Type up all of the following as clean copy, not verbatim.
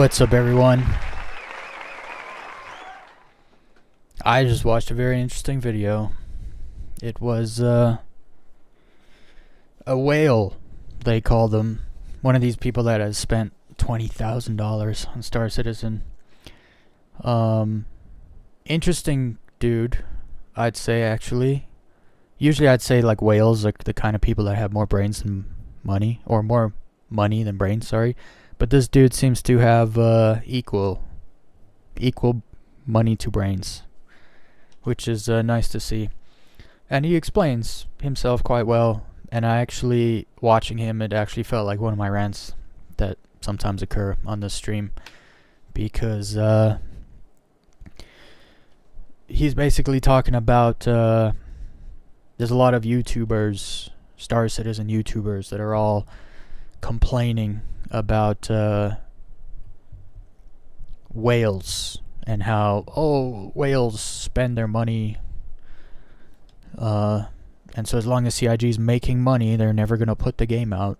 What's up, everyone? I just watched a very interesting video. It was a whale, they call them. One of these people that has spent $20,000 on Star Citizen. Interesting dude, I'd say, actually. Usually I'd say like whales are the kind of people that have more brains than money, or more money than brains, sorry. But this dude seems to have equal money to brains, which is nice to see. And he explains himself quite well. And I actually, watching him, it actually felt like one of my rants that sometimes occur on this stream, because he's basically talking about there's a lot of YouTubers, Star Citizen YouTubers, that are all complaining about whales and how whales spend their money, and so as long as CIG is making money, they're never gonna put the game out,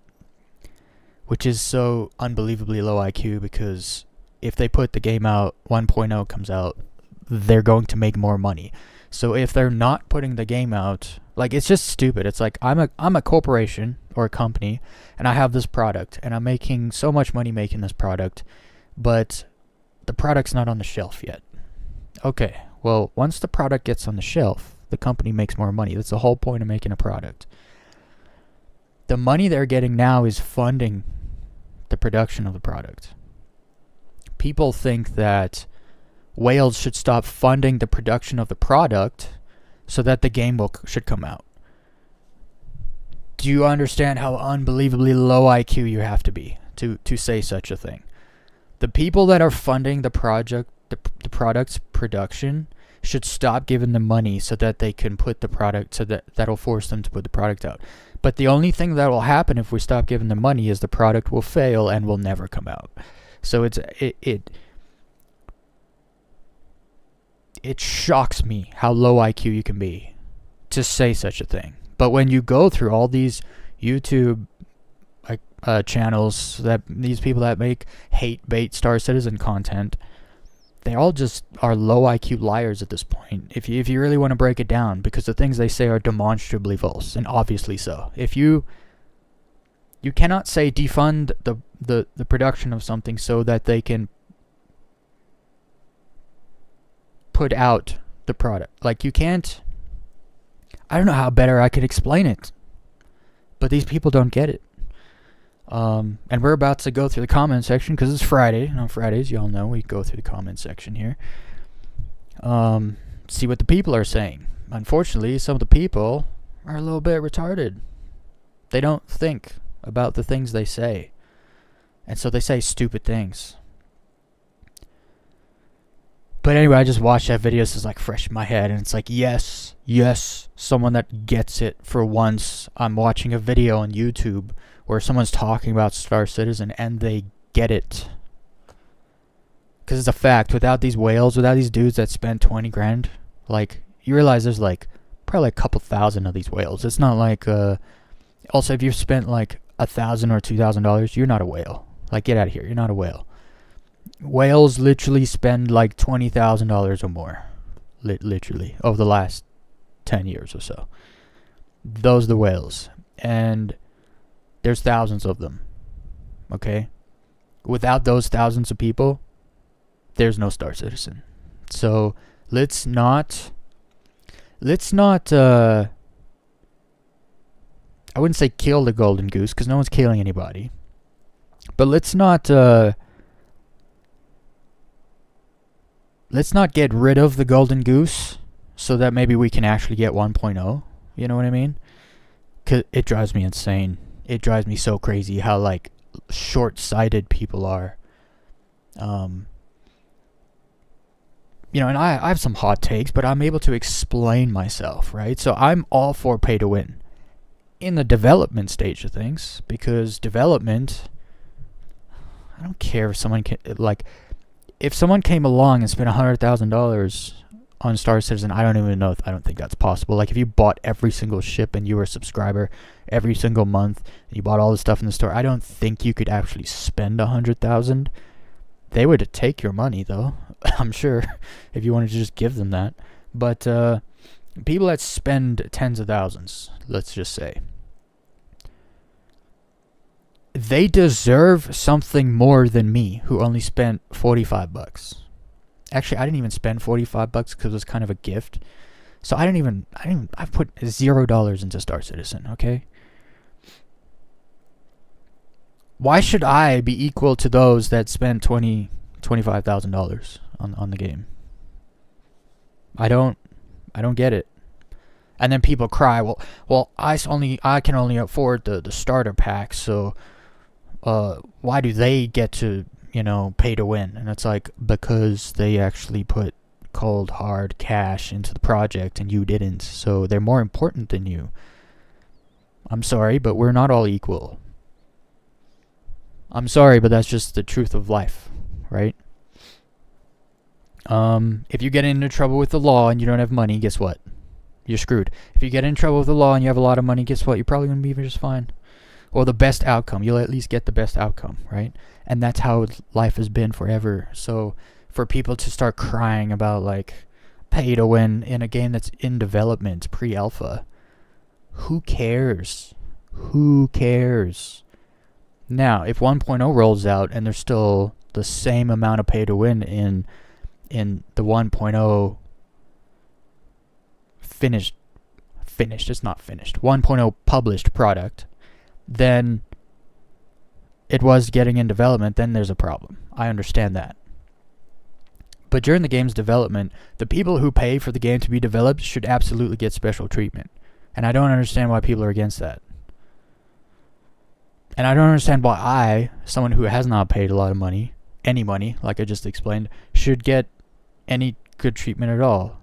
which is so unbelievably low IQ, because if they put the game out, 1.0 comes out, they're going to make more money. So if they're not putting the game out, like, it's just stupid. It's like, I'm a corporation or a company, and I have this product, and I'm making so much money making this product, but the product's not on the shelf yet. Okay, well, once the product gets on the shelf, the company makes more money. That's the whole point of making a product. The money they're getting now is funding the production of the product. People think that whales should stop funding the production of the product so that the game should come out. Do you understand how unbelievably low IQ you have to be to say such a thing? The people that are funding the product's production should stop giving them money so that they can put the product, so that'll force them to put the product out. But the only thing that will happen if we stop giving them money is the product will fail and will never come out. So it shocks me how low IQ you can be to say such a thing. But when you go through all these YouTube channels, that these people that make hate bait Star Citizen content, they all just are low IQ liars at this point, if you really want to break it down, because the things they say are demonstrably false, and obviously so. If you cannot say defund the production of something so that they can put out the product. Like, you can't, I don't know how better I could explain it, but these people don't get it. And we're about to go through the comment section, because it's Friday, and on Fridays, y'all know, we go through the comment section here, see what the people are saying. Unfortunately, some of the people are a little bit retarded. They don't think about the things they say, and so they say stupid things. But anyway, I just watched that video. This is like fresh in my head, and it's like, yes, someone that gets it for once. I'm watching a video on YouTube where someone's talking about Star Citizen, and they get it. Because it's a fact. Without these whales, without these dudes that spend 20 grand, like, you realize there's like probably a couple thousand of these whales. It's not like, also, if you've spent like $1,000 or $2,000, you're not a whale. Like, get out of here. You're not a whale. Whales literally spend like $20,000 or more, literally, over the last 10 years or so. Those are the whales, and there's thousands of them. Okay, without those thousands of people, there's no Star Citizen. So let's not I wouldn't say kill the golden goose, because no one's killing anybody, but let's not get rid of the golden goose so that maybe we can actually get 1.0. You know what I mean? 'Cause it drives me insane. It drives me so crazy how, like, short-sighted people are. You know, and I have some hot takes, but I'm able to explain myself, right? So I'm all for pay to win in the development stage of things, because development, I don't care if someone can, like, if someone came along and spent $100,000 on Star Citizen, I don't think that's possible. Like, if you bought every single ship and you were a subscriber every single month, and you bought all the stuff in the store, I don't think you could actually spend $100,000 They would take your money though. I'm sure if you wanted to just give them that. But people that spend tens of thousands, let's just say, they deserve something more than me, who only spent $45. Actually, I didn't even spend $45 because it was kind of a gift. So I put $0 into Star Citizen, okay? Why should I be equal to those that spend $25,000 on the game? I don't get it. And then people cry, well, I can only afford the starter pack, so why do they get to, pay to win? And it's like, because they actually put cold hard cash into the project and you didn't, so they're more important than you. I'm sorry, but we're not all equal. I'm sorry, but that's just the truth of life, right? If you get into trouble with the law and you don't have money, guess what? You're screwed. If you get in trouble with the law and you have a lot of money, guess what? You're probably going to be just fine. Or the best outcome. You'll at least get the best outcome, right? And that's how life has been forever. So for people to start crying about, like, pay to win in a game that's in development, pre-alpha, who cares? Who cares? Now, if 1.0 rolls out and there's still the same amount of pay to win in the 1.0 finished, it's not finished, 1.0 published product, then it was getting in development, then there's a problem. I understand that. But during the game's development, the people who pay for the game to be developed should absolutely get special treatment. And I don't understand why people are against that. And I don't understand why I, someone who has not paid a lot of money, any money, like I just explained, should get any good treatment at all.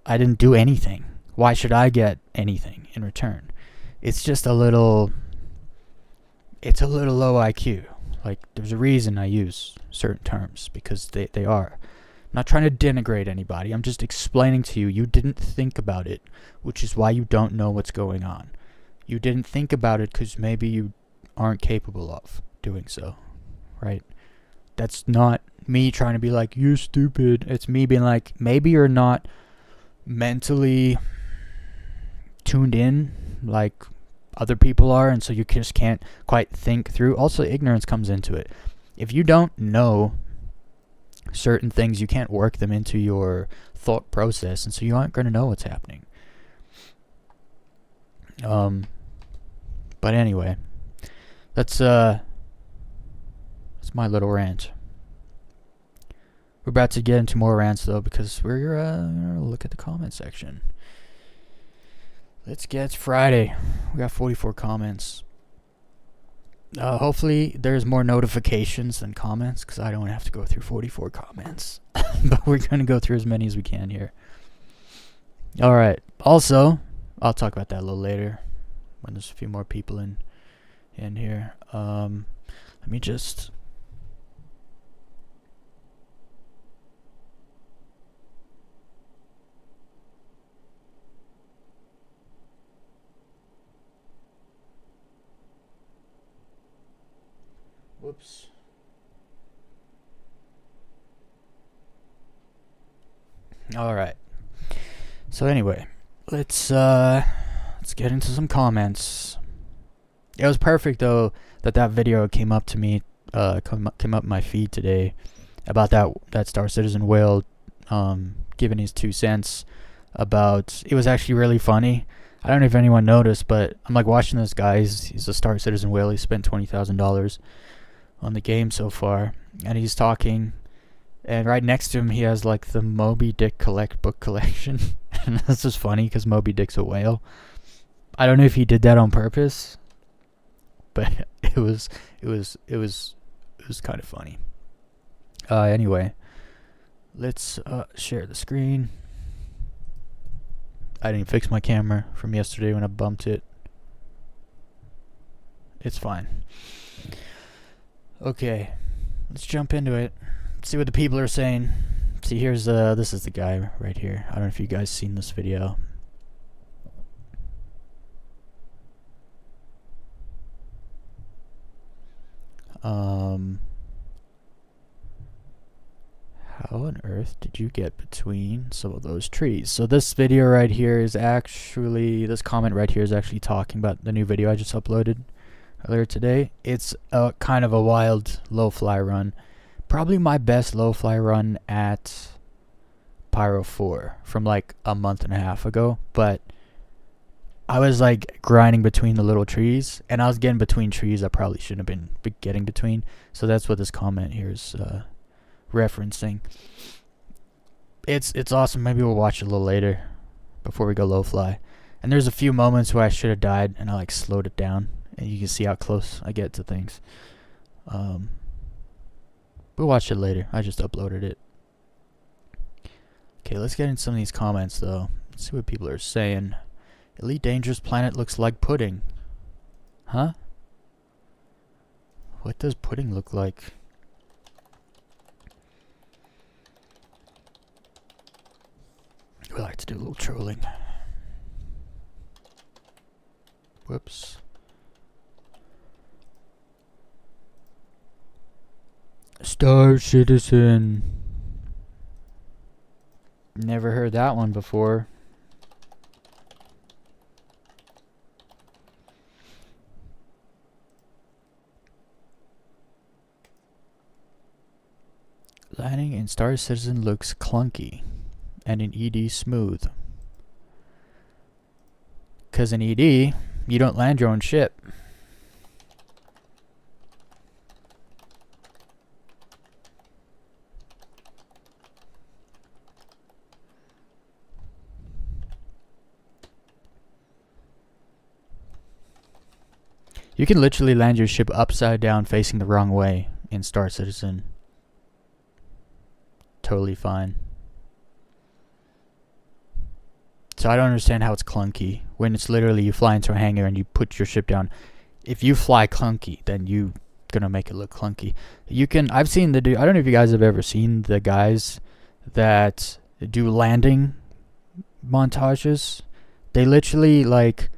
I didn't do anything. Why should I get anything in return? It's just a little low IQ. Like, there's a reason I use certain terms, because they are. I'm not trying to denigrate anybody. I'm just explaining to you, you didn't think about it, which is why you don't know what's going on. You didn't think about it because maybe you aren't capable of doing so, right? That's not me trying to be like, you're stupid. It's me being like, maybe you're not mentally tuned in like other people are, and so you just can't quite think through. Also, ignorance comes into it. If you don't know certain things, you can't work them into your thought process, and so you aren't going to know what's happening. But anyway, that's my little rant. We're about to get into more rants though, because we're gonna look at the comment section. It's Friday. We got 44 comments. Hopefully there's more notifications than comments, because I don't have to go through 44 comments. But we're gonna go through as many as we can here. Alright. Also, I'll talk about that a little later when there's a few more people in here. Let me just... Whoops. Alright. So anyway, let's get into some comments. It was perfect though that video came up to me, came up my feed today about that Star Citizen whale giving his 2 cents about. It was actually really funny. I don't know if anyone noticed, but I'm like watching this guy. He's a Star Citizen whale. He spent $20,000 on the game so far, and he's talking, and right next to him he has like the Moby Dick book collection. And this is funny because Moby Dick's a whale. I don't know if he did that on purpose, but it was kind of funny. Anyway, let's share the screen. I didn't fix my camera from yesterday when I bumped it. It's fine. Okay, let's jump into it. See what the people are saying. See, here's this is the guy right here. I don't know if you guys seen this video. How on earth did you get between some of those trees? So this video right here is actually, this comment right here is actually talking about the new video I just uploaded earlier today. It's a kind of a wild low fly run. Probably my best low fly run at Pyro 4 from like a month and a half ago, but I was like grinding between the little trees, and I was getting between trees I probably shouldn't have been getting between. So that's what this comment here is referencing. It's awesome. Maybe we'll watch it a little later before we go low fly. And there's a few moments where I should have died, and I like slowed it down, and you can see how close I get to things. We'll watch it later. I just uploaded it. Okay, let's get into some of these comments though. Let's see what people are saying. Elite Dangerous Planet looks like pudding. Huh? What does pudding look like? We like to do a little trolling. Whoops. Star Citizen. Never heard that one before. Landing in Star Citizen looks clunky, and in ED smooth. Cause in ED, you don't land your own ship. You can literally land your ship upside down facing the wrong way in Star Citizen. Totally fine. So I don't understand how it's clunky when it's literally you fly into a hangar and you put your ship down. If you fly clunky, then you gonna make it look clunky. You can, I've seen I don't know if you guys have ever seen the guys that do landing montages. They literally like,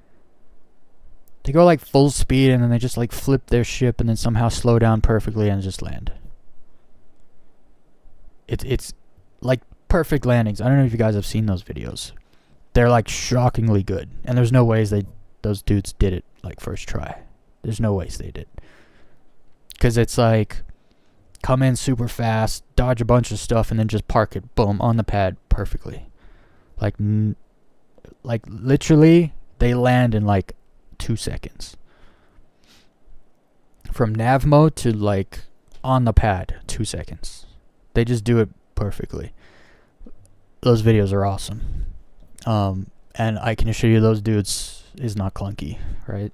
they go like full speed and then they just like flip their ship and then somehow slow down perfectly and just land. It's like perfect landings. I don't know if you guys have seen those videos. They're like shockingly good, and there's no ways those dudes did it like first try. There's no ways they did. Cause it's like come in super fast, dodge a bunch of stuff, and then just park it, boom, on the pad perfectly. Like literally, they land in like 2 seconds. From nav mode to like on the pad, 2 seconds. They just do it perfectly. Those videos are awesome. And I can assure you those dudes is not clunky, right?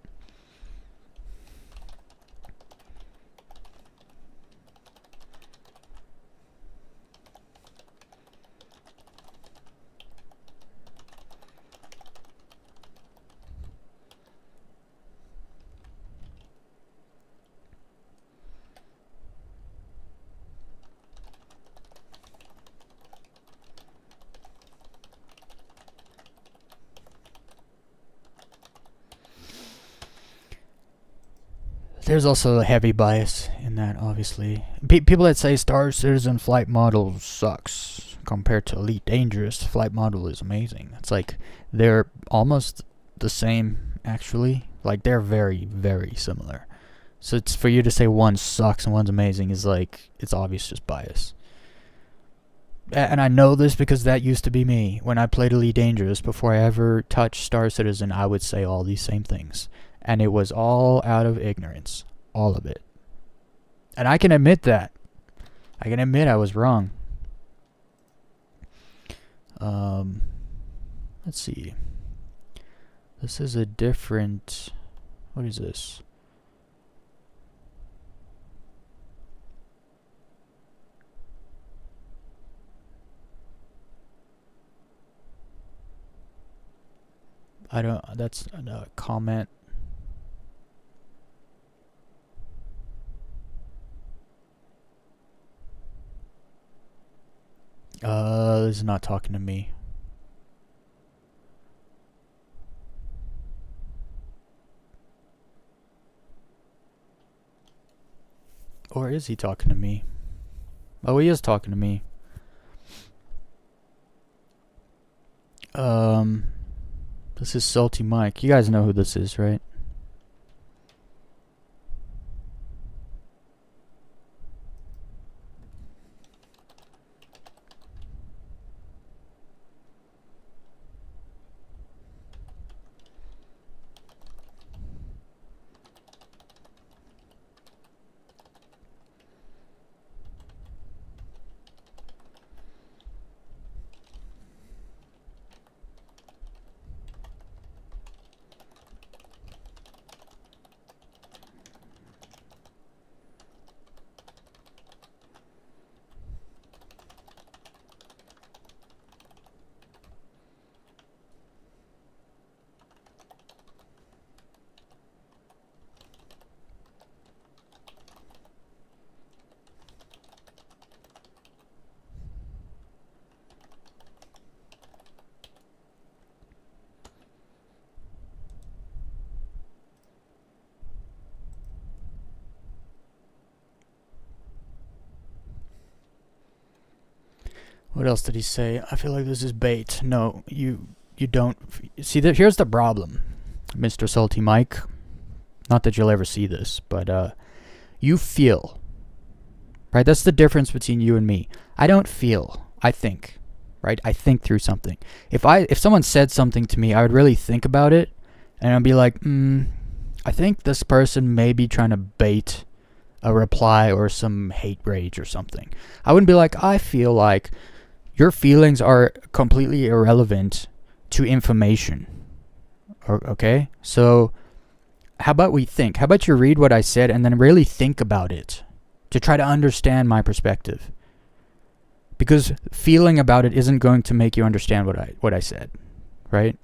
There's also a heavy bias in that, obviously. People that say Star Citizen flight model sucks compared to Elite Dangerous flight model is amazing. It's like they're almost the same, actually. Like they're very, very similar. So it's for you to say one sucks and one's amazing is like, it's obvious just bias. And I know this because that used to be me. When I played Elite Dangerous, before I ever touched Star Citizen, I would say all these same things. And it was all out of ignorance. All of it. And I can admit that. I can admit I was wrong. Let's see. This is a different... What is this? I don't... That's a comment. This is not talking to me. Or is he talking to me? Oh, he is talking to me. Um, this is Salty Mike. You guys know who this is, right? What else did he say? I feel like this is bait. No, you don't. See, here's the problem, Mr. Salty Mike. Not that you'll ever see this, but you feel. Right? That's the difference between you and me. I don't feel. I think. Right? I think through something. If someone said something to me, I would really think about it, and I'd be like, I think this person may be trying to bait a reply or some hate rage or something. I wouldn't be like, I feel like. Your feelings are completely irrelevant to information. Okay? So, how about we think? How about you read what I said and then really think about it to try to understand my perspective? Because feeling about it isn't going to make you understand what I said, right?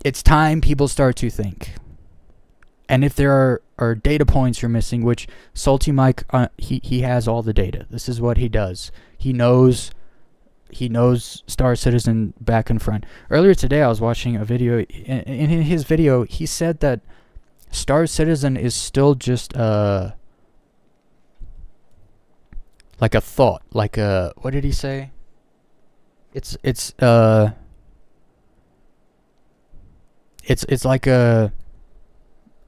It's time people start to think. And if there are data points you're missing, which Salty Mike, he has all the data. This is what he does. He knows Star Citizen back and front. Earlier today, I was watching a video. In his video, he said that Star Citizen is still just like a thought, like a, what did he say? It's like a.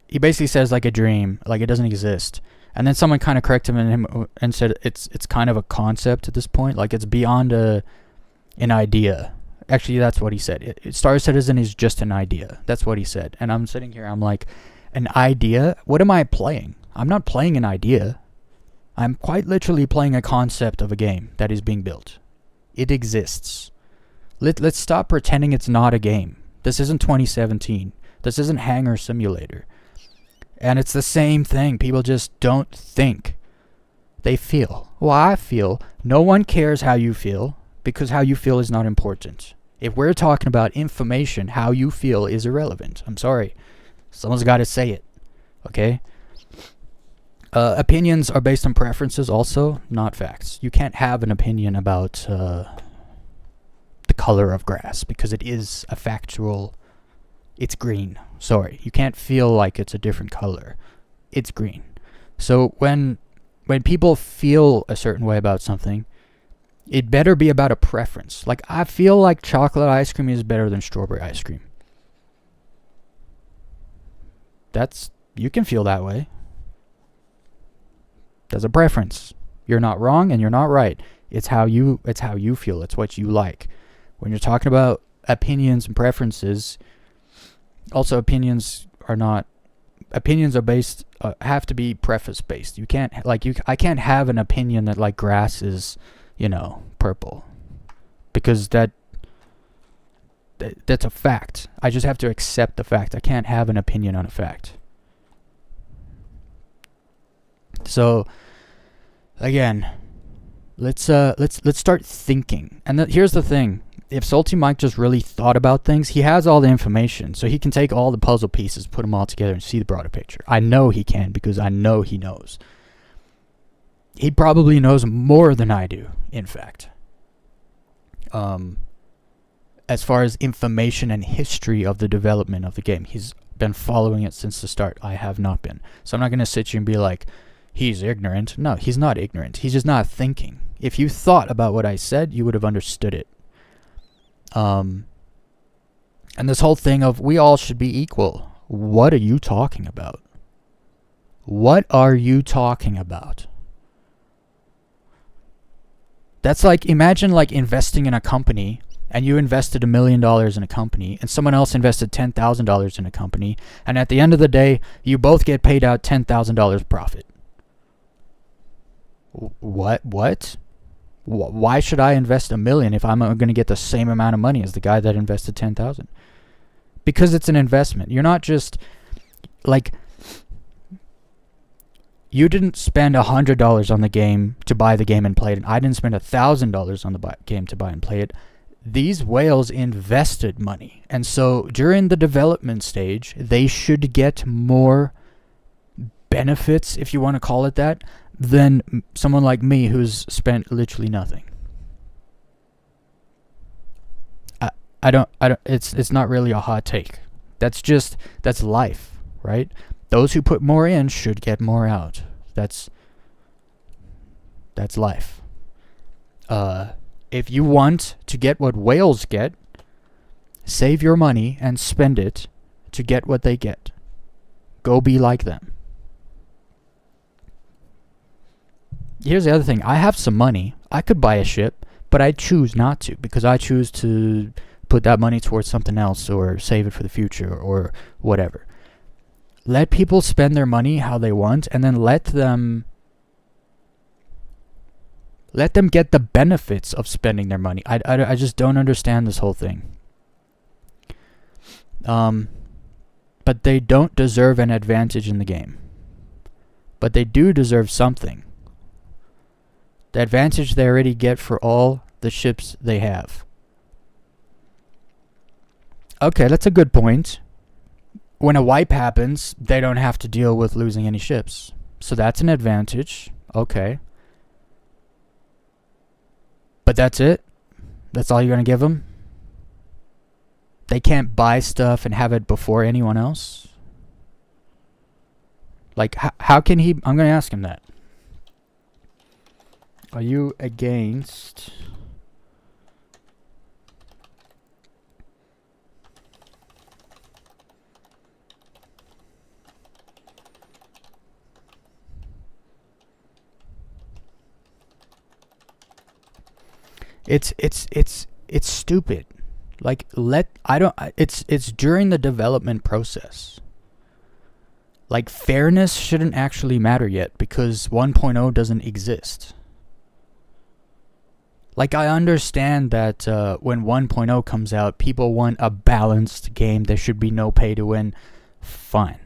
He basically says like a dream, like it doesn't exist. And then someone kind of corrected him and said it's kind of a concept at this point, like it's beyond an idea. Actually, that's what he said. Star Citizen is just an idea. That's what he said. And I'm sitting here, I'm like, an idea? What am I playing? I'm not playing an idea. I'm quite literally playing a concept of a game that is being built. It exists. Let's stop pretending it's not a game. This isn't 2017. This isn't Hangar Simulator. And it's the same thing. People just don't think. They feel. Well, I feel. No one cares how you feel because how you feel is not important. If we're talking about information, how you feel is irrelevant. I'm sorry. Someone's got to say it. Okay? Opinions are based on preferences also, not facts. You can't have an opinion about the color of grass because it is a factual. It's green. Sorry, you can't feel like it's a different color. It's green. So when people feel a certain way about something, it better be about a preference. Like, I feel like chocolate ice cream is better than strawberry ice cream. You can feel that way. There's a preference. You're not wrong and you're not right. It's how you feel. It's what you like. When you're talking about opinions and preferences, also opinions are based have to be preface based. You can't I can't have an opinion that like grass is, purple. Because that's a fact. I just have to accept the fact. I can't have an opinion on a fact. So again, let's start thinking. And here's the thing. If Salty Mike just really thought about things, he has all the information. So he can take all the puzzle pieces, put them all together, and see the broader picture. I know he can because I know he knows. He probably knows more than I do, in fact. As far as information and history of the development of the game. He's been following it since the start. I have not been. So I'm not going to sit here and be like, he's ignorant. No, he's not ignorant. He's just not thinking. If you thought about what I said, you would have understood it. And this whole thing of we all should be equal. What are you talking about? What are you talking about? That's like, imagine like investing in a company, and you invested $1 million in a company, and someone else invested $10,000 in a company, and at the end of the day, you both get paid out $10,000 profit. What? Why should I invest $1 million if I'm going to get the same amount of money as the guy that invested 10,000? Because it's an investment. You're not just like, you didn't spend $100 on the game to buy the game and play it, and I didn't spend $1,000 on the game to buy and play it. These whales invested money, and so during the development stage, they should get more benefits, if you want to call it that, than someone like me who's spent literally nothing. I don't. It's not really a hot take. That's life, right? Those who put more in should get more out. That's life. If you want to get what whales get, save your money and spend it to get what they get. Go be like them. Here's the other thing. I have some money. I could buy a ship, but I choose not to, because I choose to put that money towards something else or save it for the future or whatever. Let people spend their money how they want, and then let them get the benefits of spending their money. I just don't understand this whole thing. But they don't deserve an advantage in the game. But they do deserve something. The advantage they already get for all the ships they have. Okay, that's a good point. When a wipe happens, they don't have to deal with losing any ships. So that's an advantage. Okay. But that's it? That's all you're going to give them? They can't buy stuff and have it before anyone else? Like, how can he... I'm going to ask him that. Are you against... It's stupid. Like, it's during the development process. Like, fairness shouldn't actually matter yet because 1.0 doesn't exist. Like, I understand that when 1.0 comes out, people want a balanced game. There should be no pay to win. Fine.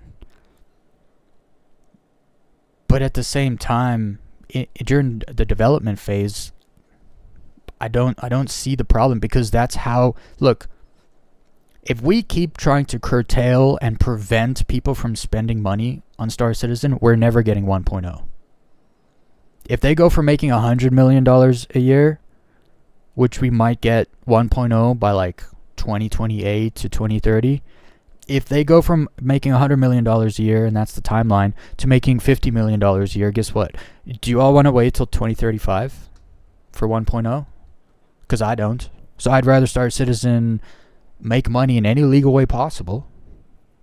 But at the same time, during the development phase, I don't see the problem, because that's how... Look, if we keep trying to curtail and prevent people from spending money on Star Citizen, we're never getting 1.0. If they go from making $100 million a year, which we might get 1.0 by like 2028 to 2030, if they go from making $100 million a year, and that's the timeline, to making $50 million a year, guess what? Do you all want to wait till 2035 for 1.0? Because I don't. So I'd rather Star Citizen make money in any legal way possible.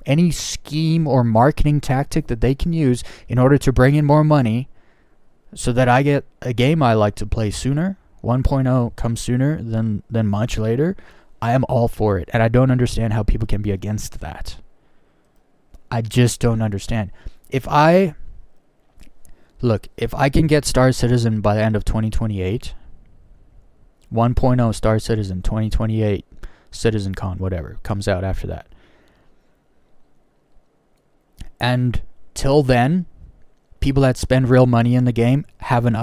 Any scheme or marketing tactic that they can use in order to bring in more money so that I get a game I like to play sooner. 1.0 comes sooner than much later. I am all for it. And I don't understand how people can be against that. I just don't understand. If I can get Star Citizen by the end of 2028... 1.0 Star Citizen, 2028, CitizenCon, whatever, comes out after that. And till then, people that spend real money in the game have an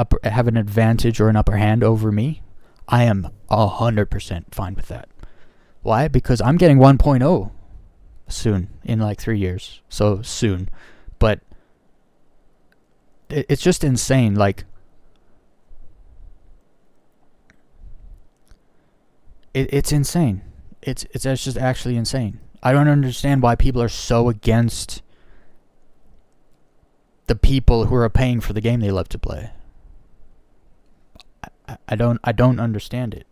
advantage or an upper hand over me. I am 100% fine with that. Why? Because I'm getting 1.0 soon, in like 3 years. So soon. But it's just insane. Like, It's insane. It's just actually insane. I don't understand why people are so against the people who are paying for the game they love to play. I don't understand it.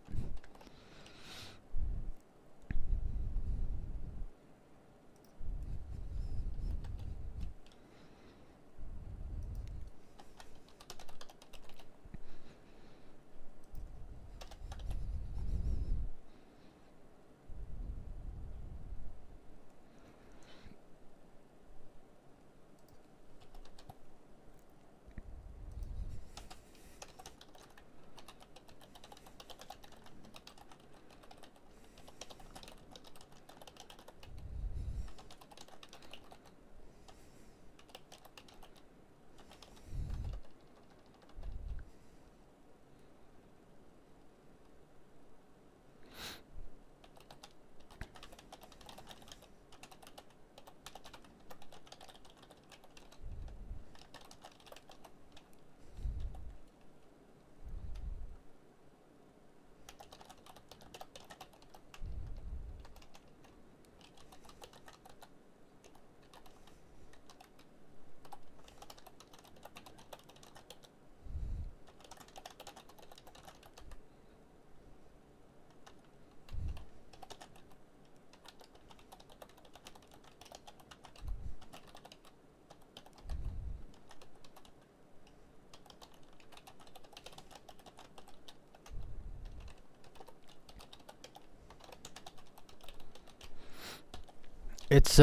It's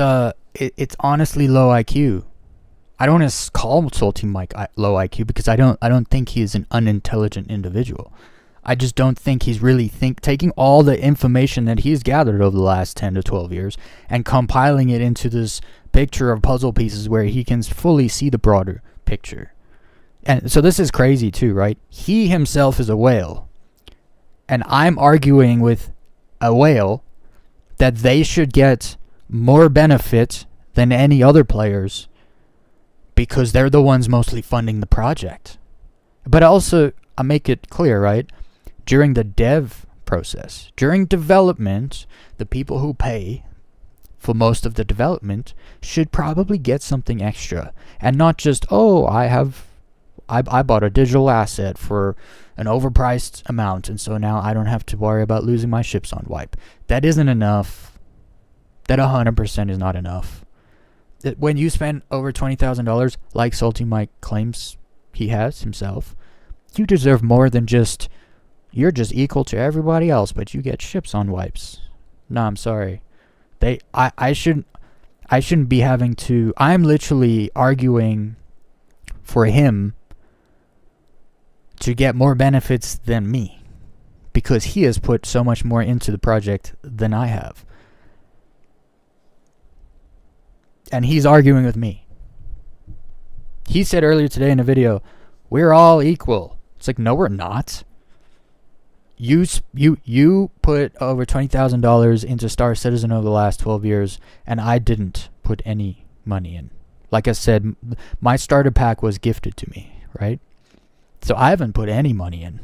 honestly low IQ. I don't want to call Salty Mike low IQ because I don't think he is an unintelligent individual. I just don't think he's really taking all the information that he's gathered over the last 10 to 12 years and compiling it into this picture of puzzle pieces where he can fully see the broader picture. And so this is crazy too, right? He himself is a whale. And I'm arguing with a whale that they should get more benefit than any other players because they're the ones mostly funding the project. But also, I make it clear, right? During the dev process, during development, the people who pay for most of the development should probably get something extra. And not just, oh, I bought a digital asset for an overpriced amount, and so now I don't have to worry about losing my ships on wipe. That isn't enough. That 100% is not enough. When you spend over $20,000, like Salty Mike claims he has himself, you deserve more than just, you're just equal to everybody else, but you get ships on wipes. No, I'm sorry. I shouldn't be having to, I'm literally arguing for him to get more benefits than me because he has put so much more into the project than I have. And he's arguing with me. He said earlier today in a video, we're all equal. It's like, no, we're not. You put over $20,000 into Star Citizen over the last 12 years, and I didn't put any money in. Like I said, my starter pack was gifted to me, right? So I haven't put any money in.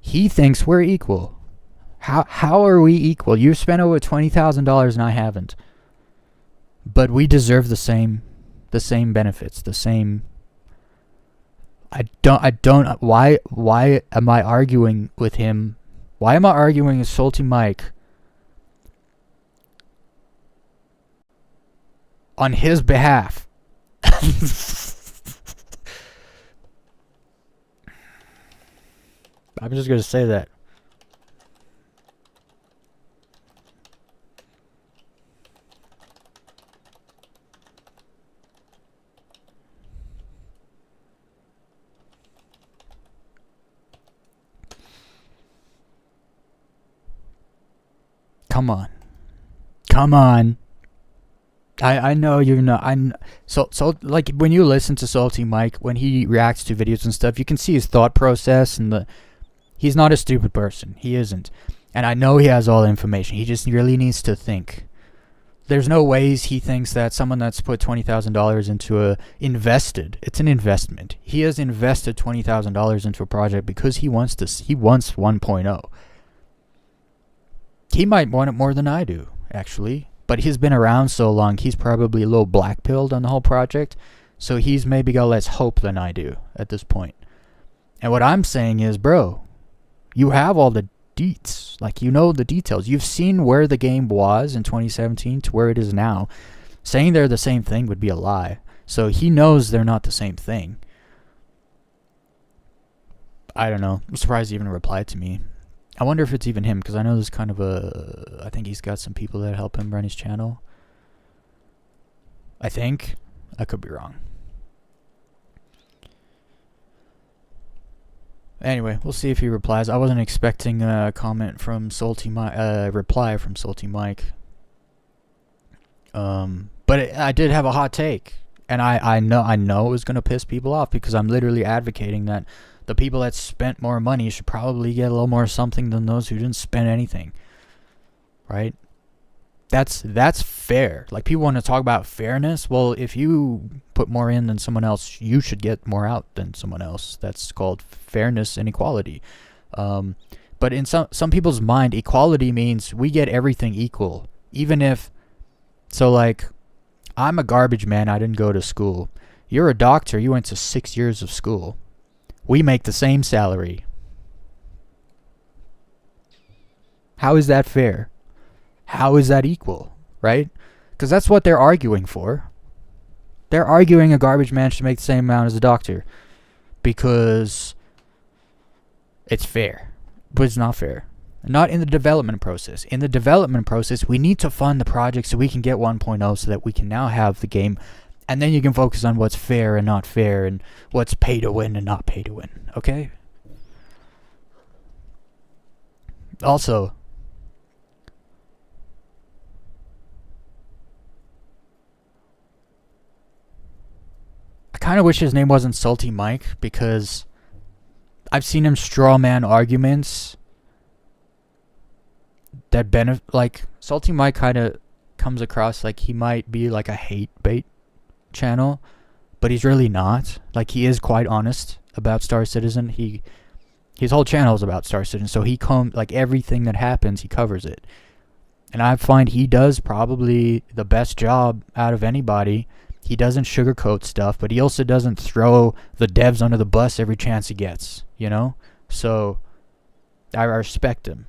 He thinks we're equal. How are we equal? You've spent over $20,000 and I haven't. But we deserve the same benefits, the same. Why am I arguing with him? Why am I arguing with Salty Mike on his behalf? I'm just going to say that. Come on. I know you're not. So like when you listen to Salty Mike, when he reacts to videos and stuff, you can see his thought process and he's not a stupid person. He isn't. And I know he has all the information. He just really needs to think. There's no ways he thinks that someone that's put $20,000 into it's an investment. He has invested $20,000 into a project because he wants 1.0. He might want it more than I do, actually. But he's been around so long, he's probably a little black-pilled on the whole project. So he's maybe got less hope than I do at this point. And what I'm saying is, bro, you have all the deets. Like, you know the details. You've seen where the game was in 2017 to where it is now. Saying they're the same thing would be a lie. So he knows they're not the same thing. I don't know. I'm surprised he even replied to me. I wonder if it's even him, because I know there's kind of I think he's got some people that help him run his channel. I think. I could be wrong. Anyway, we'll see if he replies. I wasn't expecting a comment from Salty Mike, reply from Salty Mike. But I did have a hot take. And I know it was going to piss people off, because I'm literally advocating that the people that spent more money should probably get a little more something than those who didn't spend anything. Right? That's fair. Like, people want to talk about fairness. Well, if you put more in than someone else, you should get more out than someone else. That's called fairness and equality. But in some people's mind, equality means we get everything equal. Even if, so like, I'm a garbage man, I didn't go to school. You're a doctor, you went to 6 years of school. We make the same salary. How is that fair? How is that equal, right? Because that's what they're arguing for. They're arguing a garbage man should make the same amount as a doctor because it's fair. But it's not fair. Not in the development process. In the development process, we need to fund the project so we can get 1.0 so that we can now have the game. And then you can focus on what's fair and not fair and what's pay to win and not pay to win. Okay? Also, I kind of wish his name wasn't Salty Mike, because I've seen him straw man arguments that like Salty Mike kind of comes across like he might be like a hate bait channel, but he's really not. Like, he is quite honest about Star Citizen. His whole channel is about Star Citizen, so like everything that happens, he covers it. And I find he does probably the best job out of anybody. He doesn't sugarcoat stuff, but he also doesn't throw the devs under the bus every chance he gets, you know? So I respect him.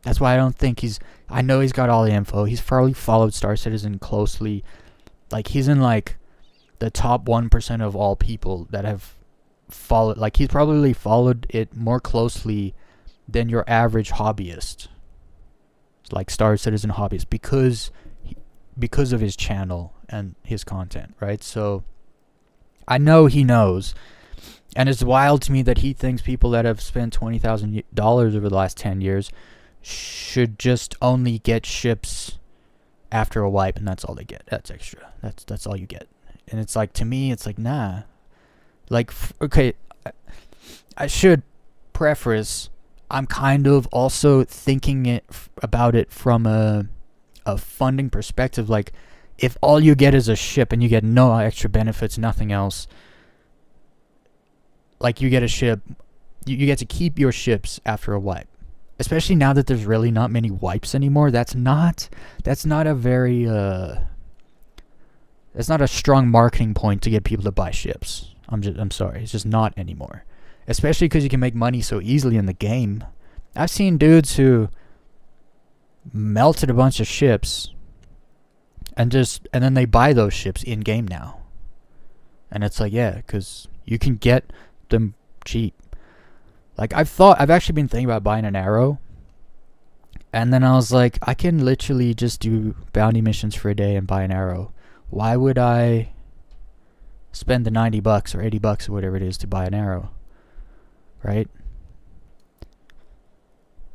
That's why I don't think I know he's got all the info. He's probably followed Star Citizen closely. Like, he's in like the top 1% of all people that have followed. Like, he's probably followed it more closely than your average hobbyist. Like Star Citizen hobbyist, because of his channel and his content, right? So I know he knows. And it's wild to me that he thinks people that have spent $20,000 over the last 10 years should just only get ships after a wipe, and that's all they get. That's extra. That's all you get. And it's like, to me, it's like, nah. Like, okay, I should preface, I'm kind of also thinking about it from a funding perspective. Like, if all you get is a ship and you get no extra benefits, nothing else, like, you get a ship, you get to keep your ships after a wipe. Especially now that there's really not many wipes anymore. That's not a very that's not a strong marketing point to get people to buy ships. I'm sorry, it's just not anymore. Especially because you can make money so easily in the game. I've seen dudes who melted a bunch of ships and then they buy those ships in game now. And it's like, yeah, because you can get them cheap. Like, I've actually been thinking about buying an arrow. And then I was like, I can literally just do bounty missions for a day and buy an arrow. Why would I spend the $90 or $80 or whatever it is to buy an arrow? Right?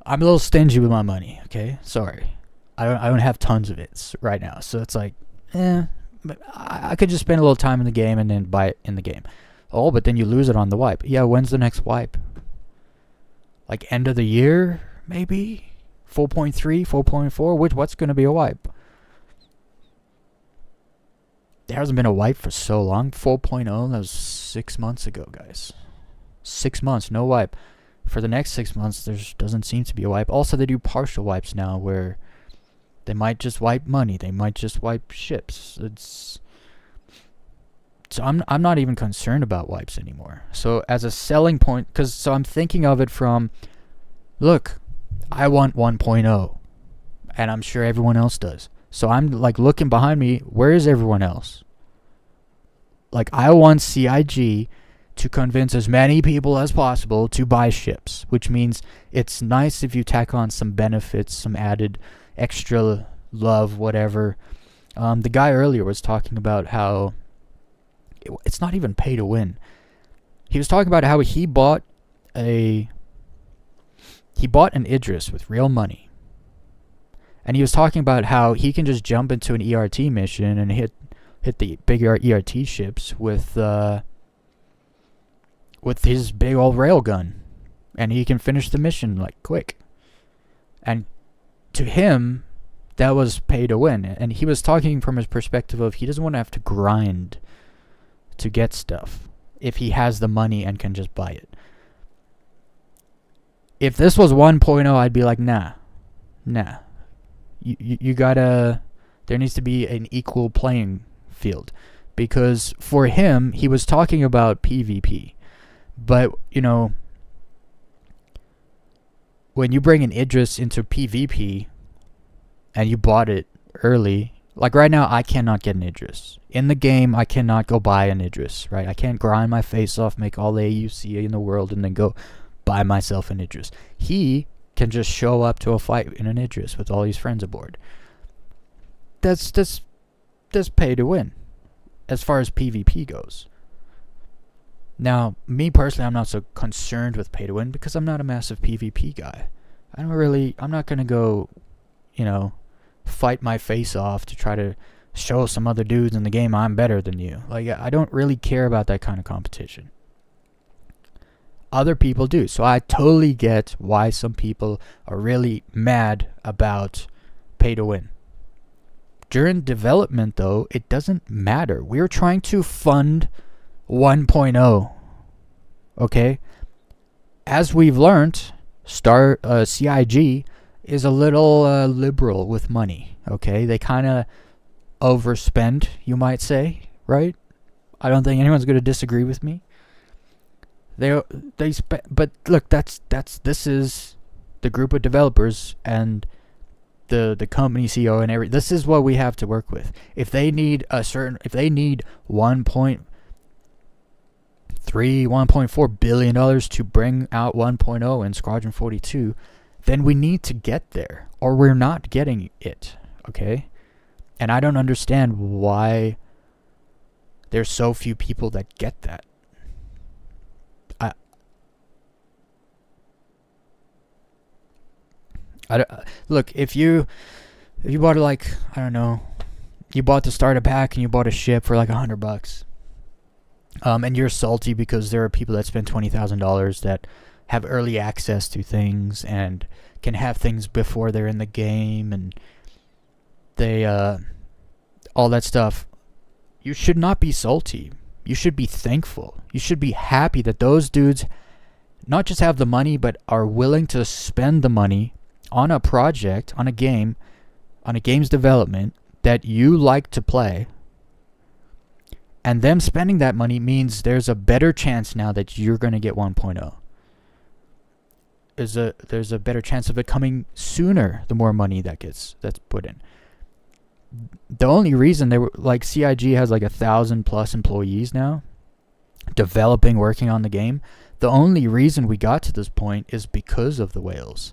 I'm a little stingy with my money, okay? Sorry. I don't have tons of it right now. So it's like, but I could just spend a little time in the game and then buy it in the game. Oh, but then you lose it on the wipe. Yeah, when's the next wipe? Like, end of the year, maybe? 4.3, 4.4? What's going to be a wipe? There hasn't been a wipe for so long. 4.0, that was 6 months ago, guys. 6 months, no wipe. For the next 6 months, there doesn't seem to be a wipe. Also, they do partial wipes now where they might just wipe money. They might just wipe ships. So I'm not even concerned about wipes anymore. So as a selling point, so I'm thinking of it from, look, I want 1.0, and I'm sure everyone else does. So I'm like looking behind me, where is everyone else? Like, I want CIG to convince as many people as possible to buy ships, which means it's nice if you tack on some benefits, some added extra love, whatever. The guy earlier was talking about how it's not even pay to win. He was talking about how he bought an Idris with real money. And he was talking about how he can just jump into an ERT mission and hit the bigger ERT ships with his big old railgun. And he can finish the mission like quick. And to him, that was pay to win. And he was talking from his perspective of he doesn't want to have to grind to get stuff if he has the money and can just buy it. If this was 1.0, I'd be like, nah. You gotta, there needs to be an equal playing field. Because for him, he was talking about PvP. But, you know, when you bring an Idris into PvP and you bought it early, like right now, I cannot get an Idris. In the game, I cannot go buy an Idris, right? I can't grind my face off, make all the AUC in the world, and then go buy myself an Idris. He can just show up to a fight in an Idris with all these friends aboard. That's pay to win, as far as PvP goes. Now, me personally, I'm not so concerned with pay to win because I'm not a massive PvP guy. I'm not gonna go, fight my face off to try to show some other dudes in the game I'm better than you. Like, I don't really care about that kind of competition. Other people do. So I totally get why some people are really mad about pay to win. During development, though, it doesn't matter. We're trying to fund 1.0. Okay? As we've learned, CIG is a little liberal with money. Okay? They kind of overspend, you might say, right? I don't think anyone's going to disagree with me. But look, this is the group of developers and the company CEO and this is what we have to work with. If they need 1.4 billion dollars to bring out 1.0 in Squadron 42, then we need to get there, or we're not getting it. Okay? And I don't understand why there's so few people that get that. Look, if you bought you bought the starter pack and you bought a ship for like $100, and you're salty because there are people that spend $20,000 that have early access to things and can have things before they're in the game, and they all that stuff. You should not be salty. You should be thankful. You should be happy that those dudes not just have the money, but are willing to spend the money on a project, on a game's development that you like to play. And them spending that money means there's a better chance now that you're going to get 1.0. There's a better chance of it coming sooner the more money that's put in. The only reason CIG has 1,000+ employees now working on the game. The only reason we got to this point is because of the whales.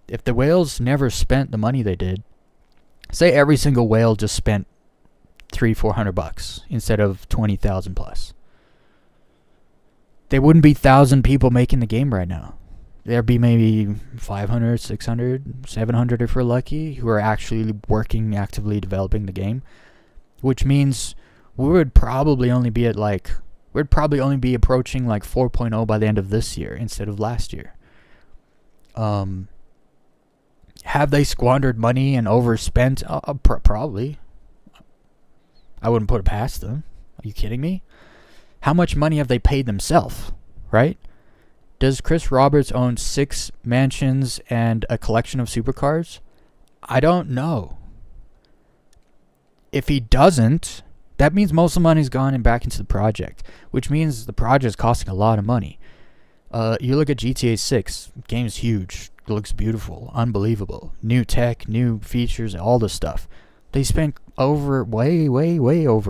If the whales never spent the money they did, say every single whale just spent $300-$400 instead of 20,000 plus, there wouldn't be 1,000 people making the game right now. There'd be maybe 500, 600, 700 if we're lucky, who are actually actively developing the game, which means we would probably only be approaching 4.0 by the end of this year instead of last year. Have they squandered money and overspent? Probably. I wouldn't put it past them. Are you kidding me? How much money have they paid themselves, right? Does Chris Roberts own 6 mansions and a collection of supercars? I don't know. If he doesn't, that means most of the money's gone and back into the project, which means the project is costing a lot of money. You look at GTA 6, game's huge. It looks beautiful, unbelievable. New tech, new features, all this stuff. They spent way over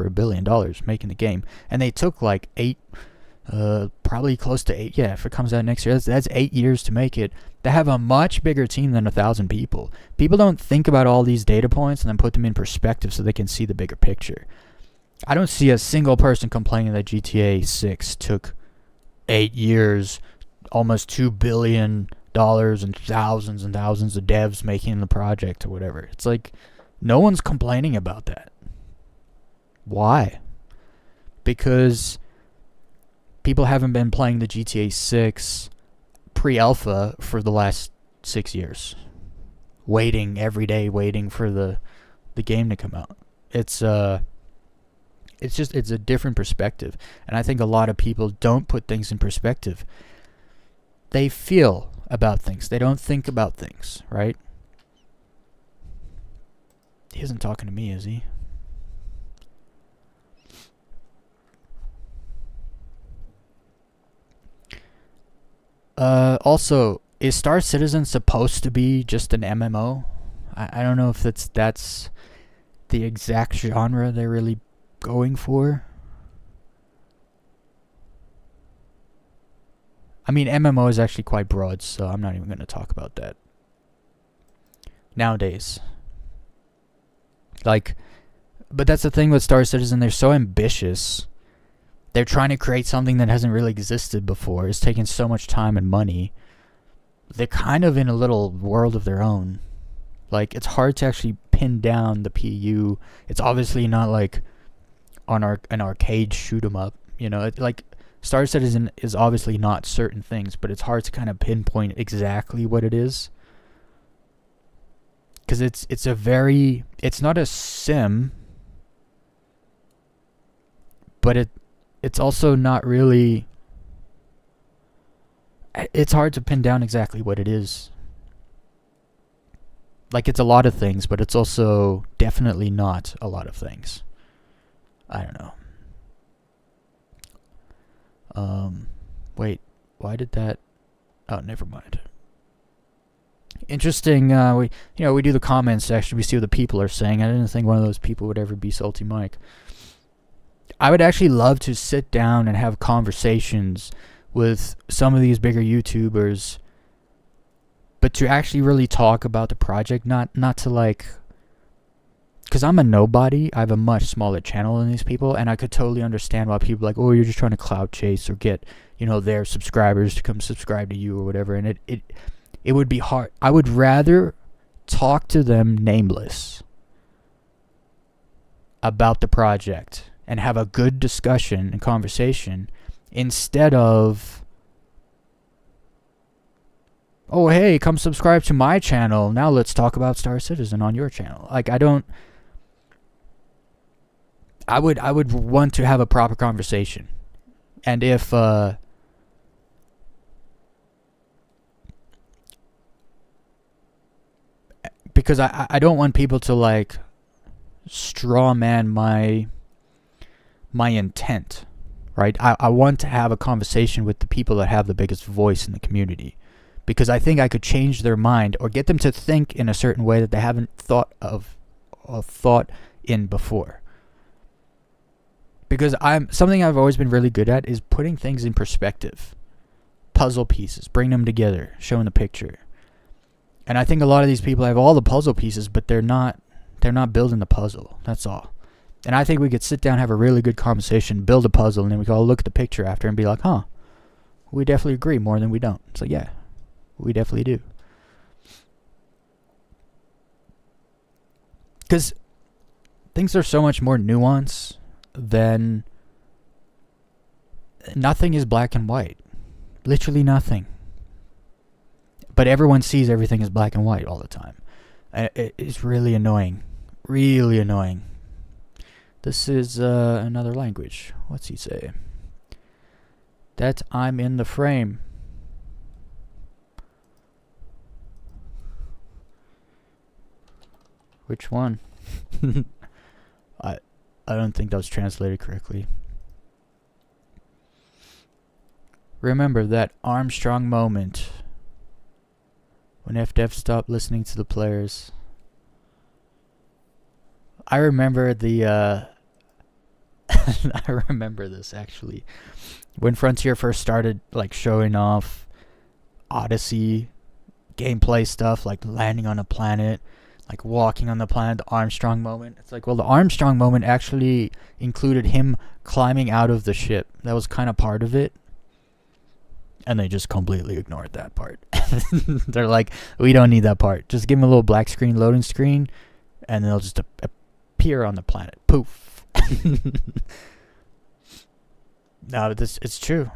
$1 billion making the game, and they took probably close to 8. Yeah, if it comes out next year, that's 8 years to make it. They have a much bigger team than 1,000 people. People don't think about all these data points and then put them in perspective so they can see the bigger picture. I don't see a single person complaining that GTA 6 took 8 years, almost $2 billion, and thousands and thousands of devs making the project or whatever. It's no one's complaining about that. Why? Because people haven't been playing the GTA 6 pre-alpha for the last 6 years. Waiting every day, waiting for the game to come out. It's a different perspective. And I think a lot of people don't put things in perspective. They feel about things. They don't think about things, right? He isn't talking to me, is he? Also, is Star Citizen supposed to be just an MMO? I don't know if that's the exact genre they're really going for. I mean, MMO is actually quite broad, so I'm not even going to talk about that. nowadays. Like, but that's the thing with Star Citizen, they're so ambitious. They're trying to create something that hasn't really existed before. It's taken so much time and money. They're kind of in a little world of their own. Like, it's hard to actually pin down the PU. It's obviously not like on an arcade shoot 'em up. You know, like Star Citizen is obviously not certain things, but it's hard to kind of pinpoint exactly what it is. Because it's not a sim, but it's also not really, it's hard to pin down exactly what it is. Like, it's a lot of things, but it's also definitely not a lot of things. I don't know. Wait, why did that? Oh, never mind. Interesting. We do the comments section. We see what the people are saying. I didn't think one of those people would ever be Salty Mike. I would actually love to sit down and have conversations with some of these bigger YouTubers, but to actually really talk about the project, not to like, because I'm a nobody. I have a much smaller channel than these people, and I could totally understand why people are like, oh, you're just trying to clout chase or get, their subscribers to come subscribe to you or whatever. And it would be hard. I would rather talk to them nameless about the project and have a good discussion and conversation instead of, oh, hey, come subscribe to my channel. Now let's talk about Star Citizen on your channel. Like, I would want to have a proper conversation. And if because I don't want people to like straw man my intent, right? I want to have a conversation with the people that have the biggest voice in the community, because I think I could change their mind or get them to think in a certain way that they haven't thought of or thought in before. Because something I've always been really good at is putting things in perspective. Puzzle pieces, bring them together, showing the picture. And I think a lot of these people have all the puzzle pieces, but they're not building the puzzle. That's all. And I think we could sit down, have a really good conversation, build a puzzle, and then we could all look at the picture after and be like, huh, we definitely agree more than we don't. So yeah, we definitely do. Because things are so much more nuanced than, nothing is black and white. Literally nothing. But everyone sees everything as black and white all the time. It's really annoying. Really annoying. This is another language. What's he say? That I'm in the frame. Which one? I don't think that was translated correctly. Remember that Armstrong moment when FDF stopped listening to the players. I remember I remember this actually. When Frontier first started like showing off Odyssey gameplay stuff, like landing on a planet, like walking on the planet, the Armstrong moment. It's like, well, the Armstrong moment actually included him climbing out of the ship. That was kind of part of it. And they just completely ignored that part. They're like, we don't need that part. Just give them a little black screen, loading screen, and they'll just appear on the planet. Poof. No, it's true.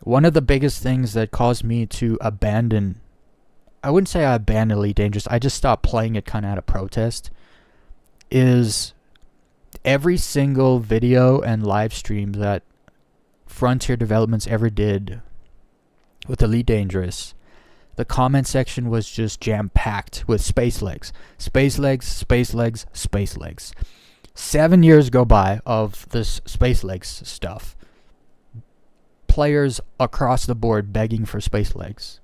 One of the biggest things that caused me to abandon, I wouldn't say I abandoned Elite Dangerous, I just stopped playing it kind of out of protest, is every single video and live stream that Frontier Developments ever did with Elite Dangerous, the comment section was just jam-packed with space legs. Space legs, space legs, space legs. 7 years go by of this space legs stuff. Players across the board begging for space legs.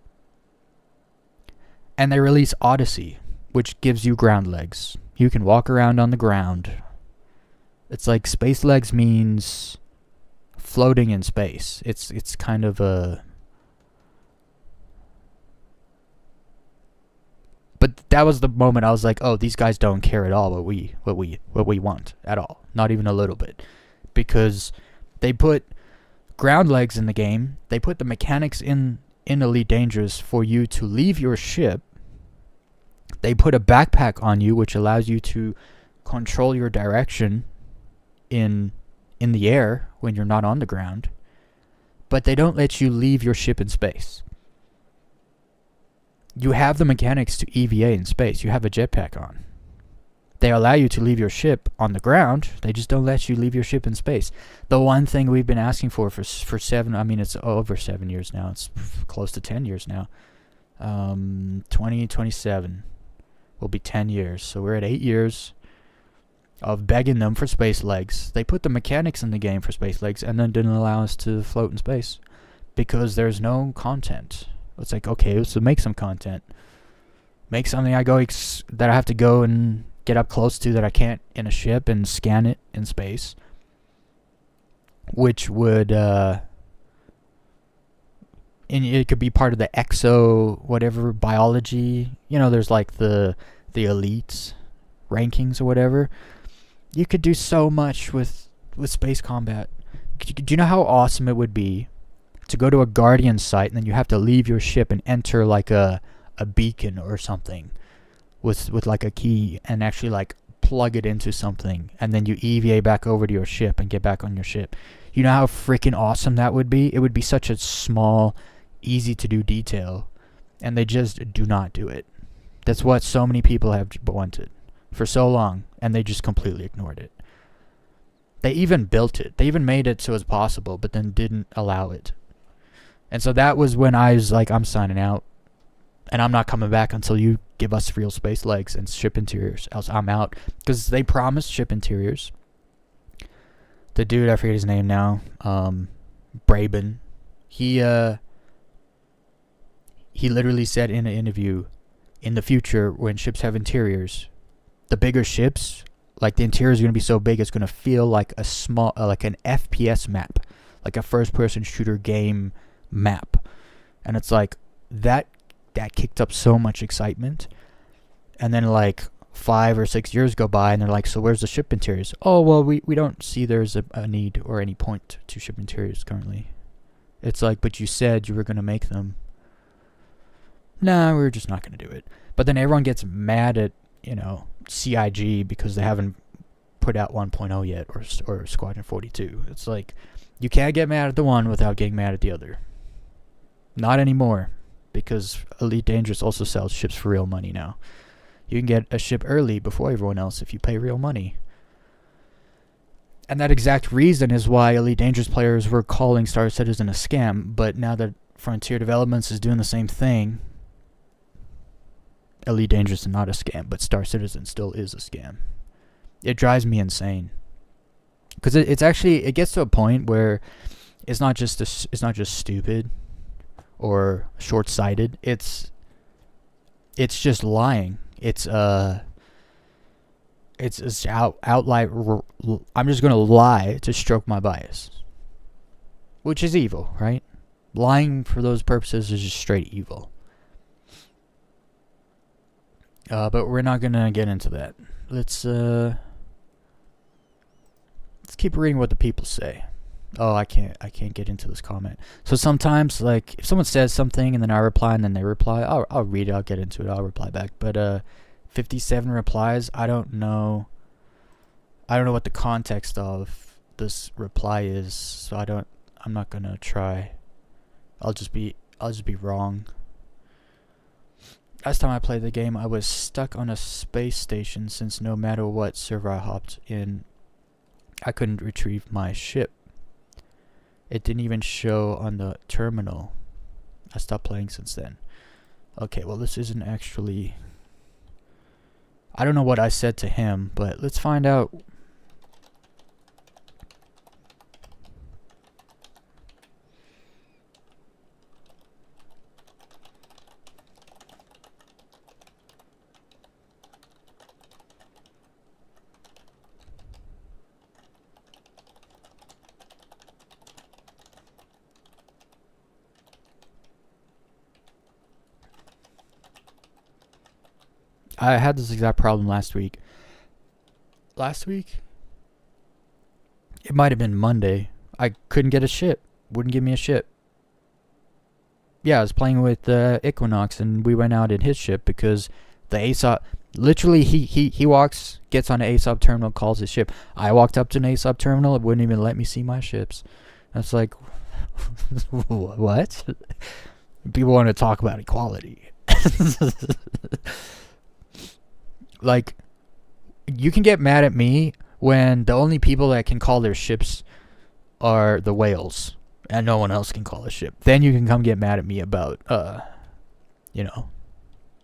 And they release Odyssey, which gives you ground legs. You can walk around on the ground. It's like space legs means floating in space. It's kind of a, But that was the moment I was like, oh, these guys don't care at all what we want at all, not even a little bit, because they put ground legs in the game. They put the mechanics in Elite Dangerous for you to leave your ship. They put a backpack on you, which allows you to control your direction in the air when you're not on the ground. But they don't let you leave your ship in space. You have the mechanics to EVA in space. You have a jetpack on. They allow you to leave your ship on the ground. They just don't let you leave your ship in space. The one thing we've been asking for 7, I mean, it's over 7 years now. It's close to 10 years now. 2027 will be 10 years. So we're at 8 years of begging them for space legs. They put the mechanics in the game for space legs and then didn't allow us to float in space because there's no content. It's like, okay, so make some content. Make something that I have to go and get up close to that I can't in a ship and scan it in space. Which would, and it could be part of the exo, whatever, biology. You know, there's like the elites rankings or whatever. You could do so much with space combat. Do you know how awesome it would be to go to a Guardian site and then you have to leave your ship and enter like a beacon or something with like a key and actually like plug it into something and then you EVA back over to your ship and get back on your ship? You know how freaking awesome that would be? It would be such a small, easy to do detail, and they just do not do it. That's what so many people have wanted for so long, and they just completely ignored it. They even built it. They even made it so it's possible, but then didn't allow it. And so that was when I was like, I'm signing out. And I'm not coming back until you give us real space legs and ship interiors. Else I'm out. Because they promised ship interiors. The dude, I forget his name now. Braben. He literally said in an interview, in the future, when ships have interiors, the bigger ships, like the interior is going to be so big, it's going to feel like a small, like an FPS map. Like a first-person shooter game map. And it's like, that kicked up so much excitement. And then like 5 or 6 years go by and they're like, so where's the ship interiors? Oh, well, we don't see there's a need or any point to ship interiors currently. It's like, but you said you were going to make them. Nah, we're just not going to do it. But then everyone gets mad at, CIG because they haven't put out 1.0 yet or Squadron 42. It's like, you can't get mad at the one without getting mad at the other. Not anymore. Because Elite Dangerous also sells ships for real money now. You can get a ship early before everyone else if you pay real money. And that exact reason is why Elite Dangerous players were calling Star Citizen a scam. But now that Frontier Developments is doing the same thing, Elite Dangerous is not a scam, but Star Citizen still is a scam. It drives me insane. Because it gets to a point where it's not just stupid or short-sighted. It's just lying. It's outright. I'm just gonna lie to stroke my bias, which is evil, right? Lying for those purposes is just straight evil. But we're not gonna get into that. Let's keep reading what the people say. Oh, I can't get into this comment. So sometimes, like, if someone says something and then I reply and then they reply, I'll read it, I'll get into it, I'll reply back. But 57 replies, I don't know what the context of this reply is, so I'm not gonna try. I'll just be wrong. Last time I played the game, I was stuck on a space station since no matter what server I hopped in, I couldn't retrieve my ship. It didn't even show on the terminal. I stopped playing since then. Okay, well, this isn't actually... I don't know what I said to him, but let's find out. I had this exact problem last week. Last week? It might have been Monday. I couldn't get a ship. Wouldn't give me a ship. Yeah, I was playing with Equinox, and we went out in his ship because the ASOP... Literally, he walks, gets on an ASOP terminal, calls his ship. I walked up to an ASOP terminal, it wouldn't even let me see my ships. That's like... what? People want to talk about equality. Like, you can get mad at me when the only people that can call their ships are the whales, and no one else can call a ship. Then you can come get mad at me about,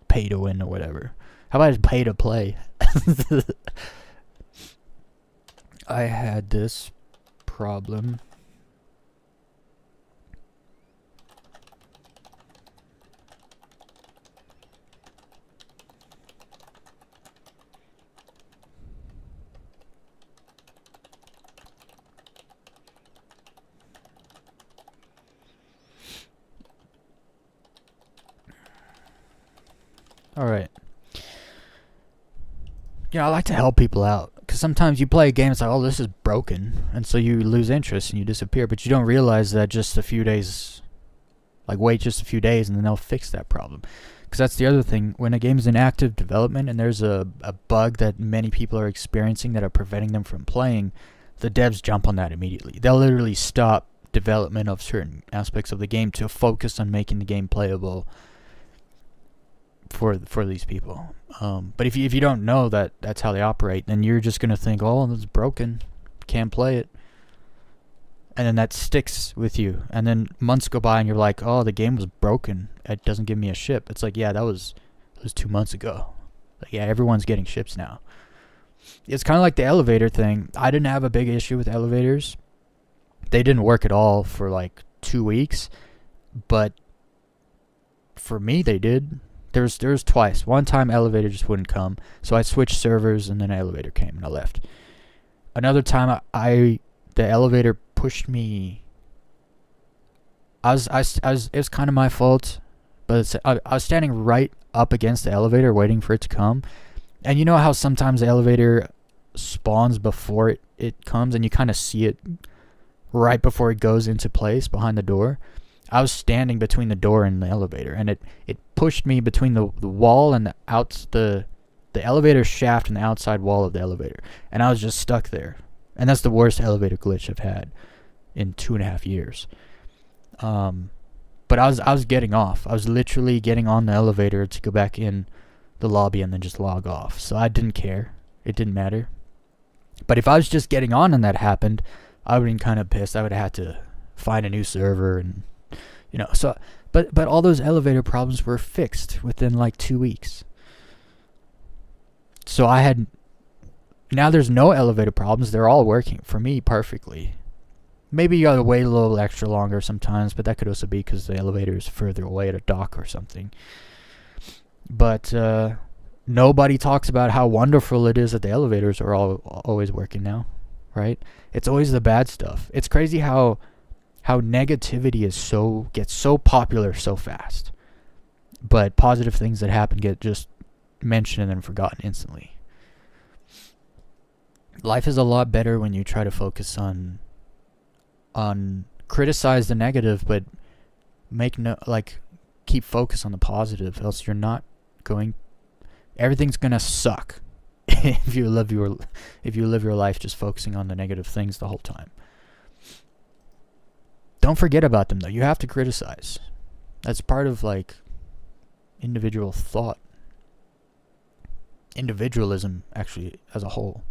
pay to win or whatever. How about pay to play? I had this problem. Alright. I like to help people out. Because sometimes you play a game, it's like, oh, this is broken. And so you lose interest and you disappear. But you don't realize that just a few days... Like, wait just a few days and then they'll fix that problem. Because that's the other thing. When a game is in active development and there's a bug that many people are experiencing that are preventing them from playing, the devs jump on that immediately. They'll literally stop development of certain aspects of the game to focus on making the game playable for these people. But if you don't know that that's how they operate, then you're just gonna think, oh, this is broken, can't play it, and then that sticks with you. And then months go by, and you're like, oh, the game was broken. It doesn't give me a ship. It's like, yeah, it was 2 months ago. Like, yeah, everyone's getting ships now. It's kind of like the elevator thing. I didn't have a big issue with elevators. They didn't work at all for like 2 weeks, but for me, they did. There was twice. One time, elevator just wouldn't come, so I switched servers, and then elevator came, and I left. Another time, the elevator pushed me. It was kind of my fault, but I was standing right up against the elevator, waiting for it to come. And you know how sometimes the elevator spawns before it comes, and you kind of see it right before it goes into place behind the door? I was standing between the door and the elevator, and it pushed me between the wall and the elevator shaft and the outside wall of the elevator, and I was just stuck there. And that's the worst elevator glitch I've had in 2.5 years. But I was getting off. I was literally getting on the elevator to go back in the lobby and then just log off. So I didn't care. It didn't matter. But if I was just getting on and that happened, I would have been kind of pissed. I would have had to find a new server and, so, but all those elevator problems were fixed within like 2 weeks. So now there's no elevator problems. They're all working for me perfectly. Maybe you gotta wait a little extra longer sometimes, but that could also be because the elevator is further away at a dock or something. But nobody talks about how wonderful it is that the elevators are always working now, right? It's always the bad stuff. It's crazy how negativity gets so popular so fast, but positive things that happen get just mentioned and then forgotten instantly. Life is a lot better when you try to focus on criticize the negative, but keep focus on the positive, else you're not going. Everything's gonna suck if you live your life just focusing on the negative things the whole time. Don't forget about them though. You have to criticize. That's part of individual thought. Individualism, actually, as a whole.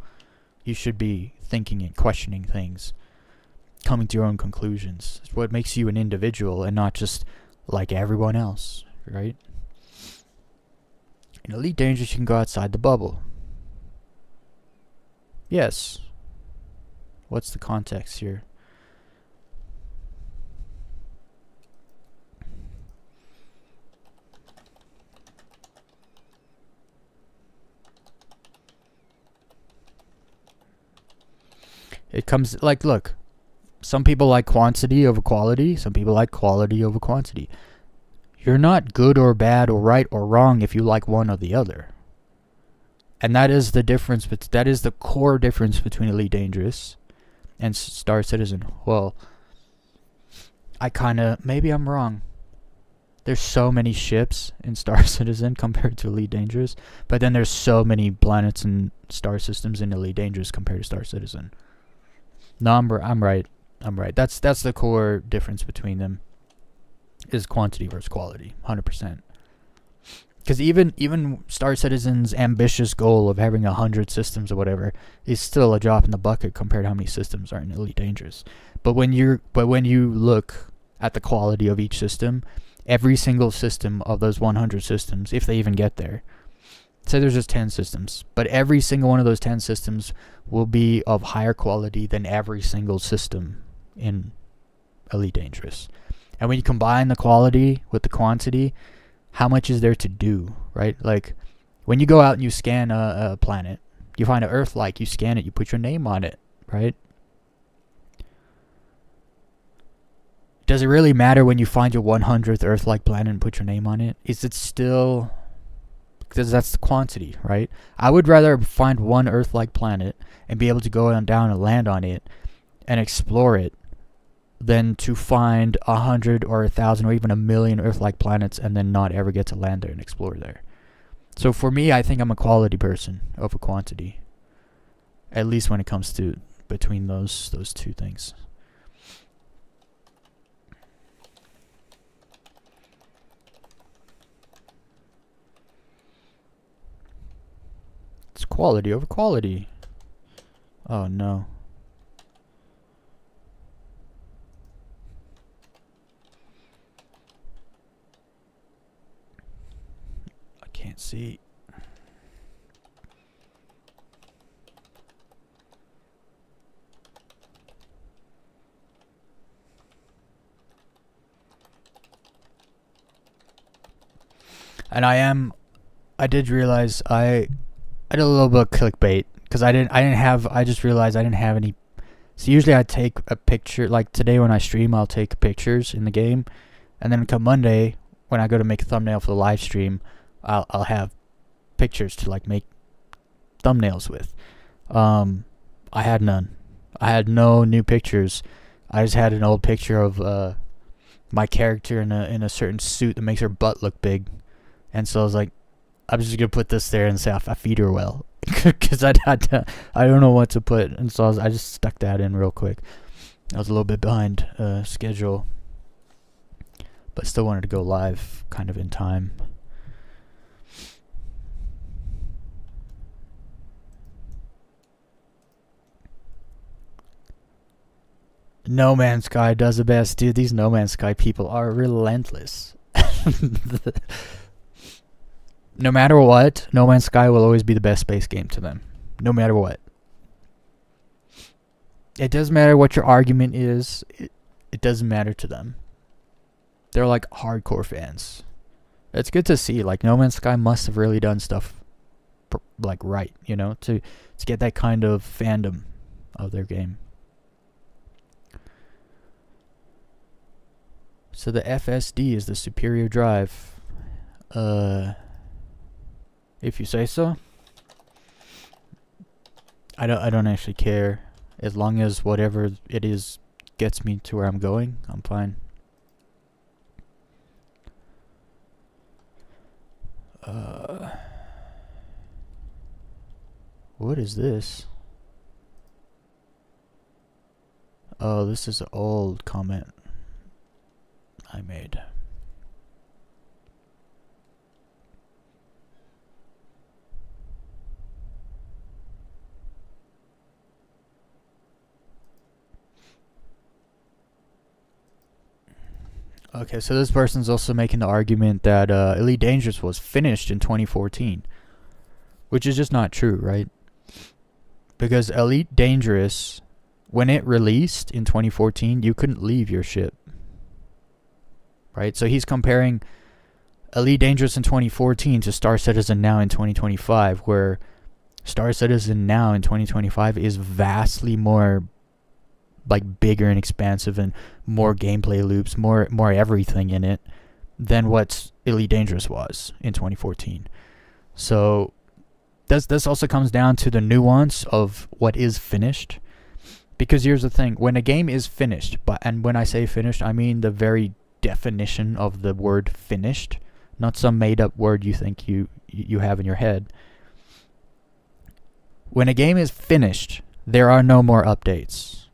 You should be thinking and questioning things, coming to your own conclusions. It's what makes you an individual and not just like everyone else, right? In Elite Dangerous, you can go outside the bubble. Yes. What's the context here? It comes look, some people like quantity over quality, some people like quality over quantity. You're not good or bad or right or wrong if you like one or the other. And that is the difference, but that is the core difference between Elite Dangerous and Star Citizen. Well, maybe I'm wrong. There's so many ships in Star Citizen compared to Elite Dangerous, but then there's so many planets and star systems in Elite Dangerous compared to Star Citizen. No, I'm right. That's the core difference between them, is quantity versus quality, 100%. Because even Star Citizen's ambitious goal of having 100 systems or whatever is still a drop in the bucket compared to how many systems are in Elite Dangerous. But when you look at the quality of each system, every single system of those 100 systems, if they even get there, say there's just 10 systems, but every single one of those 10 systems will be of higher quality than every single system in Elite Dangerous. And when you combine the quality with the quantity, how much is there to do, right? Like, when you go out and you scan a planet, you find an Earth-like, you scan it, you put your name on it, right? Does it really matter when you find your 100th Earth-like planet and put your name on it? Is it still... Because that's the quantity, right? I would rather find one Earth-like planet and be able to go down and land on it and explore it than to find 100 or 1,000 or even 1,000,000 Earth-like planets and then not ever get to land there and explore there. So for me, I think I'm a quality person over quantity. At least when it comes to between those two things. It's quality over quality. Oh no. I can't see. And I did realize I did a little bit of clickbait because I just realized I didn't have any. So usually I take a picture, like today when I stream, I'll take pictures in the game, and then come Monday when I go to make a thumbnail for the live stream, I'll have pictures to like make thumbnails with. I had none. I had no new pictures. I just had an old picture of my character in a certain suit that makes her butt look big, and so I was like, I'm just gonna put this there and say I feed her well, because I don't know what to put, and so I just stuck that in real quick. I was a little bit behind schedule, but still wanted to go live kind of in time. No Man's Sky does the best, dude. These No Man's Sky people are relentless. No matter what, No Man's Sky will always be the best space game to them. No matter what. It doesn't matter what your argument is. It doesn't matter to them. They're like hardcore fans. It's good to see. Like, No Man's Sky must have really done stuff like right, you know, to get that kind of fandom of their game. So the FSD is the superior drive. If you say so. I don't actually care. As long as whatever it is gets me to where I'm going, I'm fine. What is this? Oh, this is an old comment I made. Okay, so this person's also making the argument that Elite Dangerous was finished in 2014, which is just not true, right? Because Elite Dangerous, when it released in 2014, you couldn't leave your ship, right? So he's comparing Elite Dangerous in 2014 to Star Citizen now in 2025, where Star Citizen now in 2025 is vastly more like bigger and expansive and more gameplay loops, more everything in it than what Elite Dangerous was in 2014. So this also comes down to the nuance of what is finished. Because here's the thing, when a game is finished, and when I say finished, I mean the very definition of the word finished, not some made up word you think you have in your head. When a game is finished, there are no more updates,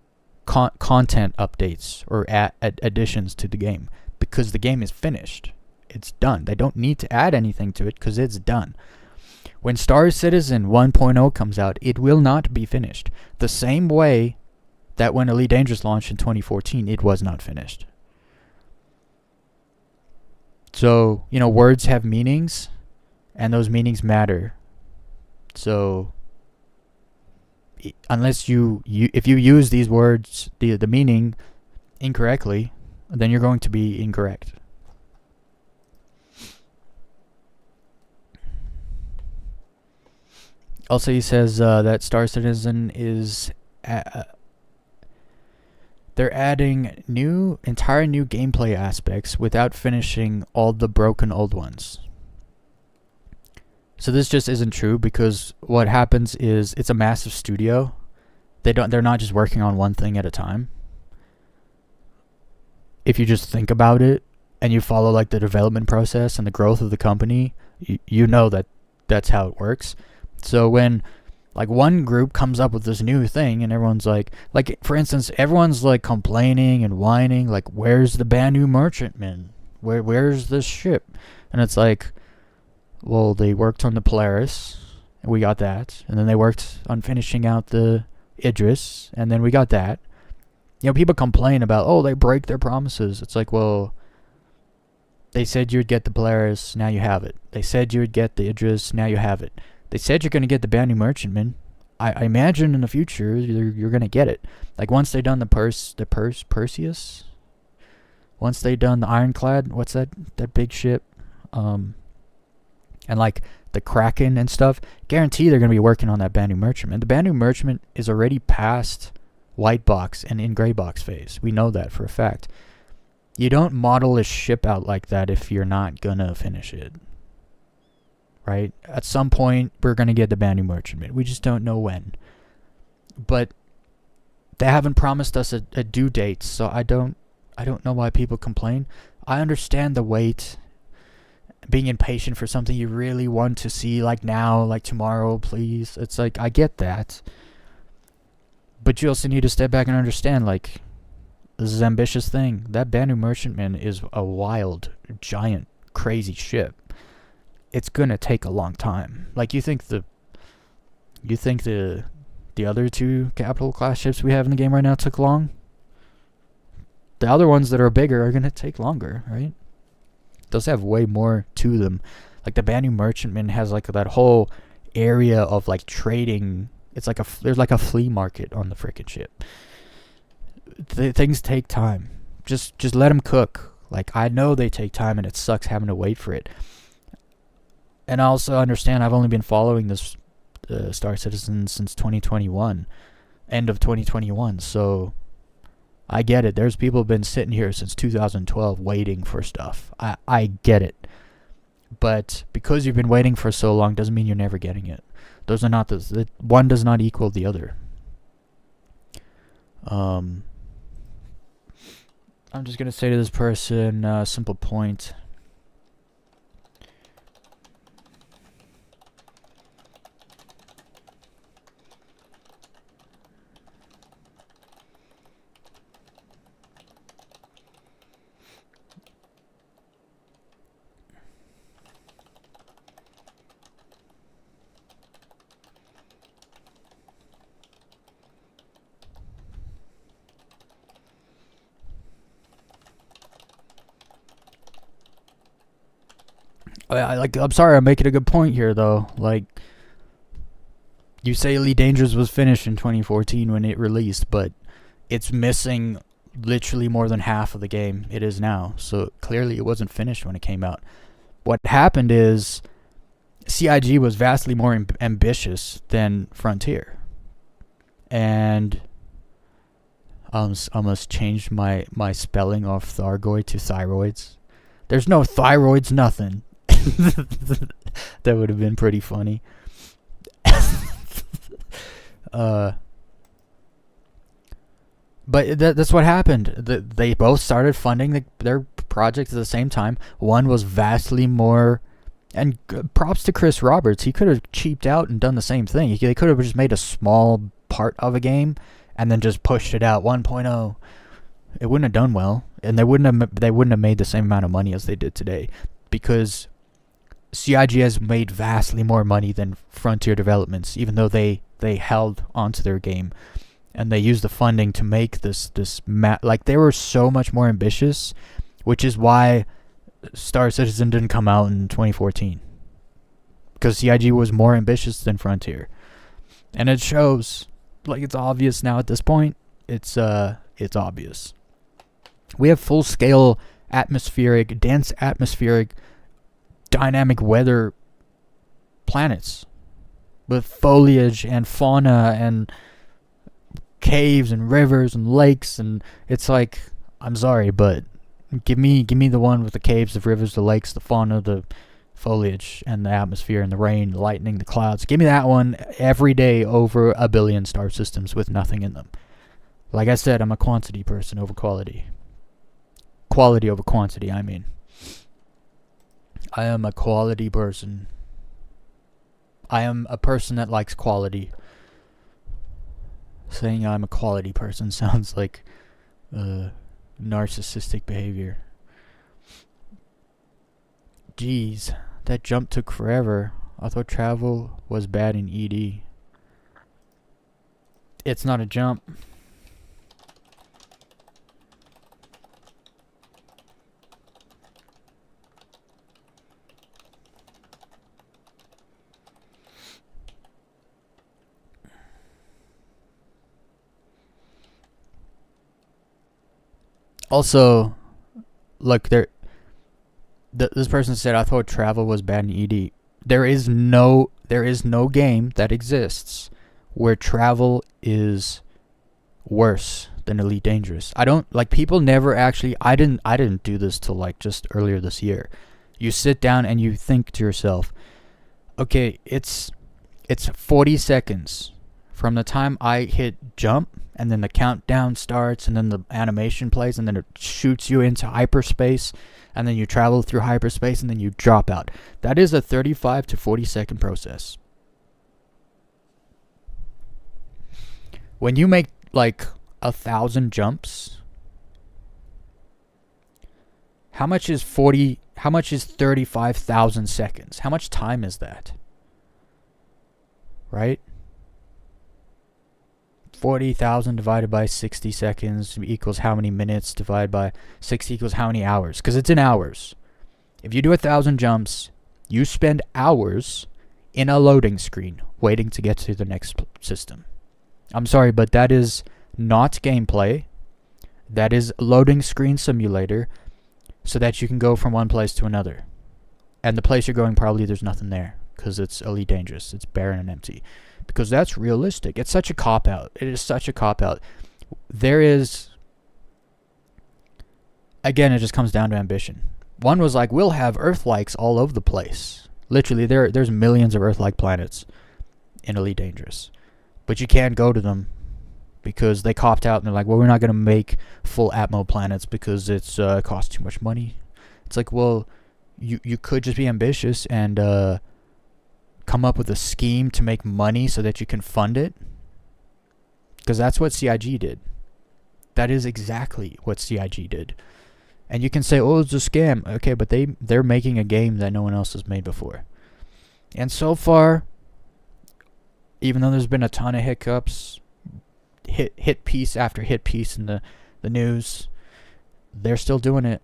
content updates, or additions to the game, because the game is finished. It's done. They don't need to add anything to it because it's done. When Star Citizen 1.0 comes out, it will not be finished. The same way that when Elite Dangerous launched in 2014, it was not finished. So, words have meanings, and those meanings matter. So, unless if you use these words, the meaning incorrectly, then you're going to be incorrect. Also, he says that Star Citizen is... they're adding entire new gameplay aspects without finishing all the broken old ones. So this just isn't true, because what happens is it's a massive studio. They're not just working on one thing at a time. If you just think about it and you follow like the development process and the growth of the company, you know that that's how it works. So when like one group comes up with this new thing and everyone's like for instance, everyone's like complaining and whining, like, where's the Banu merchantman? Where's this ship? And it's like, well, they worked on the Polaris and we got that, and then they worked on finishing out the Idris, and then we got that. People complain about, oh, they break their promises. It's like, well, they said you'd get the Polaris, now you have it. They said you would get the Idris, now you have it. They said you're going to get the Banu merchantman. I imagine in the future you're going to get it. Like once they done the Perseus, once they done the Ironclad, what's that big ship, and like the Kraken and stuff, guarantee they're going to be working on that Banu merchantman. The Banu merchantman is already past white box and in gray box phase. We know that for a fact. You don't model a ship out like that if you're not going to finish it. Right? At some point, we're going to get the Banu merchantman. We just don't know when. But they haven't promised us a due date, so I don't know why people complain. I understand the wait, being impatient for something you really want to see, like now, like tomorrow, please. It's like, I get that. But you also need to step back and understand, like, this is an ambitious thing. That Banu merchantman is a wild, giant, crazy ship. It's gonna take a long time. Like, you think the other two capital class ships we have in the game right now took long? The other ones that are bigger are gonna take longer, right? Those have way more to them. Like the Banu merchantman has like that whole area of like trading. It's like there's like a flea market on the frickin' ship. Things take time. Just let them cook. Like, I know they take time and it sucks having to wait for it. And I also understand I've only been following this Star Citizen since 2021, end of 2021. So I get it. There's people who've been sitting here since 2012 waiting for stuff. I get it. But because you've been waiting for so long doesn't mean you're never getting it. Those are not one does not equal the other. I'm just gonna say to this person, simple point. I'm sorry, I'm making a good point here, though. Like, you say Elite Dangerous was finished in 2014 when it released, but it's missing literally more than half of the game it is now. So clearly it wasn't finished when it came out. What happened is CIG was vastly more ambitious than Frontier. And I almost changed my spelling of Thargoid to thyroids. There's no thyroids, nothing. That would have been pretty funny. uh, but that's what happened. They both started funding their projects at the same time. One was vastly more, and props to Chris Roberts. He could have cheaped out and done the same thing. They could have just made a small part of a game and then just pushed it out 1.0. It wouldn't have done well, and they wouldn't have made the same amount of money as they did today, because CIG has made vastly more money than Frontier Developments, even though they held onto their game. And they used the funding to make this like, they were so much more ambitious, which is why Star Citizen didn't come out in 2014, because CIG was more ambitious than Frontier, and it shows. Like, it's obvious now at this point. It's obvious. We have full scale dense atmospheric, dynamic weather planets with foliage and fauna and caves and rivers and lakes, and it's like, I'm sorry, but give me the one with the caves, the rivers, the lakes, the fauna, the foliage, and the atmosphere, and the rain, the lightning, the clouds. Give me that one every day over a billion star systems with nothing in them. Like I said, I'm a quantity person over quality. Quality over quantity, I mean. I am a quality person. I am a person that likes quality. Saying I'm a quality person sounds like narcissistic behavior. Jeez, that jump took forever. I thought travel was bad in ED. It's not a jump. Also, look, this person said, I thought travel was bad in ED. There is no game that exists where travel is worse than Elite Dangerous. I don't, like, people never actually, I didn't do this till like just earlier this year. You sit down and you think to yourself, okay, it's 40 seconds from the time I hit jump, and then the countdown starts, and then the animation plays, and then it shoots you into hyperspace, and then you travel through hyperspace, and then you drop out. That is a 35 to 40 second process. When you make like 1,000 jumps, how much is 35,000 seconds? How much time is that? Right? 40,000 divided by 60 seconds equals how many minutes, divided by 60 equals how many hours, because it's in hours. If you do 1,000 jumps, you spend hours in a loading screen waiting to get to the next system. I'm sorry, but that is not gameplay. That is loading screen simulator, so that you can go from one place to another. And the place you're going, probably there's nothing there, because it's Elite Dangerous. It's barren and empty. Because that's realistic. It's such a cop-out. It is such a cop-out. There is... Again, it just comes down to ambition. One was like, we'll have Earth-likes all over the place. Literally, there's millions of Earth-like planets in Elite Dangerous. But you can't go to them because they copped out and they're like, well, we're not going to make full Atmo planets because it's costs too much money. It's like, well, you could just be ambitious and... come up with a scheme to make money so that you can fund it, because that's what CIG did. That is exactly what CIG did. And you can say, oh, it's a scam. Okay, but they're making a game that no one else has made before. And so far, even though there's been a ton of hiccups, hit piece after hit piece in the news, they're still doing it.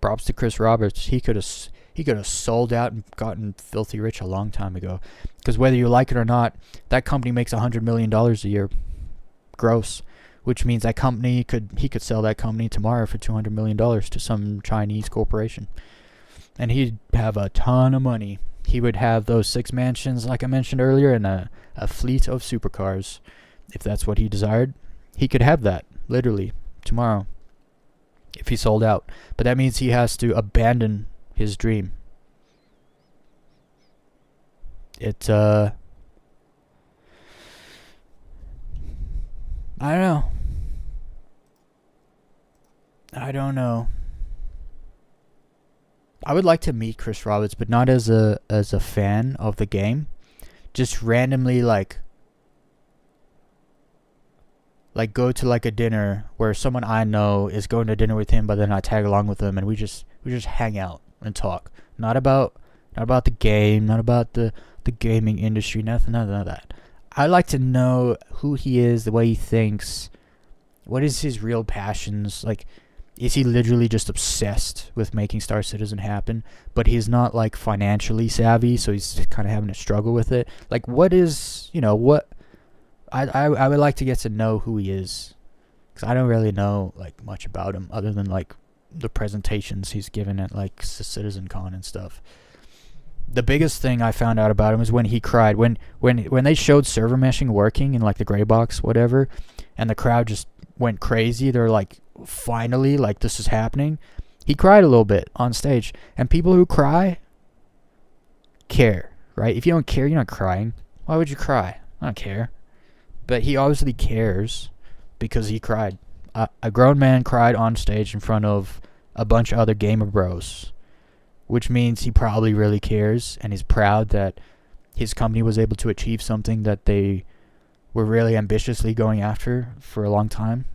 Props to Chris Roberts. He could have sold out and gotten filthy rich a long time ago. Because whether you like it or not, that company makes $100 million a year gross, which means that company he could sell that company tomorrow for $200 million to some Chinese corporation. And he'd have a ton of money. He would have those 6 mansions, like I mentioned earlier, and a fleet of supercars. If that's what he desired, he could have that, literally, tomorrow, if he sold out. But that means he has to abandon his dream. It I don't know. I don't know. I would like to meet Chris Roberts, but not as a fan of the game. Just randomly like go to like a dinner where someone I know is going to dinner with him, but then I tag along with him and we just hang out and talk. Not about the game, not about the gaming industry, none of that. I like to know who he is, the way he thinks, what is his real passions. Like, is he literally just obsessed with making Star Citizen happen, but he's not like financially savvy, so he's kind of having a struggle with it? Like, what is, what I would like to get to know who he is, because I don't really know like much about him other than like the presentations he's given at like CitizenCon and stuff. The biggest thing I found out about him is when he cried when they showed server meshing working in like the gray box, whatever, and the crowd just went crazy. They're like, finally, like this is happening. He cried a little bit on stage, and people who cry care, right? If you don't care, you're not crying. Why would you cry? I don't care. But he obviously cares because he cried. A grown man cried on stage in front of a bunch of other gamer bros, which means he probably really cares and is proud that his company was able to achieve something that they were really ambitiously going after for a long time.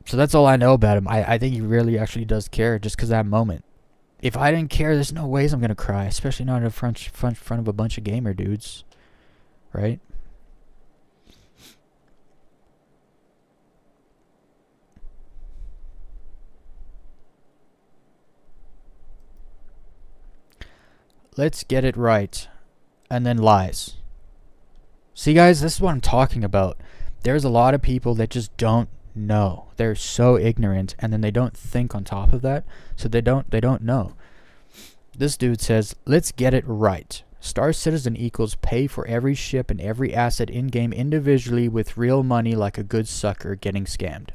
So that's all I know about him. I think he really actually does care, just because that moment. If I didn't care, there's no ways I'm going to cry, especially not in front of a bunch of gamer dudes, right? Let's get it right. And then lies. See, guys, this is what I'm talking about. There's a lot of people that just don't know. They're so ignorant, and then they don't think on top of that, so they don't know. This dude says, let's get it right. Star Citizen equals pay for every ship and every asset in-game individually with real money, like a good sucker getting scammed.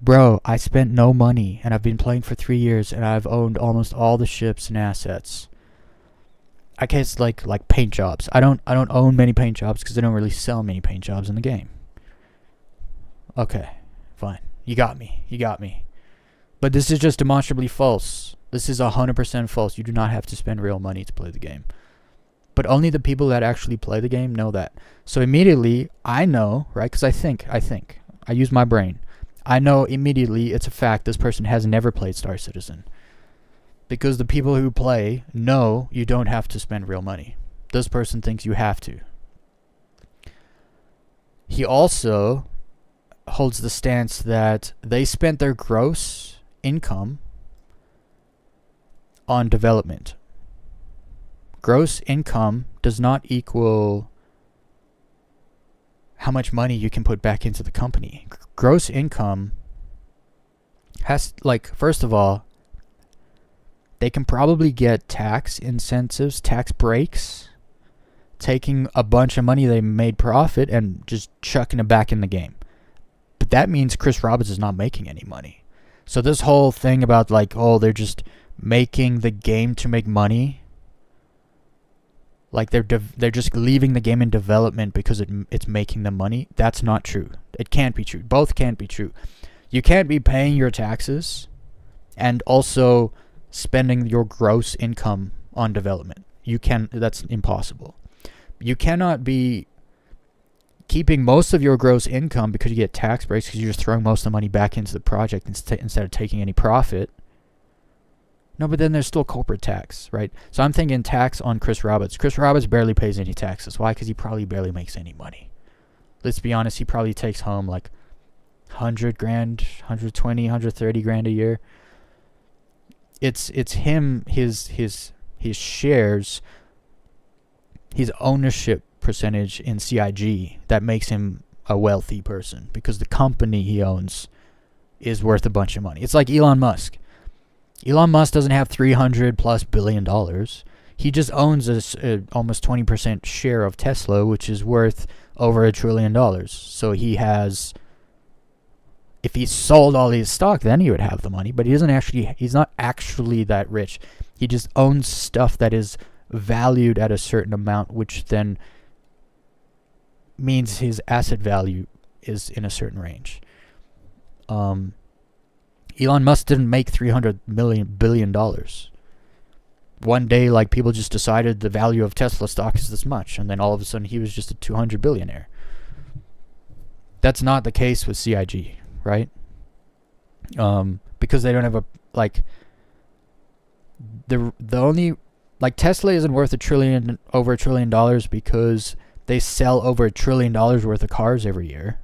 Bro, I spent no money, and I've been playing for 3 years, and I've owned almost all the ships and assets. I guess like paint jobs. I don't own many paint jobs because they don't really sell many paint jobs in the game. Okay, fine. You got me. But this is just demonstrably false. This is 100% false. You do not have to spend real money to play the game. But only the people that actually play the game know that. So immediately, I know, right? Because I think. I use my brain. I know immediately it's a fact this person has never played Star Citizen. Because the people who play know you don't have to spend real money. This person thinks you have to. He also holds the stance that they spent their gross income on development. Gross income does not equal how much money you can put back into the company. Gross income has, like, first of all, they can probably get tax incentives, tax breaks, taking a bunch of money they made profit and just chucking it back in the game. But that means Chris Roberts is not making any money. So this whole thing about like, oh, they're just making the game to make money, like they're just leaving the game in development because it's making them money. That's not true. It can't be true. Both can't be true. You can't be paying your taxes and also spending your gross income on development. That's impossible. You cannot be keeping most of your gross income because you get tax breaks because you're just throwing most of the money back into the project instead of taking any profit. No, but then there's still corporate tax, right? So I'm thinking tax on Chris Roberts. Chris Roberts barely pays any taxes. Why? Because he probably barely makes any money. Let's be honest, he probably takes home like 100 grand, 120, 130 grand a year. It's him, his shares, his ownership percentage in CIG that makes him a wealthy person, because the company he owns is worth a bunch of money. It's like Elon Musk. Elon Musk doesn't have $300+ billion. He just owns a almost 20% share of Tesla, which is worth over $1 trillion. So he has If he sold all his stock, then he would have the money. But he's not actually that rich. He just owns stuff that is valued at a certain amount, which then means his asset value is in a certain range. Elon Musk didn't make $300 billion. One day, like, people just decided the value of Tesla stock is this much, and then all of a sudden he was just a 200 billionaire. That's not the case with CIG, right? Because they don't have the only, like, Tesla isn't worth over $1 trillion because they sell over $1 trillion worth of cars every year.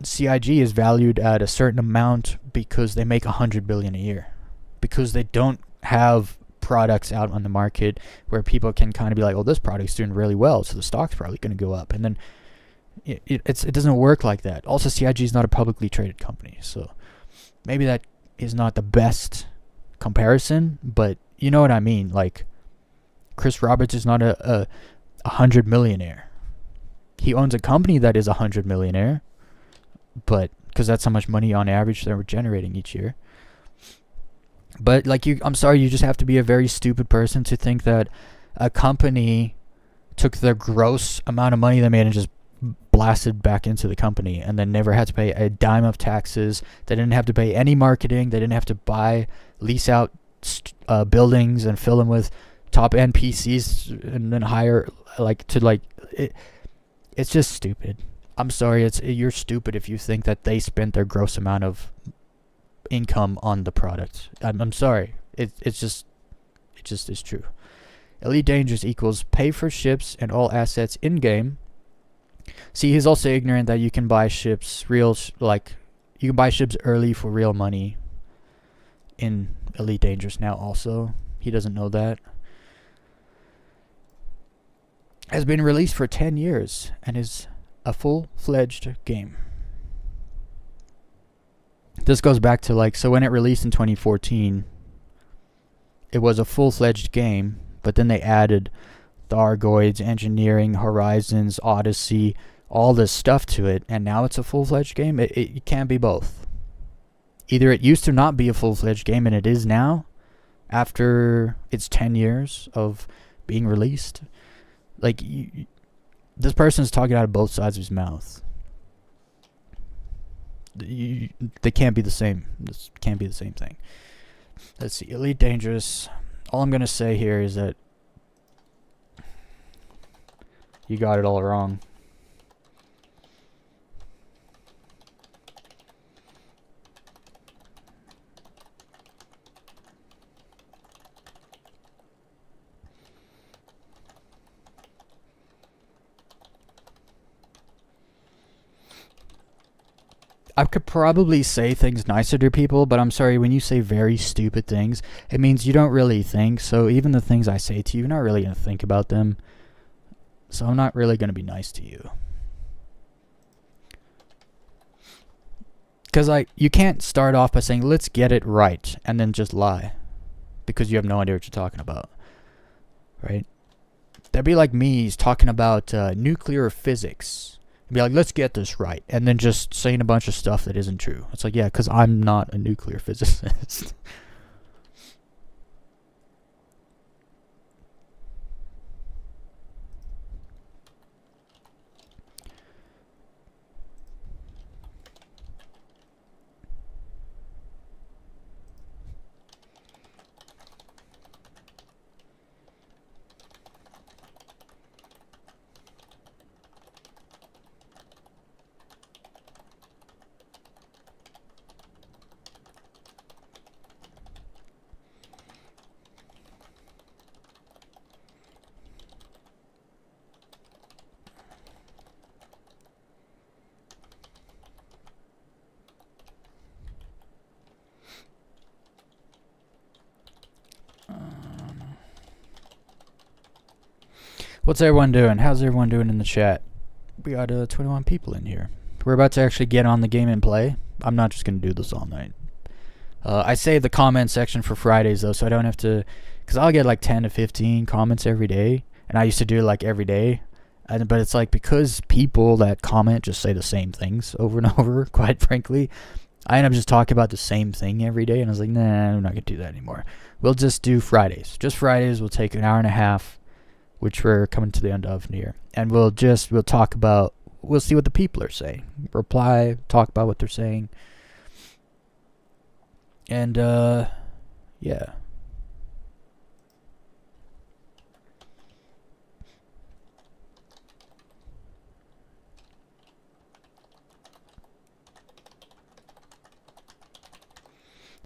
CIG is valued at a certain amount because they make $100 billion a year, because they don't have products out on the market where people can kind of be like, oh, this product's doing really well, so the stock's probably going to go up. And then it doesn't work like that. Also, CIG is not a publicly traded company, so maybe that is not the best comparison, but you know what I mean. Like, Chris Roberts is not a 100 millionaire. He owns a company that is 100 millionaire, but because that's how much money on average they're generating each year. But like, I'm sorry, you just have to be a very stupid person to think that a company took the gross amount of money they made and just blasted back into the company, and then never had to pay a dime of taxes. They didn't have to pay any marketing. They didn't have to lease out buildings and fill them with top-end PCs and then hire it's just stupid. I'm sorry, you're stupid if you think that they spent their gross amount of income on the product. I'm sorry. It just is true. Elite Dangerous equals pay for ships and all assets in game. See, he's also ignorant that you can buy ships you can buy ships early for real money in Elite Dangerous now also. He doesn't know that. Has been released for 10 years and is a full-fledged game. This goes back to so when it released in 2014, it was a full-fledged game, but then they added Thargoids, Engineering, Horizons, Odyssey, all this stuff to it, and now it's a full-fledged game. It can't be both. Either it used to not be a full-fledged game and it is now, after its 10 years of being released. This person's talking out of both sides of his mouth. They can't be the same. This can't be the same thing. Let's see. Elite Dangerous. All I'm going to say here is that you got it all wrong. I could probably say things nicer to people, but I'm sorry, when you say very stupid things, it means you don't really think. So even the things I say to you, you're not really going to think about them. So I'm not really going to be nice to you. Because you can't start off by saying, let's get it right, and then just lie. Because you have no idea what you're talking about. Right? That'd be like me talking about nuclear physics. Be like, let's get this right, and then just saying a bunch of stuff that isn't true. It's like, yeah, because I'm not a nuclear physicist. What's everyone doing? How's everyone doing in the chat? We got 21 people in here. We're about to actually get on the game and play. I'm not just going to do this all night. I save the comment section for Fridays, though, so I don't have to... Because I'll get 10 to 15 comments every day. And I used to do it every day. But it's like, because people that comment just say the same things over and over, quite frankly, I end up just talking about the same thing every day. And I was like, nah, I'm not going to do that anymore. We'll just do Fridays. Just Fridays. We'll take an hour and a half, which we're coming to the end of here. And we'll talk about, we'll see what the people are saying. Reply, talk about what they're saying. And, yeah.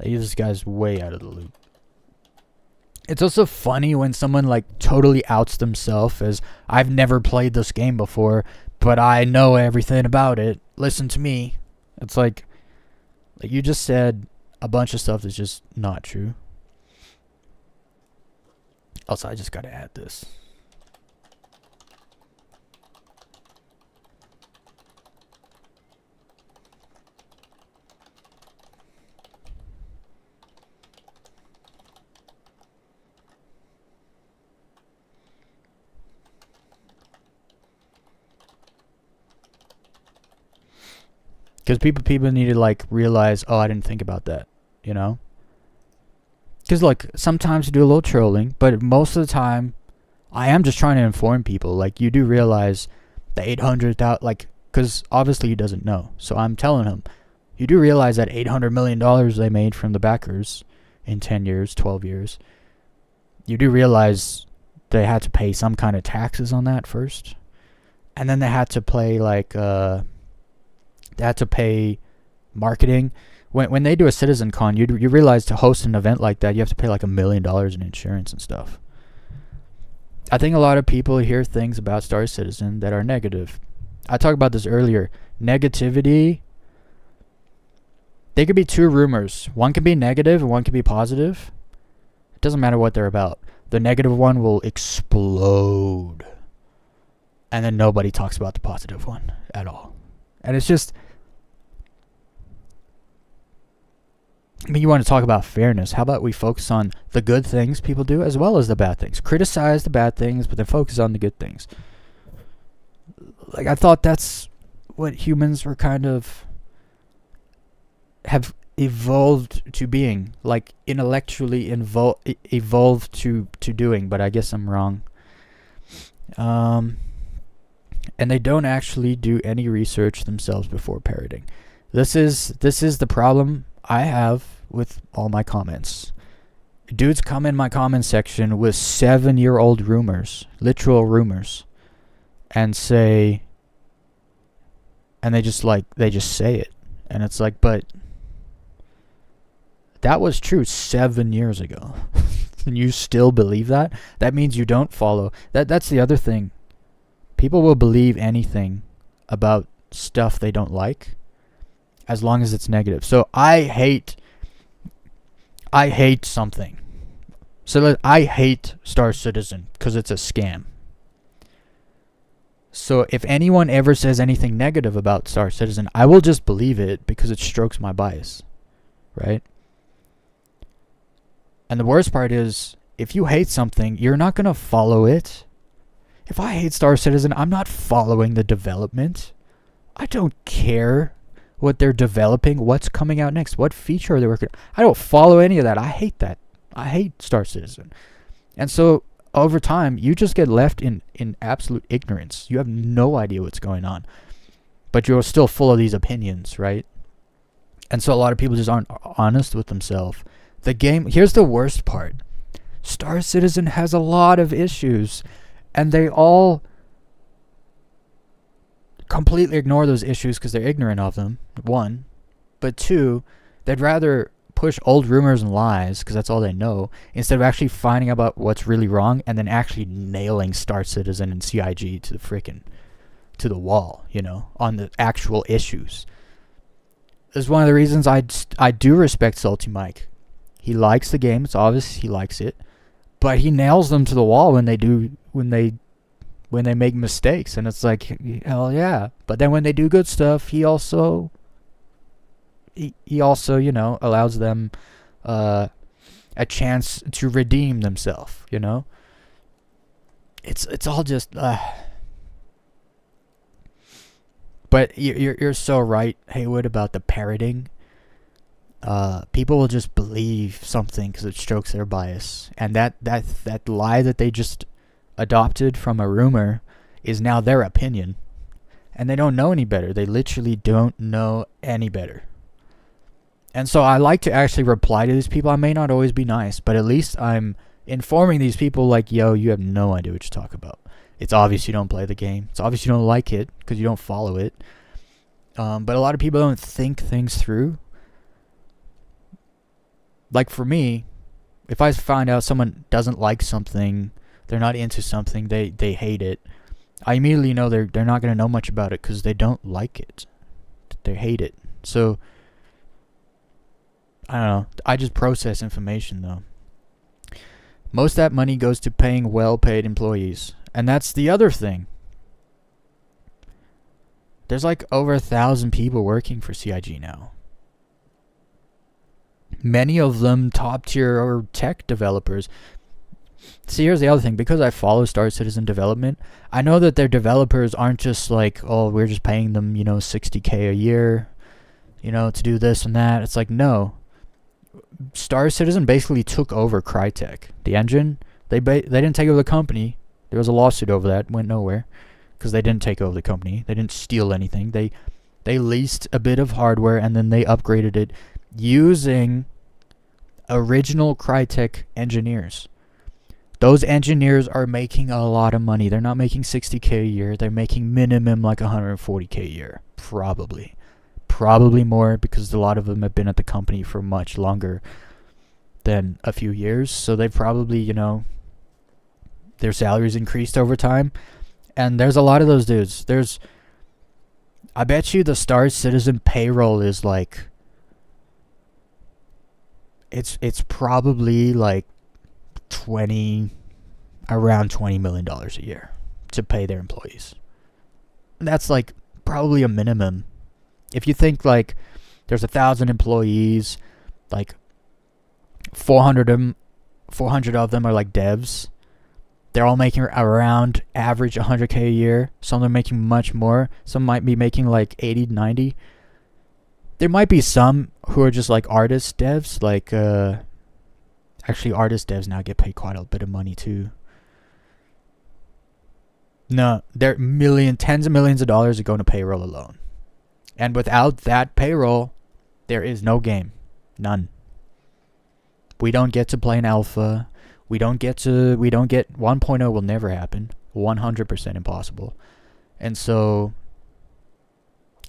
This guy's way out of the loop. It's also funny when someone like totally outs themselves as, I've never played this game before, but I know everything about it. Listen to me. It's like you just said a bunch of stuff that's just not true. Also, I just gotta add this. Because people need to like realize, oh, I didn't think about that, you know? Because look, sometimes you do a little trolling, but most of the time, I am just trying to inform people. Like, you do realize the 800,000, like, because obviously he doesn't know. So I'm telling him, you do realize that $800 million they made from the backers in 10 years, 12 years. You do realize they had to pay some kind of taxes on that first. And then they had to play like, they had to pay marketing. When they do a Citizen Con, you realize to host an event like that, you have to pay like $1 million in insurance and stuff. I think a lot of people hear things about Star Citizen that are negative. I talked about this earlier. Negativity, they could be two rumors. One can be negative and one can be positive. It doesn't matter what they're about. The negative one will explode. And then nobody talks about the positive one at all. And it's just, I mean, you want to talk about fairness. How about we focus on the good things people do as well as the bad things? Criticize the bad things, but then focus on the good things. Like, I thought that's what humans were kind of have evolved to being. Like, intellectually evolved to doing, but I guess I'm wrong. And they don't actually do any research themselves before parroting. This is the problem I have with all my comments. Dudes come in my comment section with 7-year-old rumors, literal rumors, and say, and they just say it. And it's like, but that was true 7 years ago. And you still believe that? That means you don't follow. That's the other thing. People will believe anything about stuff they don't like, as long as it's negative. So I hate something. So I hate Star Citizen because it's a scam. So if anyone ever says anything negative about Star Citizen, I will just believe it because it strokes my bias, right? And the worst part is, if you hate something, you're not going to follow it. If I hate Star Citizen, I'm not following the development. I don't care what they're developing, what's coming out next, what feature are they working on. I don't follow any of that. I hate that. I hate Star Citizen. And so over time, you just get left in absolute ignorance. You have no idea what's going on. But you're still full of these opinions, right? And so a lot of people just aren't honest with themselves. The game, here's the worst part. Star Citizen has a lot of issues, and they all completely ignore those issues because they're ignorant of them, one. But two, they'd rather push old rumors and lies because that's all they know, instead of actually finding out about what's really wrong and then actually nailing Star Citizen and CIG to the wall, you know, on the actual issues. This is one of the reasons I do respect Salty Mike. He likes the game. It's obvious he likes it, but he nails them to the wall when they make mistakes, and it's like, hell yeah. But then when they do good stuff, he also you know, allows them a chance to redeem themselves, you know. It's all just But you're so right, Haywood, about the parroting. People will just believe something because it strokes their bias, and that lie that they just adopted from a rumor is now their opinion, and they don't know any better. They literally don't know any better. And so I like to actually reply to these people. I may not always be nice, but at least I'm informing these people like, yo, you have no idea what you talk about. It's obvious you don't play the game. It's obvious you don't like it because you don't follow it. But a lot of people don't think things through. Like for me, if I find out someone doesn't like something, they're not into something, they hate it, I immediately know they're not going to know much about it because they don't like it. They hate it. So, I don't know. I just process information though. Most of that money goes to paying well-paid employees. And that's the other thing. There's like over 1,000 people working for CIG now. Many of them top tier or tech developers. See, here's the other thing. Because I follow Star Citizen development, I know that their developers aren't just like, oh, we're just paying them, $60K a year, to do this and that. It's like, no. Star Citizen basically took over Crytek. The engine, they didn't take over the company. There was a lawsuit over that, went nowhere, because they didn't take over the company. They didn't steal anything. They leased a bit of hardware and then they upgraded it using original Crytek engineers. Those engineers are making a lot of money. They're not making 60K a year. They're making minimum like 140K a year. Probably more, because a lot of them have been at the company for much longer than a few years. So they've probably, their salaries increased over time. And there's a lot of those dudes. I bet you the Star Citizen payroll is like, it's probably like around $20 million a year to pay their employees. That's like probably a minimum. If you think like there's 1,000 employees, like 400 of them are like devs. They're all making around average 100K a year. Some are making much more. Some might be making like 80, 90. There might be some who are just like artist devs, like actually artist devs now get paid quite a bit of money too. No, they're tens of millions of dollars are going to payroll alone. And without that payroll, there is no game. None. We don't get to play an alpha. We don't get 1.0 will never happen. 100% impossible. And so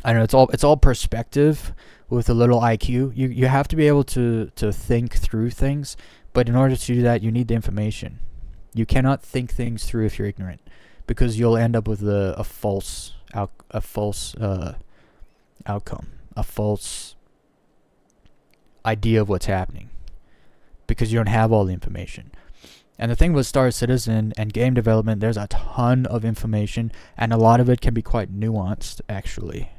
I don't know, it's all perspective with a little IQ. You have to be able to think through things, but in order to do that, you need the information. You cannot think things through if you're ignorant, because you'll end up with a false outcome, a false idea of what's happening, because you don't have all the information. And the thing with Star Citizen and game development, there's a ton of information, and a lot of it can be quite nuanced, actually.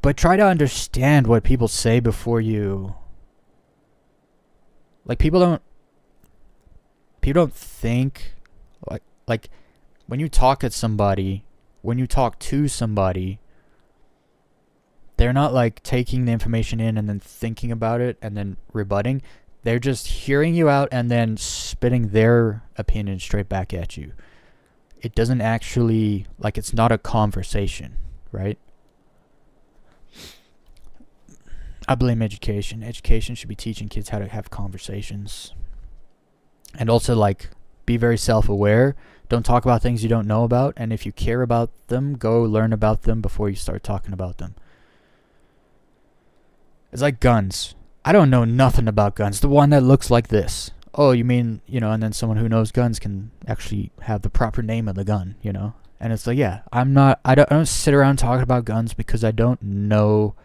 But try to understand what people say before you... Like, people don't think... Like, when you talk to somebody, they're not, like, taking the information in and then thinking about it and then rebutting. They're just hearing you out and then spitting their opinion straight back at you. It doesn't actually... Like, it's not a conversation, right? I blame education. Education should be teaching kids how to have conversations. And also, like, be very self-aware. Don't talk about things you don't know about. And if you care about them, go learn about them before you start talking about them. It's like guns. I don't know nothing about guns. The one that looks like this. Oh, you mean, and then someone who knows guns can actually have the proper name of the gun, And it's like, yeah, I don't sit around talking about guns because I don't know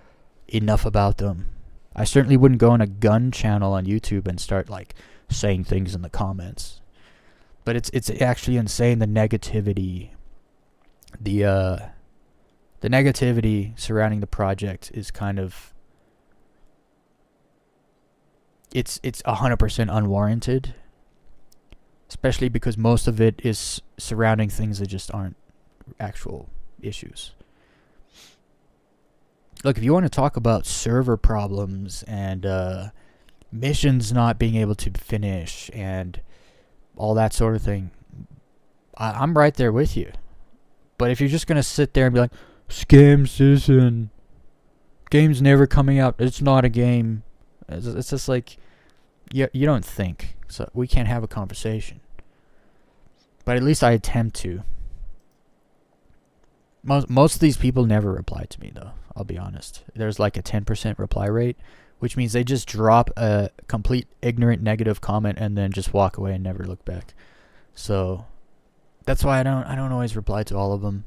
enough about them. I certainly wouldn't go on a gun channel on YouTube and start like saying things in the comments. But it's actually insane, the negativity. The negativity surrounding the project is kind of, it's 100% unwarranted, especially because most of it is surrounding things that just aren't actual issues. Look, if you want to talk about server problems and missions not being able to finish and all that sort of thing, I'm right there with you. But if you're just going to sit there and be like, scam citizen, game's never coming out, it's not a game, it's just like, you don't think. So we can't have a conversation. But at least I attempt to. Most of these people never reply to me, though. I'll be honest. There's like a 10% reply rate, which means they just drop a complete ignorant negative comment and then just walk away and never look back. So that's why I don't always reply to all of them.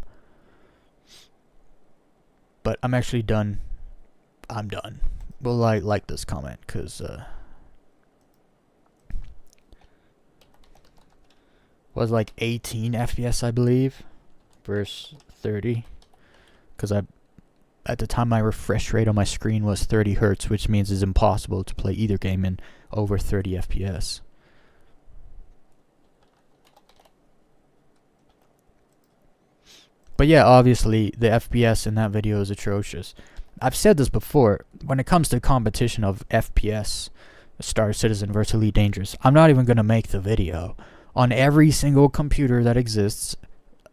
But I'm actually done. I'm done. Well, like this comment because was like 18 FPS, I believe, versus 30, because at the time my refresh rate on my screen was 30 hertz, which means it's impossible to play either game in over 30 FPS. But yeah, obviously the FPS in that video is atrocious. I've said this before, when it comes to competition of FPS, Star Citizen versus Elite Dangerous, I'm not even going to make the video. On every single computer that exists,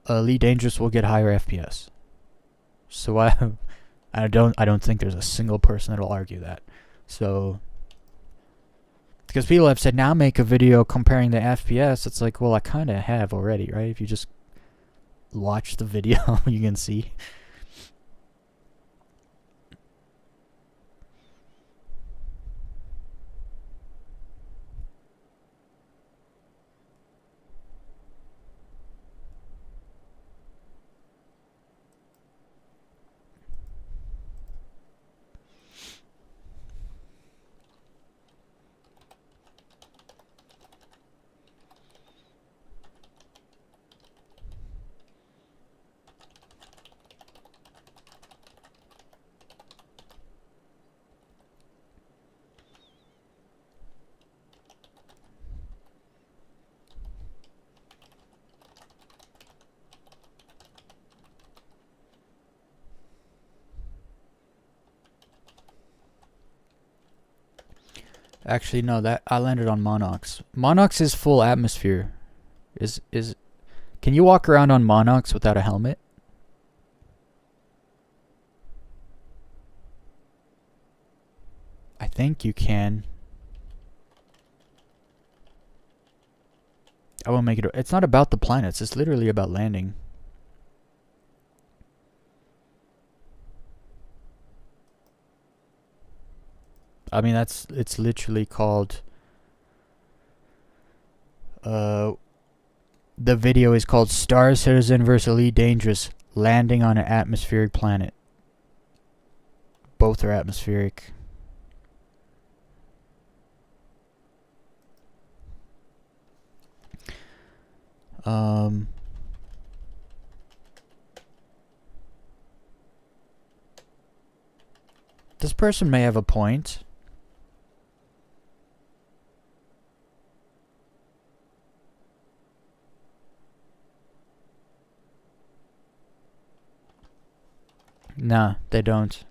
Elite Dangerous will get higher FPS. So I don't think there's a single person that'll argue that. So because people have said, now make a video comparing the FPS, it's like, well, I kind of have already, right? If you just watch the video, you can see. Actually, no, that I landed on Monox. Monox is full atmosphere. Can you walk around on Monox without a helmet? I think you can. I won't make it. It's not about the planets. It's literally about landing. I mean, it's literally called, the video is called Star Citizen vs. Elite Dangerous, landing on an atmospheric planet. Both are atmospheric. This person may have a point. Nah, they don't.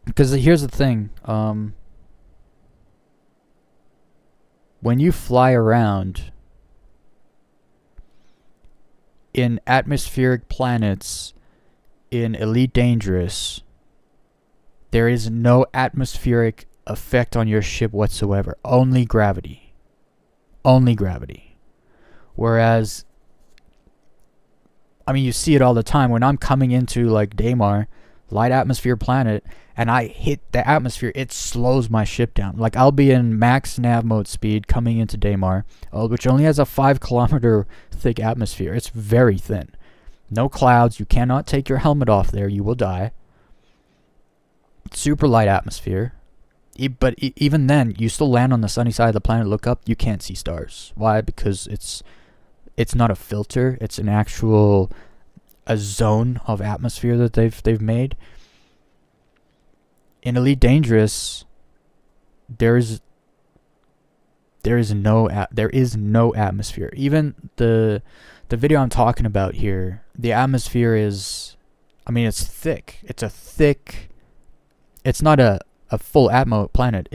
Because here's the thing, when you fly around in atmospheric planets in Elite Dangerous, there is no atmospheric effect on your ship whatsoever. Only gravity. Only gravity. Whereas, I mean, you see it all the time. When I'm coming into, like, Daymar, light atmosphere planet, and I hit the atmosphere, it slows my ship down. Like, I'll be in max nav mode speed coming into Daymar, which only has a 5-kilometer thick atmosphere. It's very thin. No clouds. You cannot take your helmet off there. You will die. Super light atmosphere. But even then, you still land on the sunny side of the planet, look up, you can't see stars. Why? Because it's not a filter. It's an actual a zone of atmosphere that they've made. In Elite Dangerous, there is no atmosphere. Even the video I'm talking about here, the atmosphere is, I mean, it's thick. It's a thick. It's not a full atmo planet.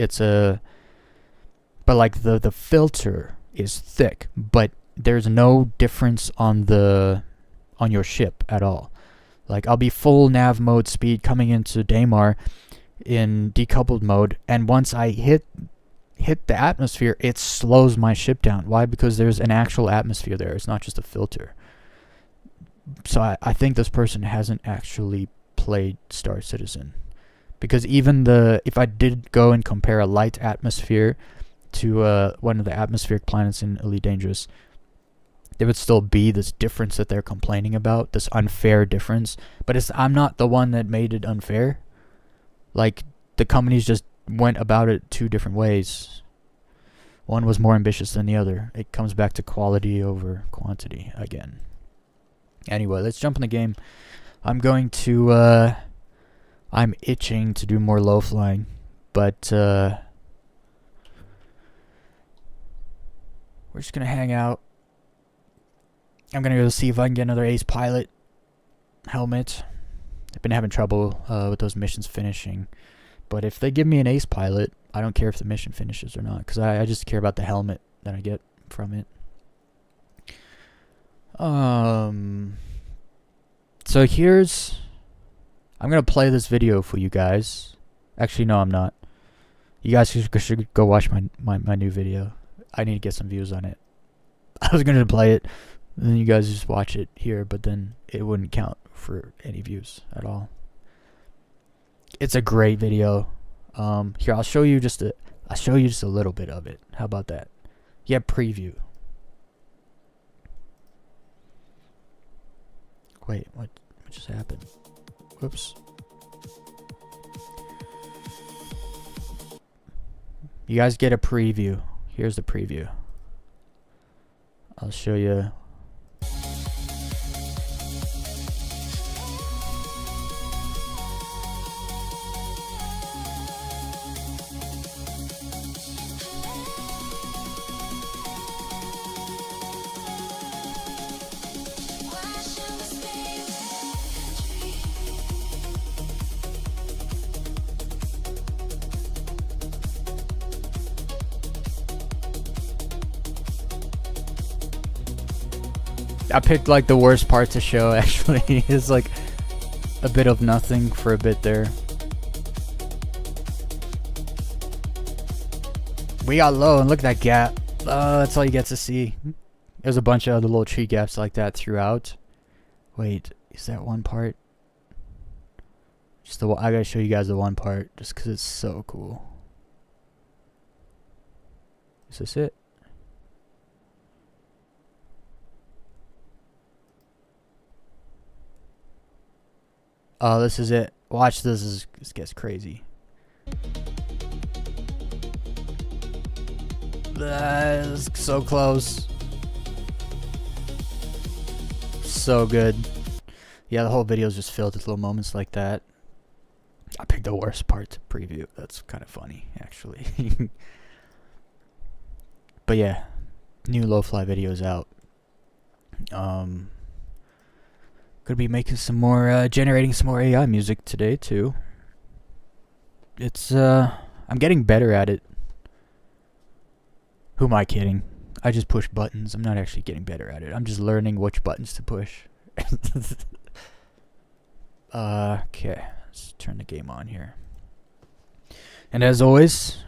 But like the filter is thick, but there's no difference on your ship at all. Like, I'll be full nav mode speed coming into Daymar in decoupled mode, and once I hit the atmosphere, it slows my ship down. Why? Because there's an actual atmosphere there. It's not just a filter. So I think this person hasn't actually played Star Citizen. Because even if I did go and compare a light atmosphere to one of the atmospheric planets in Elite Dangerous, there would still be this difference that they're complaining about, this unfair difference. But I'm not the one that made it unfair. Like, the companies just went about it 2 different ways. One was more ambitious than the other. It comes back to quality over quantity again. Anyway, let's jump in the game. I'm itching to do more low flying, but we're just gonna hang out. I'm gonna go see if I can get another ace pilot helmet. I've been having trouble with those missions finishing, but if they give me an ace pilot, I don't care if the mission finishes or not, because I just care about the helmet that I get from it. So I'm going to play this video for you guys. Actually, no, I'm not. You guys should go watch my new video. I need to get some views on it. I was going to play it, and then you guys just watch it here, but then it wouldn't count for any views at all. It's a great video. Here, I'll show you just a little bit of it. How about that? Yeah, preview. Wait, what just happened? Whoops. You guys get a preview. Here's the preview. I'll show you. I picked like the worst part to show, actually. It's like a bit of nothing for a bit there. We got low, and look at that gap. That's all you get to see. There's a bunch of other little tree gaps like that throughout. Wait, is that one part? I gotta show you guys the one part, just because it's so cool. Is this it? Oh, this is it. Watch this. This gets crazy. That is so close. So good. Yeah, the whole video is just filled with little moments like that. I picked the worst part to preview. That's kind of funny, actually. But yeah, new low-fly videos out. Gonna be making some more, generating some more AI music today too. It's, I'm getting better at it. Who am I kidding? I just push buttons. I'm not actually getting better at it. I'm just learning which buttons to push. Okay, let's turn the game on here. And as always,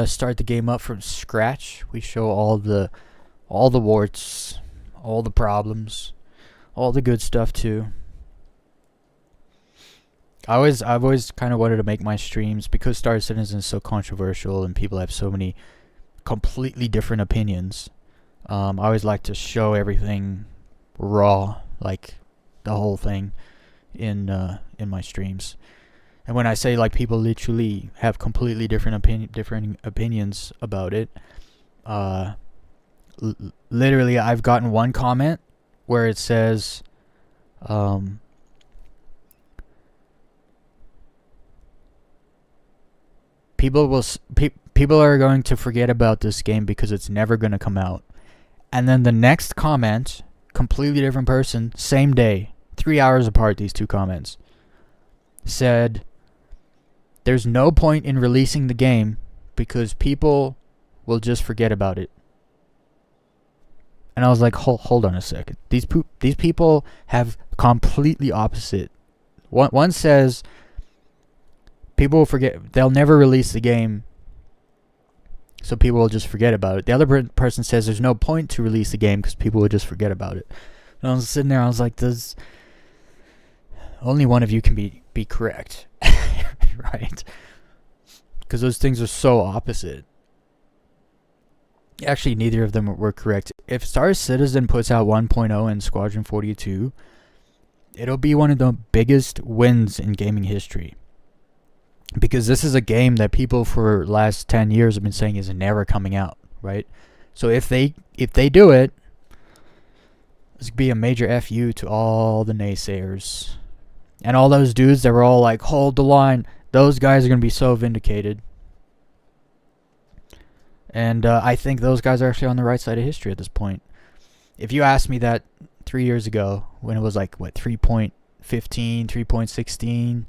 start the game up from scratch. We show all the warts, all the problems, all the good stuff too. I've always kind of wanted to make my streams, because Star Citizen is so controversial and people have so many completely different opinions. I always like to show everything raw, like the whole thing in my streams. And when I say like people literally have completely different opinions about it, literally I've gotten one comment where it says, people are going to forget about this game because it's never going to come out. And then the next comment, completely different person, same day, 3 hours apart, these two comments, said, there's no point in releasing the game because people will just forget about it. And I was like, hold on a second. These people have completely opposite. One says people will forget, they'll never release the game, so people will just forget about it. The other person says there's no point to release the game because people will just forget about it. And I was sitting there, I was like, only one of you can be correct. Right? Because those things are so opposite. Actually, neither of them were correct. If Star Citizen puts out 1.0 in Squadron 42, it'll be one of the biggest wins in gaming history. Because this is a game that people for the last 10 years have been saying is never coming out, right? So if they do it, this could be a major FU to all the naysayers. And all those dudes that were all like, hold the line, those guys are going to be so vindicated. And I think those guys are actually on the right side of history at this point. If you asked me that 3 years ago, when it was like, 3.15, 3.16,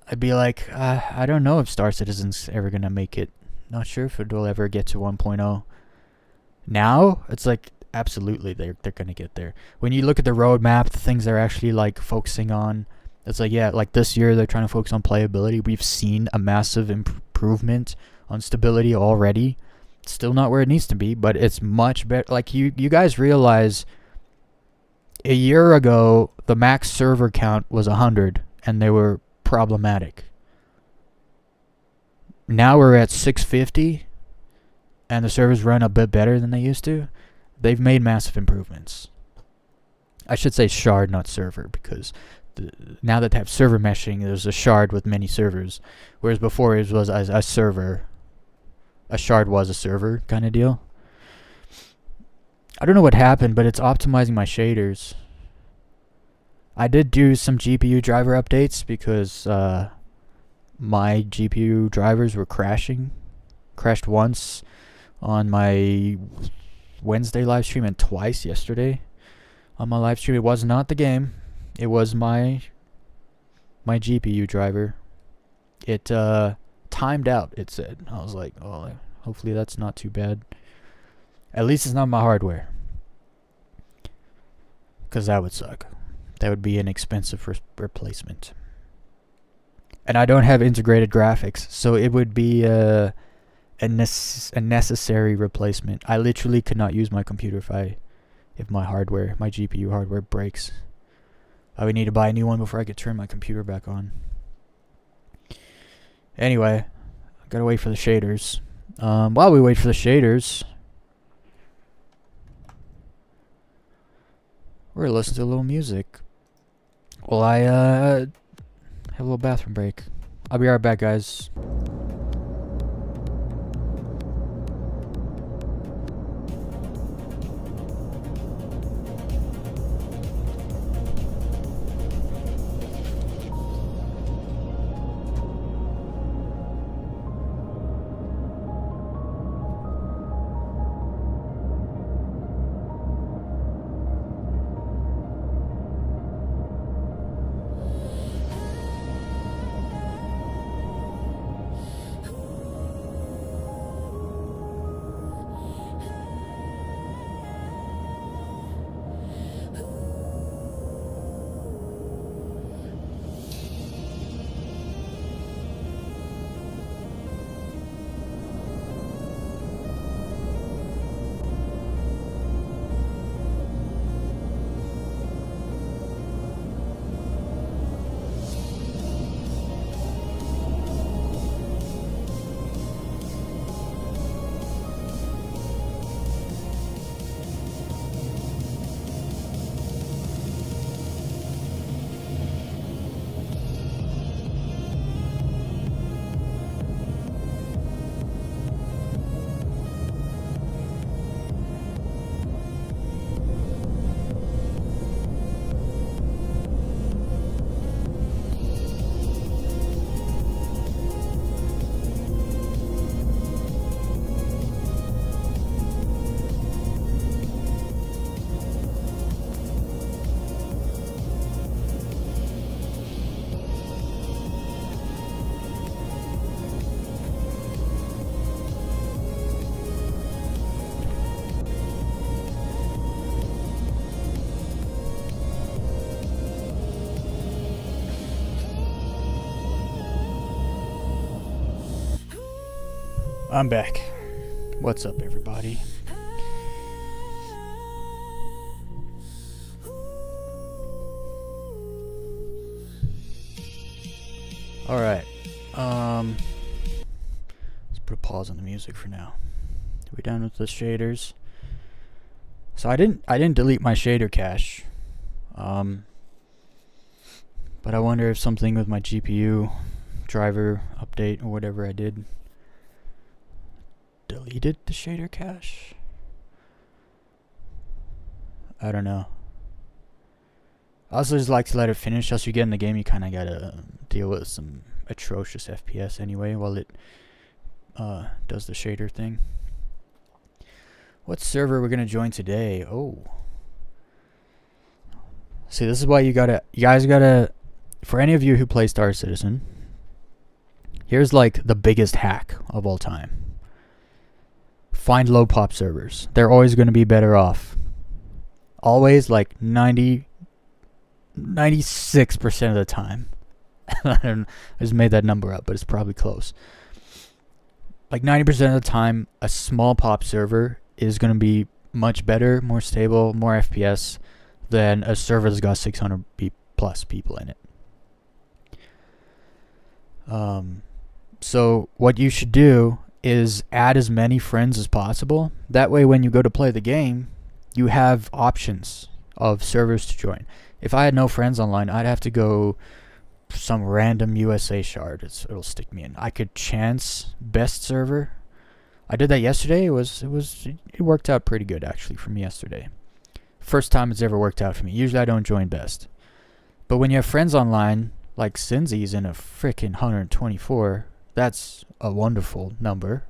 I'd be like, I don't know if Star Citizen's ever going to make it. Not sure if it will ever get to 1.0. Now, it's like, absolutely, they're going to get there. When you look at the roadmap, the things they're actually like focusing on, it's like, yeah, like this year they're trying to focus on playability. We've seen a massive improvement on stability already. It's still not where it needs to be, but it's much better. Like you guys realize a year ago the max server count was 100 and they were problematic. Now we're at 650 and the servers run a bit better than they used to. They've made massive improvements. I should say shard, not server, because now that they have server meshing, there's a shard with many servers, whereas before it was a server. A shard was a server kind of deal. I don't know what happened, but it's optimizing my shaders. I did do some GPU driver updates because my GPU drivers were crashing. Crashed once on my Wednesday live stream and twice yesterday on my live stream. It was not the game. It was my GPU driver. It timed out, it said. I was like, oh, hopefully that's not too bad. At least it's not my hardware. Because that would suck. That would be an expensive replacement. And I don't have integrated graphics, so it would be a necessary replacement. I literally could not use my computer if my GPU hardware breaks. I would need to buy a new one before I could turn my computer back on. Anyway, gotta wait for the shaders. While we wait for the shaders, we're gonna listen to a little music. Well, I have a little bathroom break. I'll be right back, guys. I'm back. What's up, everybody? Alright. Let's put a pause on the music for now. Are we done with the shaders? So I didn't delete my shader cache. But I wonder if something with my GPU driver update or whatever I did deleted the shader cache. I don't know. I also just like to let it finish. As you get in the game, you kind of gotta deal with some atrocious FPS anyway while it does the shader thing. What server we're gonna join today? Oh, see, this is why you guys gotta. For any of you who play Star Citizen, here's like the biggest hack of all time. Find low pop servers. They're always gonna be better off. Always, like 96% of the time. I just made that number up, but it's probably close. Like 90% of the time, a small pop server is going to be much better, more stable, more FPS than a server that's got 600 plus people in it. So what you should do is add as many friends as possible. That way, when you go to play the game, you have options of servers to join. If I had no friends online, I'd have to go some random USA shard. It'll stick me in. I could chance best server. I did that yesterday. It worked out pretty good actually for me yesterday. First time it's ever worked out for me. Usually I don't join best. But when you have friends online, like Cinzy's in a freaking 124, that's a wonderful number.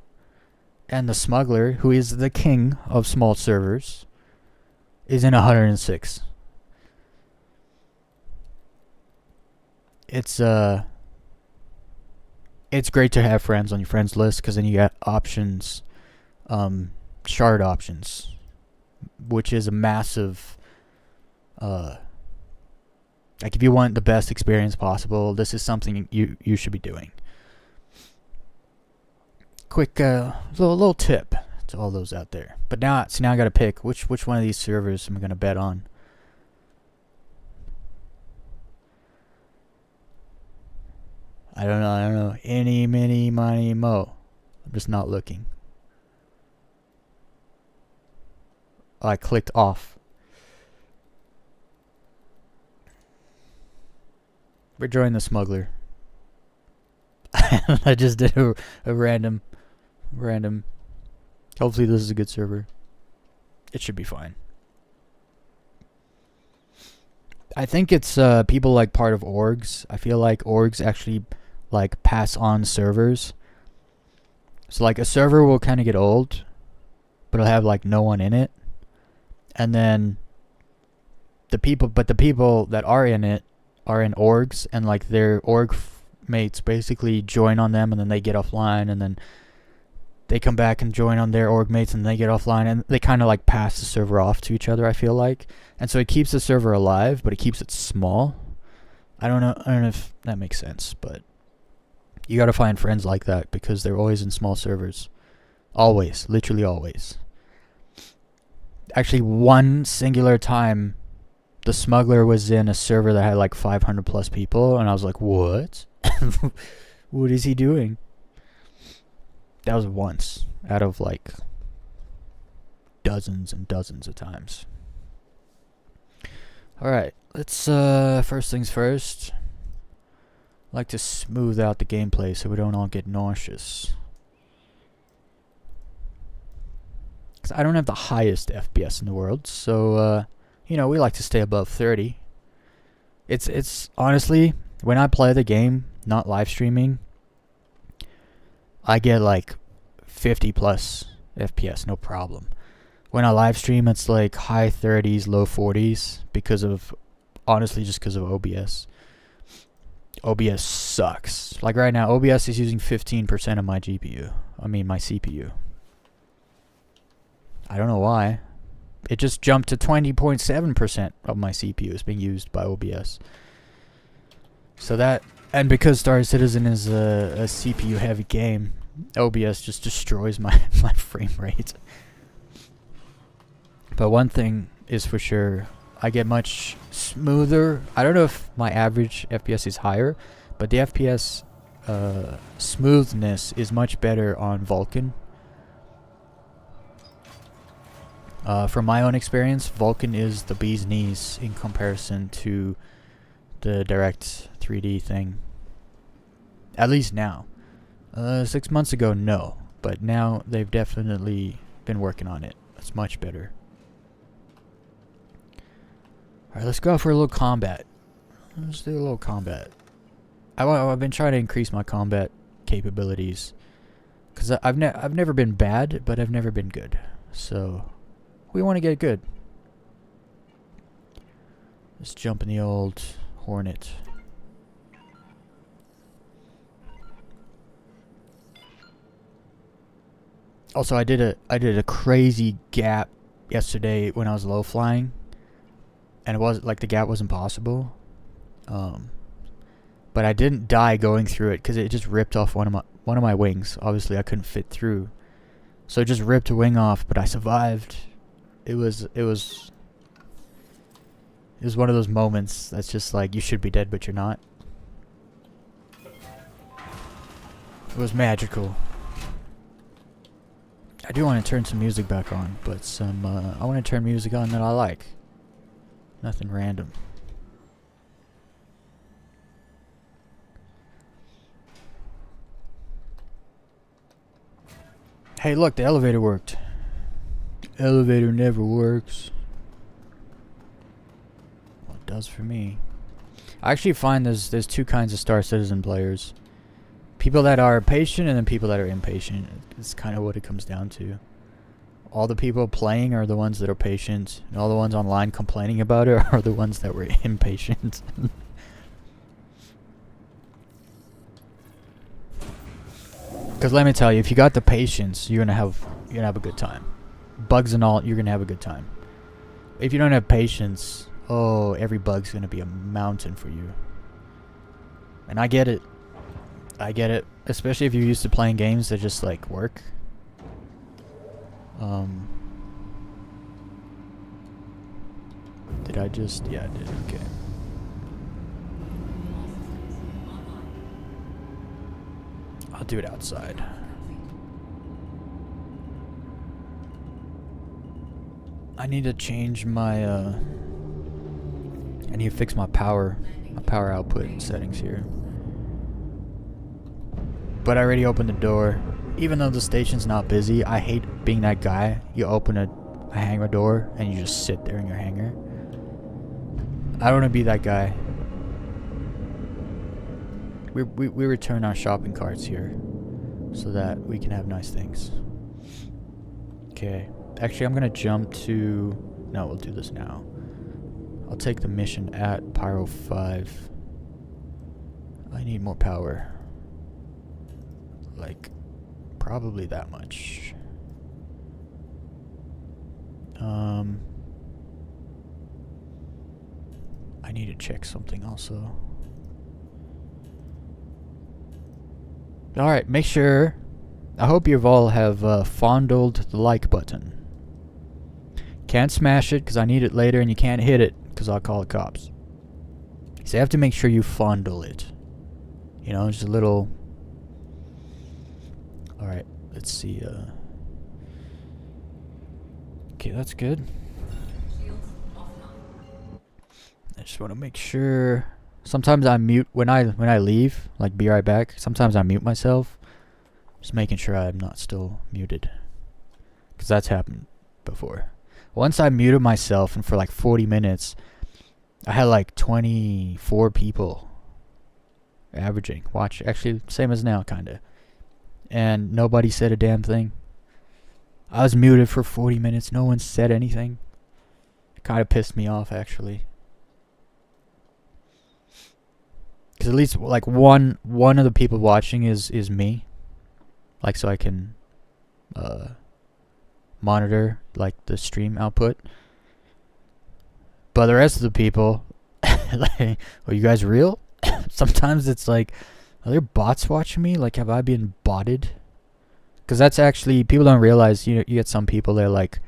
And the Smuggler, who is the king of small servers, is in 106. It's great to have friends on your friends list, because then you got options, shard options, which is a massive, like if you want the best experience possible, this is something you should be doing. Quick little tip to all those out there. But now I gotta pick which one of these servers am I gonna bet on. I don't know. Any, mini, money, mo. I'm just not looking. I clicked off. We're joining the Smuggler. I just did a random. Hopefully this is a good server. It should be fine. I think it's people like part of orgs. I feel like orgs actually like pass on servers. So like a server will kind of get old, but it'll have like no one in it. And then the people that are in it are in orgs, and like their org mates basically join on them, and then they get offline, and then they come back and join on their org mates, and they get offline, and they kind of like pass the server off to each other, I feel like. And so it keeps the server alive, but it keeps it small. I don't know if that makes sense, but you gotta find friends like that, because they're always in small servers. Always. Literally always. Actually, one singular time, the Smuggler was in a server that had like 500 plus people, and I was like, what? What is he doing? That was once out of like dozens and dozens of times. Alright, let's first things first. I like to smooth out the gameplay so we don't all get nauseous. Because I don't have the highest FPS in the world, so you know, we like to stay above 30. It's honestly, when I play the game, not live streaming, I get like 50 plus FPS, no problem. When I live stream, it's like high 30s, low 40s, because of, honestly, just because of OBS. OBS sucks. Like right now, OBS is using 15% of my GPU. I mean, my CPU. I don't know why. It just jumped to 20.7% of my CPU is being used by OBS. So that, and because Star Citizen is a CPU heavy game, OBS just destroys my frame rate. But one thing is for sure, I get much smoother. I don't know if my average FPS is higher, but the FPS smoothness is much better on Vulkan. From my own experience, Vulkan is the bee's knees in comparison to the direct 3D thing. At least now. 6 months ago, no. But now they've definitely been working on it. It's much better. Alright, let's go for a little combat. Let's do a little combat. I've been trying to increase my combat capabilities. Because I've never been bad, but I've never been good. So, we want to get good. Let's jump in the old Hornet. Also, I did a crazy gap yesterday when I was low flying, and it was like the gap was impossible. But I didn't die going through it because it just ripped off one of my wings. Obviously, I couldn't fit through, so it just ripped a wing off. But I survived. It was one of those moments that's just like you should be dead, but you're not. It was magical. I do want to turn some music back on, but I want to turn music on that I like. Nothing random. Hey, look, the elevator worked. Elevator never works. Well, it does for me. I actually find there's two kinds of Star Citizen players. People that are patient and then people that are impatient. It's kind of what it comes down to. All the people playing are the ones that are patient, and all the ones online complaining about it are the ones that were impatient. Because let me tell you, if you got the patience, you're gonna have a good time. Bugs and all, you're gonna have a good time. If you don't have patience, oh, every bug's gonna be a mountain for you. And I get it. I get it, especially if you're used to playing games that just like work. Did I just? Yeah, I did. Okay. I'll do it outside. I need to change my I need to fix my power output settings here. But I already opened the door. Even though the station's not busy, I hate being that guy. You open a hangar door and you just sit there in your hangar. I don't want to be that guy. We return our shopping carts here so that we can have nice things. Okay. Actually, I'm going to jump to... No, we'll do this now. I'll take the mission at Pyro 5. I need more power. Like, probably that much. I need to check something also. Alright, make sure... I hope you've all have fondled the like button. Can't smash it because I need it later, and you can't hit it because I'll call the cops. So you have to make sure you fondle it. You know, just a little... Alright, let's see. Okay, that's good. I just want to make sure... Sometimes I mute when I leave, like be right back. Sometimes I mute myself. Just making sure I'm not still muted. Because that's happened before. Once I muted myself and for like 40 minutes, I had like 24 people averaging. Watch, actually, same as now, kind of. And nobody said a damn thing. I was muted for 40 minutes. No one said anything. It kind of pissed me off, actually. Because at least like one of the people watching is me. Like, so I can monitor like the stream output. But the rest of the people, like, are you guys real? Sometimes it's like, are there bots watching me? Like, have I been botted? Because that's actually, people don't realize, you get some people that like,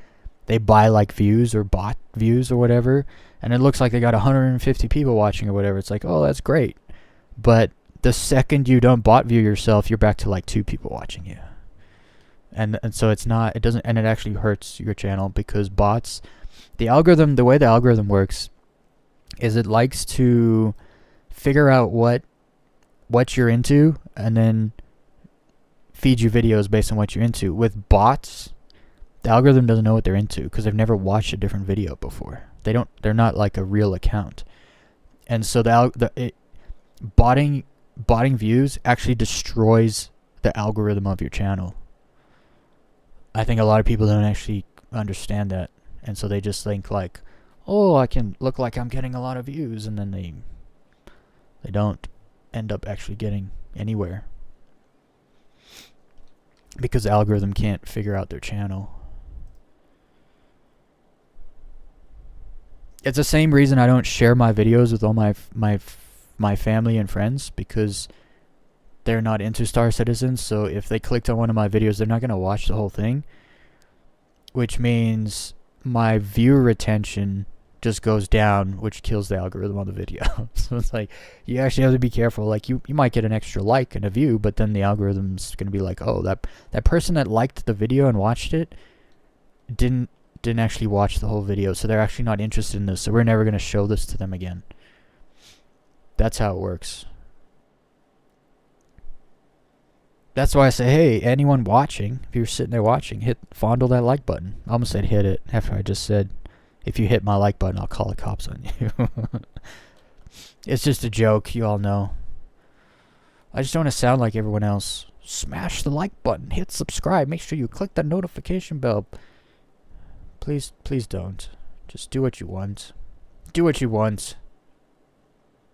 they buy like views or bot views or whatever, and it looks like they got 150 people watching or whatever. It's like, oh, that's great. But the second you don't bot view yourself, you're back to like 2 people watching you. And so it doesn't, and it actually hurts your channel, because bots, the way the algorithm works is it likes to figure out what you're into and then feed you videos based on what you're into. With bots, the algorithm doesn't know what they're into because they've never watched a different video before. They're not like a real account. And so botting views actually destroys the algorithm of your channel. I think a lot of people don't actually understand that, and so they just think like, oh, I can look like I'm getting a lot of views, and then they don't end up actually getting anywhere because the algorithm can't figure out their channel. It's the same reason I don't share my videos with all my family and friends, because they're not into Star Citizens. So if they clicked on one of my videos, they're not going to watch the whole thing, which means my viewer retention just goes down, which kills the algorithm on the video. So it's like, you actually have to be careful. Like, you might get an extra like and a view, but then the algorithm's going to be like, oh, that person that liked the video and watched it didn't actually watch the whole video, so they're actually not interested in this, so we're never going to show this to them again. That's how it works. That's why I say, hey, anyone watching, if you're sitting there watching, fondle that like button. I almost said hit it after I just said, if you hit my like button, I'll call the cops on you. It's just a joke, you all know. I just don't want to sound like everyone else. Smash the like button, hit subscribe, make sure you click that notification bell. Please don't. Just do what you want. Do what you want.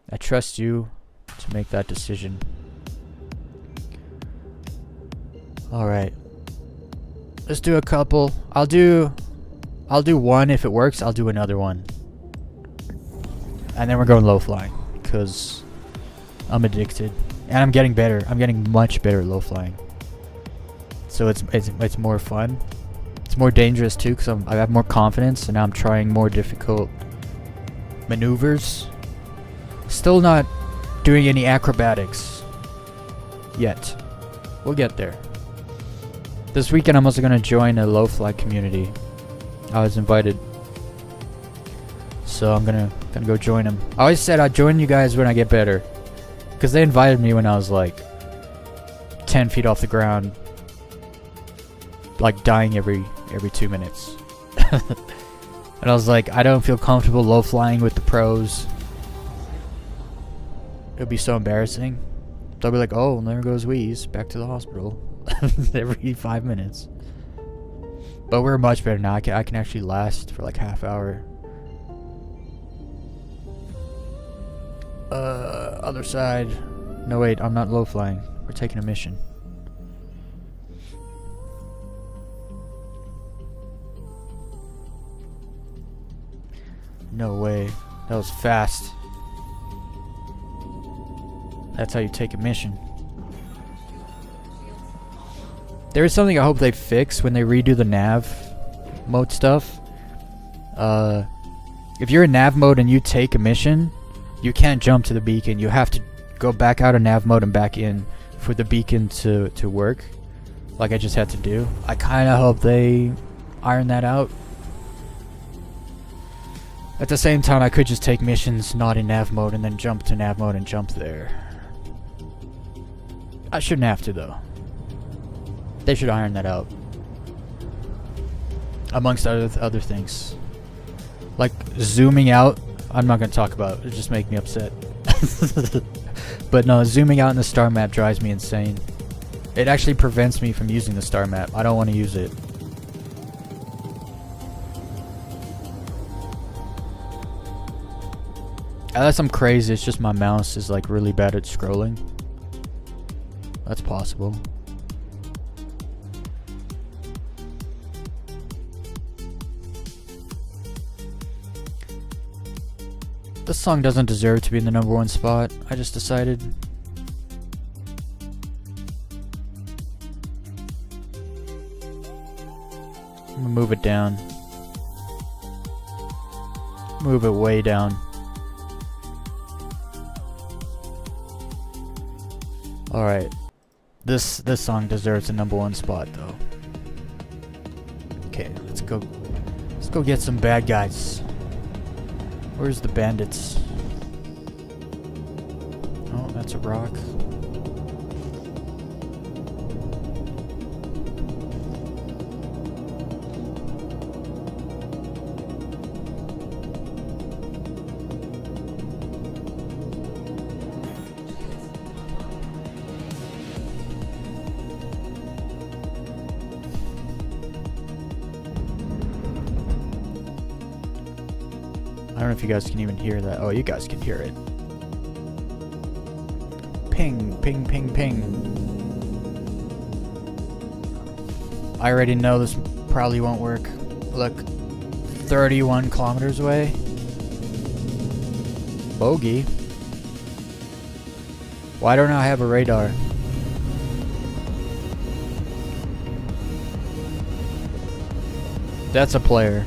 I trust you to make that decision. Alright. Let's do a couple. I'll do one. If it works, I'll do another one. And then we're going low flying, because I'm addicted. And I'm getting better. I'm getting much better at low flying. So it's more fun. It's more dangerous too, because I have more confidence, and now I'm trying more difficult maneuvers. Still not doing any acrobatics yet. We'll get there. This weekend I'm also going to join a low fly community. I was invited, so I'm gonna go join them. I always said I'd join you guys when I get better, because they invited me when I was like 10 feet off the ground, like dying every 2 minutes. And I was like, I don't feel comfortable low flying with the pros. It would be so embarrassing. They'll be like, oh, and there goes Weez back to the hospital every 5 minutes. But we're much better now. I can actually last for like half hour. Other side. No, wait, I'm not low flying. We're taking a mission. No way. That was fast. That's how you take a mission. There is something I hope they fix when they redo the nav mode stuff. If you're in nav mode and you take a mission, you can't jump to the beacon. You have to go back out of nav mode and back in for the beacon to work, like I just had to do. I kind of hope they iron that out. At the same time, I could just take missions not in nav mode and then jump to nav mode and jump there. I shouldn't have to, though. They should iron that out. Amongst other things. Like zooming out, I'm not going to talk about it. It just makes me upset. But no, zooming out in the star map drives me insane. It actually prevents me from using the star map. I don't want to use it. Unless I'm crazy, it's just my mouse is like really bad at scrolling. That's possible. This song doesn't deserve to be in the #1 spot. I just decided. I'm gonna move it down. Move it way down. Alright. This song deserves a #1 spot though. Okay, let's go get some bad guys. Where's the bandits? Oh, that's a rock. I don't know if you guys can even hear that. Oh, you guys can hear it. Ping, ping, ping, ping. I already know this probably won't work. Look, 31 kilometers away. Bogey. Why don't I have a radar? That's a player.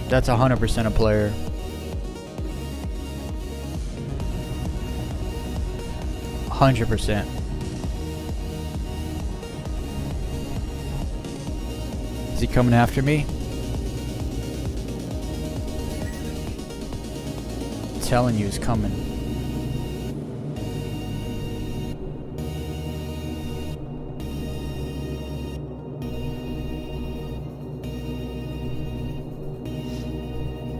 That's 100% a player. %. Is he coming after me? I'm telling you, he's coming.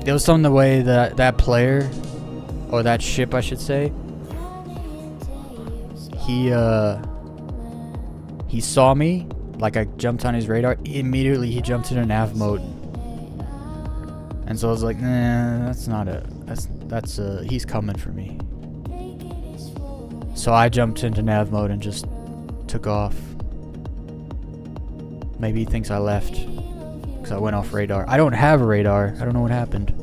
It was some the way that that player, or that ship I should say, he saw me, like I jumped on his radar, immediately he jumped into nav mode. And so I was like, nah, he's coming for me. So I jumped into nav mode and just took off. Maybe he thinks I left, because I went off radar. I don't have a radar, I don't know what happened.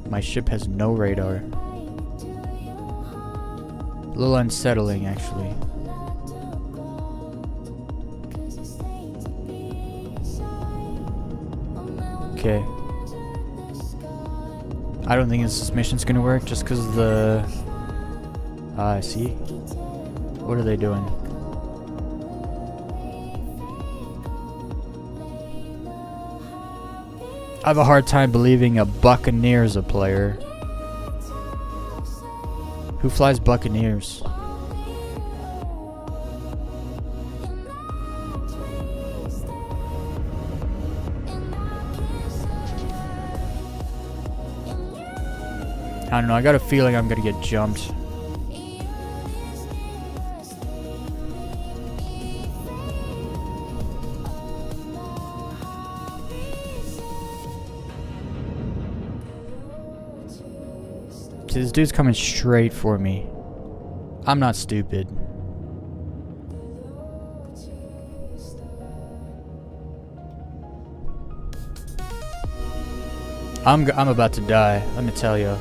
My ship has no radar. A little unsettling, actually. Okay. I don't think this mission's gonna work just because of the... see? What are they doing? I have a hard time believing a Buccaneer's a player. Who flies Buccaneers? I don't know, I got a feeling I'm gonna get jumped. This dude's coming straight for me. I'm not stupid. I'm about to die, let me tell you.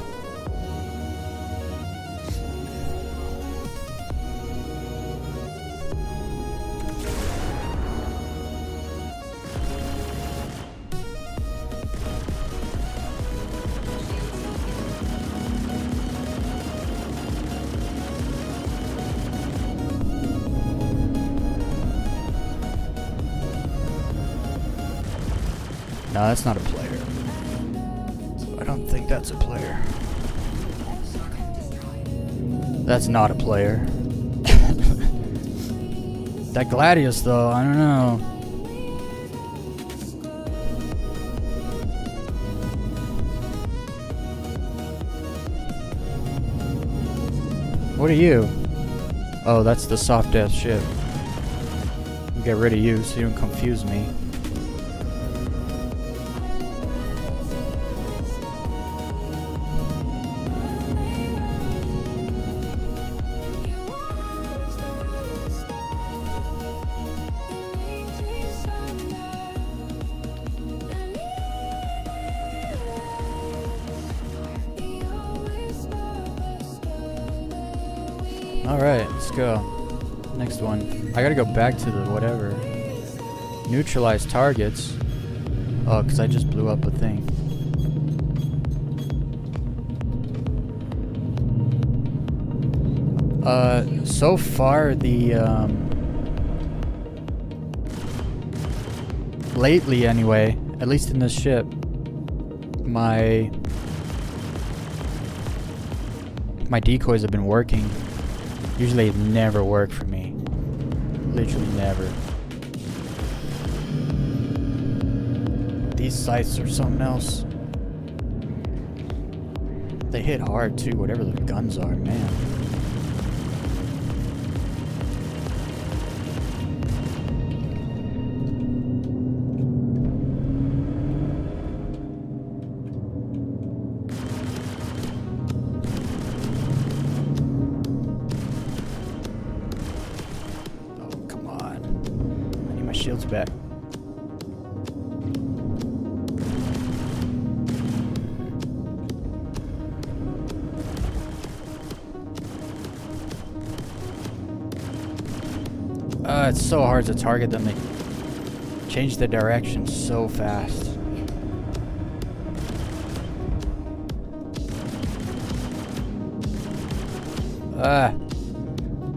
No, that's not a player. I don't think that's a player. That's not a player. That Gladius, though, I don't know. What are you? Oh, that's the soft-ass ship. I'll get rid of you so you don't confuse me. Alright, let's go. next one? I gotta go back to the whatever. Neutralize targets. Oh, because I just blew up a thing. So far the, lately anyway, at least in this ship, my decoys have been working. Usually it never worked for me. Literally never. These sights are something else. They hit hard too, whatever the guns are, man. Shields back. It's so hard to target them. They change the direction so fast.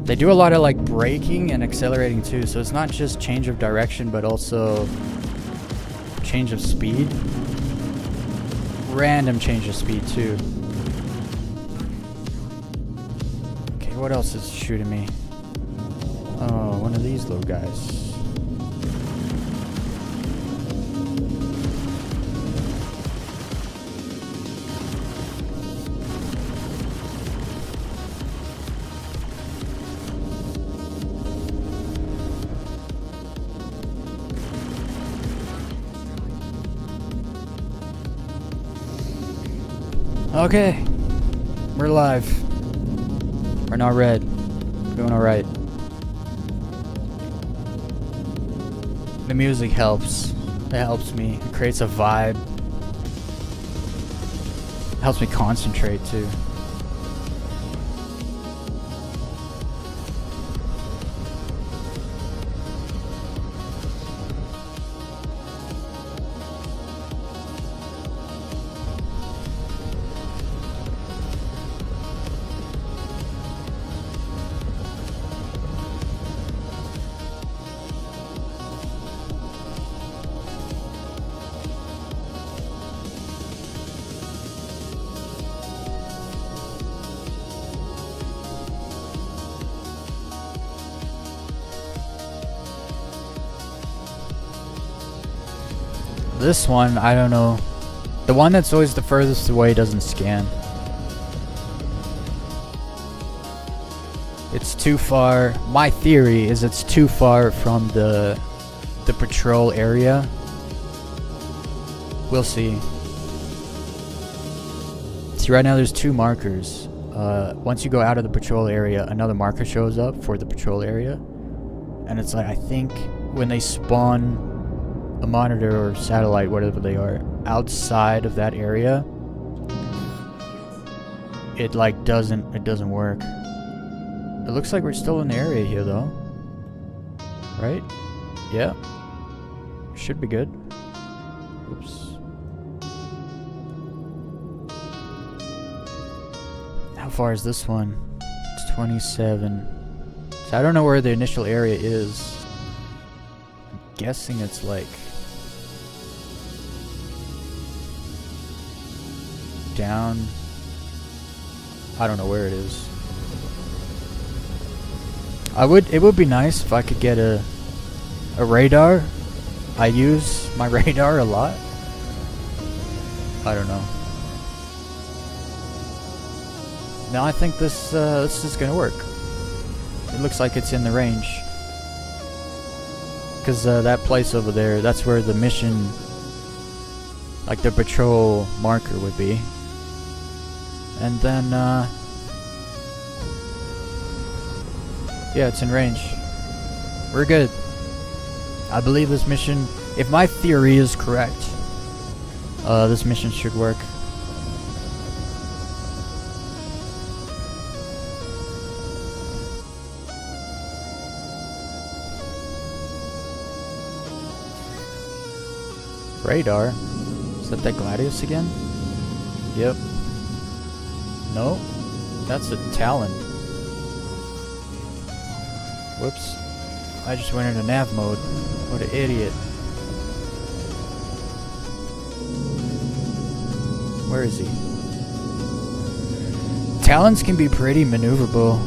They do a lot of like braking and accelerating too, so it's not just change of direction but also change of speed. Random change of speed too. Okay, what else is shooting me? Oh, one of these little guys. Okay, we're live. We're not red. We're doing alright. The music helps. It helps me. It creates a vibe. It helps me concentrate too. This one, I don't know. The one that's always the furthest away doesn't scan. It's too far. My theory is it's too far from the patrol area. We'll see. See, right now there's two markers. Once you go out of the patrol area, another marker shows up for the patrol area. And it's like, I think when they spawn a monitor or satellite, whatever they are, outside of that area, it like doesn't work. It looks like we're still in the area here though, right? Yeah, should be good. Oops. How far is this one? It's 27. So I don't know where the initial area is. I'm guessing it's like down. I don't know where it is. It would be nice if I could get a radar. I use my radar a lot. I don't know. Now I think this is gonna work. It looks like it's in the range. Because that place over there, that's where the mission, like the patrol marker would be. And then, yeah, it's in range. We're good. I believe this mission, if my theory is correct, this mission should work. Radar? Is that Gladius again? Yep. No? That's a Talon. Whoops. I just went into nav mode. What an idiot. Where is he? Talons can be pretty maneuverable.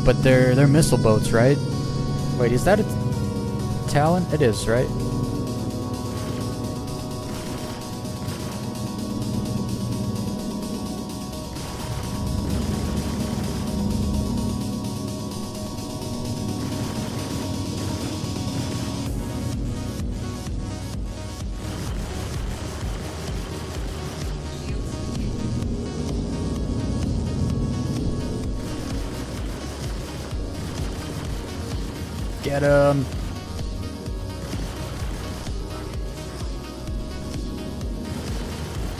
But they're missile boats, right? Wait, is that a Talon? It is, right? Get him!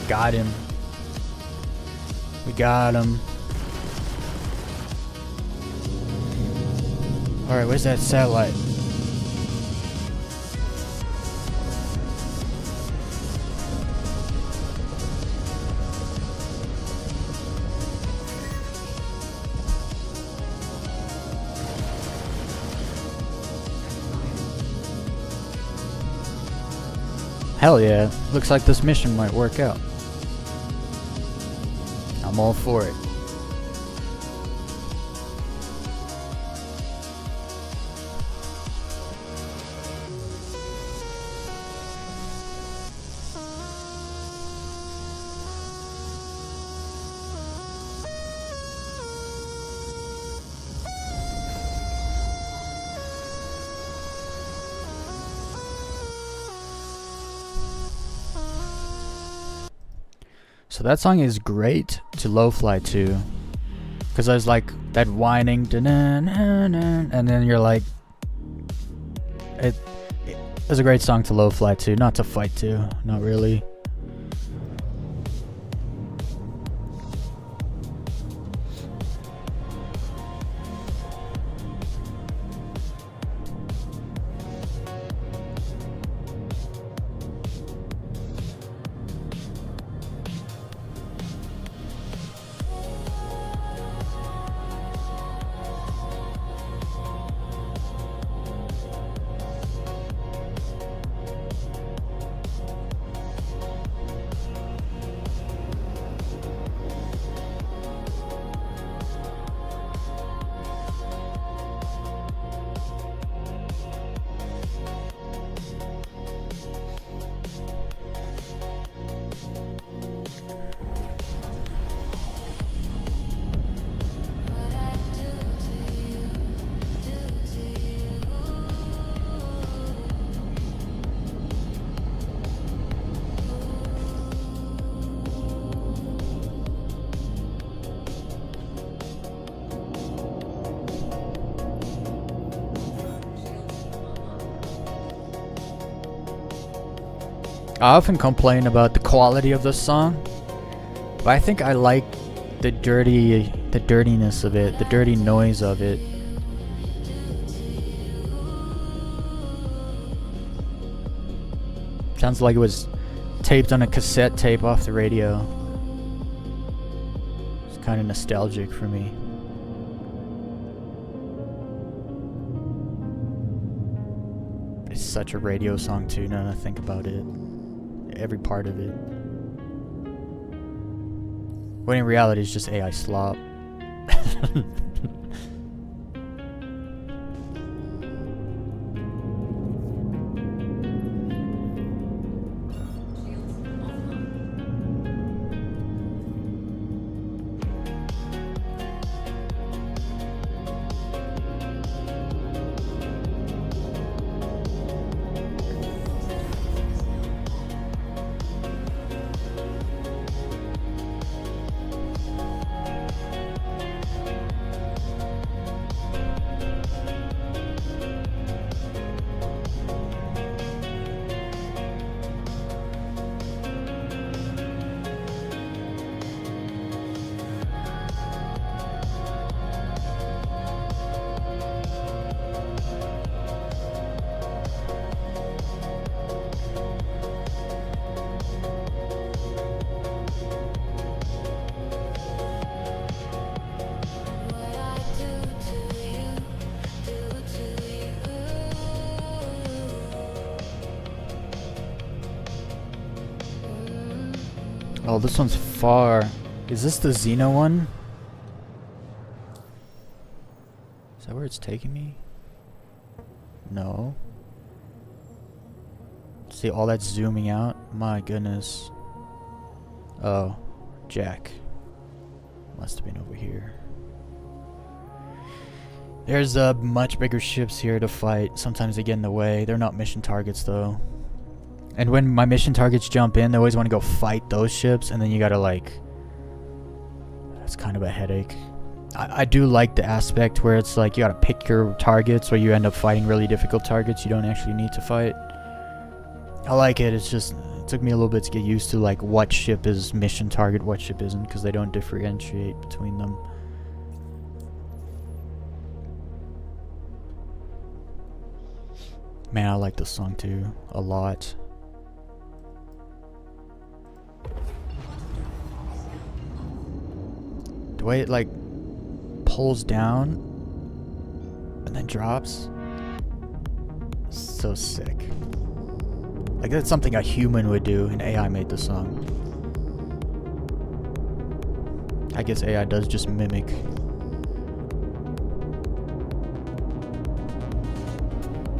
Got him. We got him. Alright, where's that satellite? Hell yeah, looks like this mission might work out. I'm all for it. So that song is great to low fly to, because I was like that whining, and then you're like, it's a great song to low fly to, not to fight to, not really. I often complain about the quality of the song, but I think I like the dirtiness of it, the dirty noise of it. Sounds like it was taped on a cassette tape off the radio. It's kind of nostalgic for me. It's such a radio song too, now that I think about it. Every part of it. When in reality it's just AI slop. Oh, this one's far. Is this the Xeno one? Is that where it's taking me? No. See all that zooming out? My goodness. Oh, Jack. Must have been over here. There's much bigger ships here to fight. Sometimes they get in the way. They're not mission targets though. And when my mission targets jump in, they always want to go fight those ships, and then you gotta like... That's kind of a headache. I do like the aspect where it's like you gotta pick your targets, or you end up fighting really difficult targets you don't actually need to fight. I like it. It's just... It took me a little bit to get used to like what ship is mission target, what ship isn't, because they don't differentiate between them. Man, I like this song too, a lot. The way it like pulls down and then drops. So sick. Like that's something a human would do, and AI made the song. I guess AI does just mimic.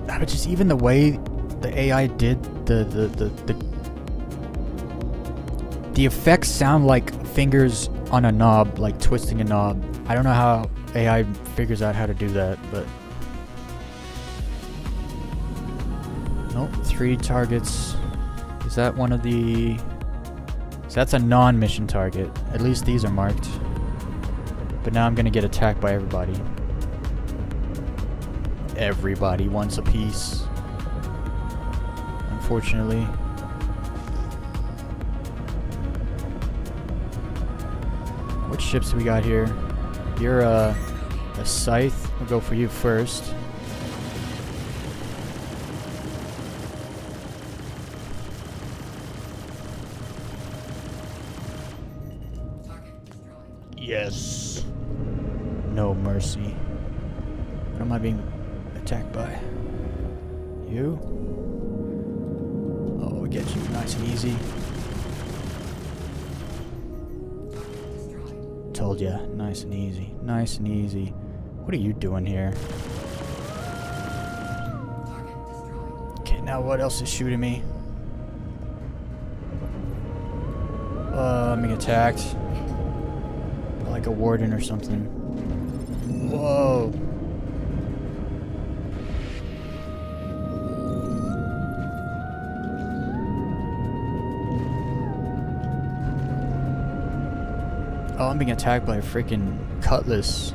But just even the way the AI did the effects sound like fingers on a knob, like twisting a knob. I don't know how AI figures out how to do that, but nope. 3 targets. Is that one of the... So that's a non-mission target. At least these are marked. But now I'm gonna get attacked by everybody. Everybody wants a piece. Unfortunately. What ships do we got here? You're a scythe. We'll go for you first. Yes. No mercy. What am I being attacked by? You? Oh, we'll get you nice and easy. Told ya, nice and easy. Nice and easy. What are you doing here? Okay, now what else is shooting me? I'm being attacked. Like a warden or something. Whoa. Oh, I'm being attacked by a freaking cutlass.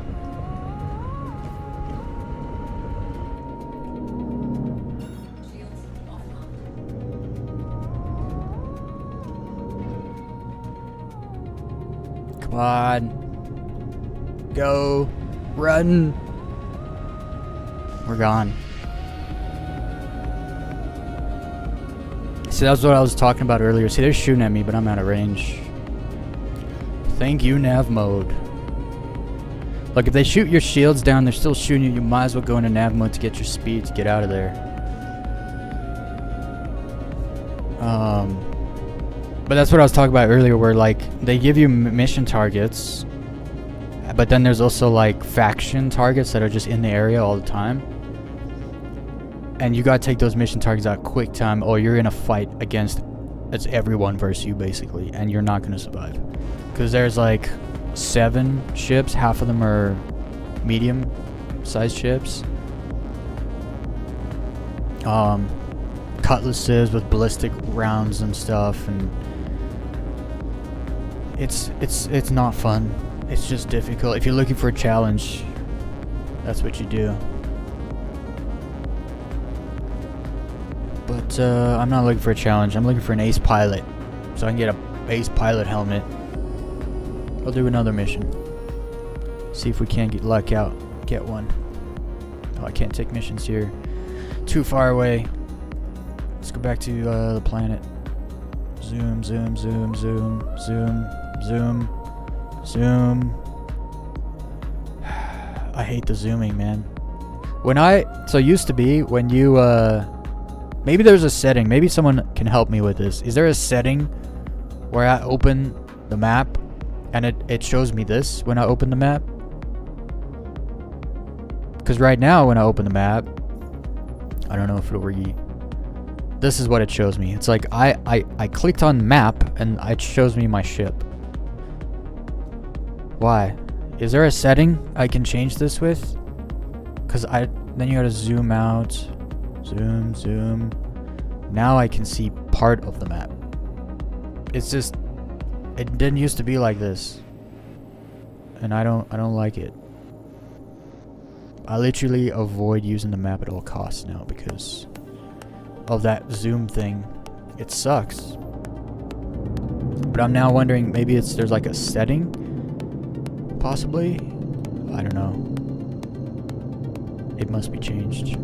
Come on. Go. Run. We're gone. See, that's what I was talking about earlier. See, they're shooting at me, but I'm out of range. Thank you, nav mode. Look, if they shoot your shields down, they're still shooting you. You might as well go into nav mode to get your speed to get out of there. But that's what I was talking about earlier, where like they give you mission targets, but then there's also like faction targets that are just in the area all the time. And you gotta take those mission targets out quick time, or you're in a fight against it's everyone versus you basically, and you're not gonna survive. Because there's like 7 ships, half of them are medium sized ships. Cutlasses with ballistic rounds and stuff, and it's not fun. It's just difficult. If you're looking for a challenge, that's what you do. But I'm not looking for a challenge. I'm looking for an ace pilot, so I can get a ace pilot helmet. I'll do another mission. See if we can't get luck out. Get one. Oh, I can't take missions here. Too far away. Let's go back to the planet. Zoom, zoom, zoom, zoom, zoom, zoom, zoom. I hate the zooming, man. So it used to be when you maybe there's a setting. Maybe someone can help me with this. Is there a setting where I open the map and it shows me this when I open the map. Because right now when I open the map, I don't know if it'll this is what it shows me. It's like I clicked on map and it shows me my ship. Why? Is there a setting I can change this with? Because then you gotta zoom out. Zoom. Now I can see part of the map. It's just, it didn't used to be like this. And I don't like it. I literally avoid using the map at all costs now because of that zoom thing. It sucks. But I'm now wondering, maybe there's like a setting? Possibly? I don't know. It must be changed.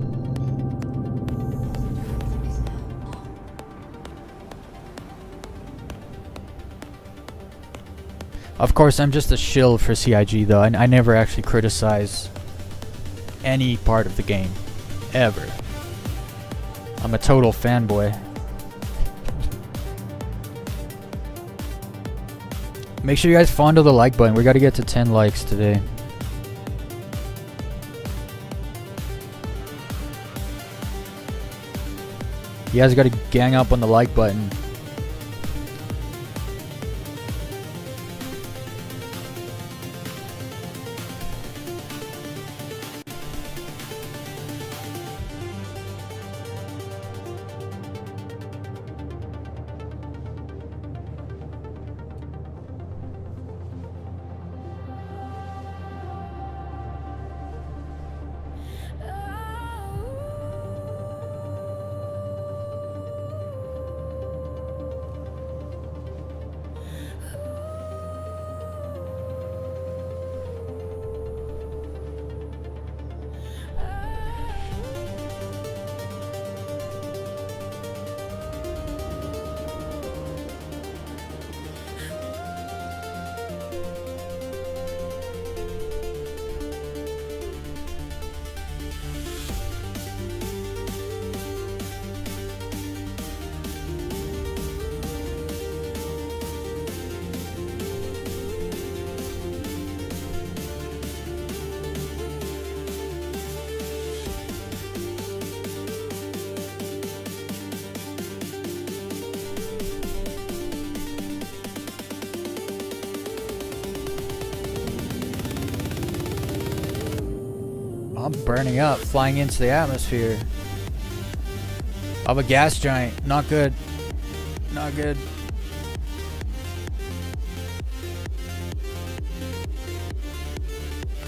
Of course, I'm just a shill for CIG though, and I never actually criticize any part of the game. Ever. I'm a total fanboy. Make sure you guys fondle the like button. We gotta get to 10 likes today. You guys gotta gang up on the like button. I'm burning up, flying into the atmosphere. I'm a gas giant. Not good. Not good.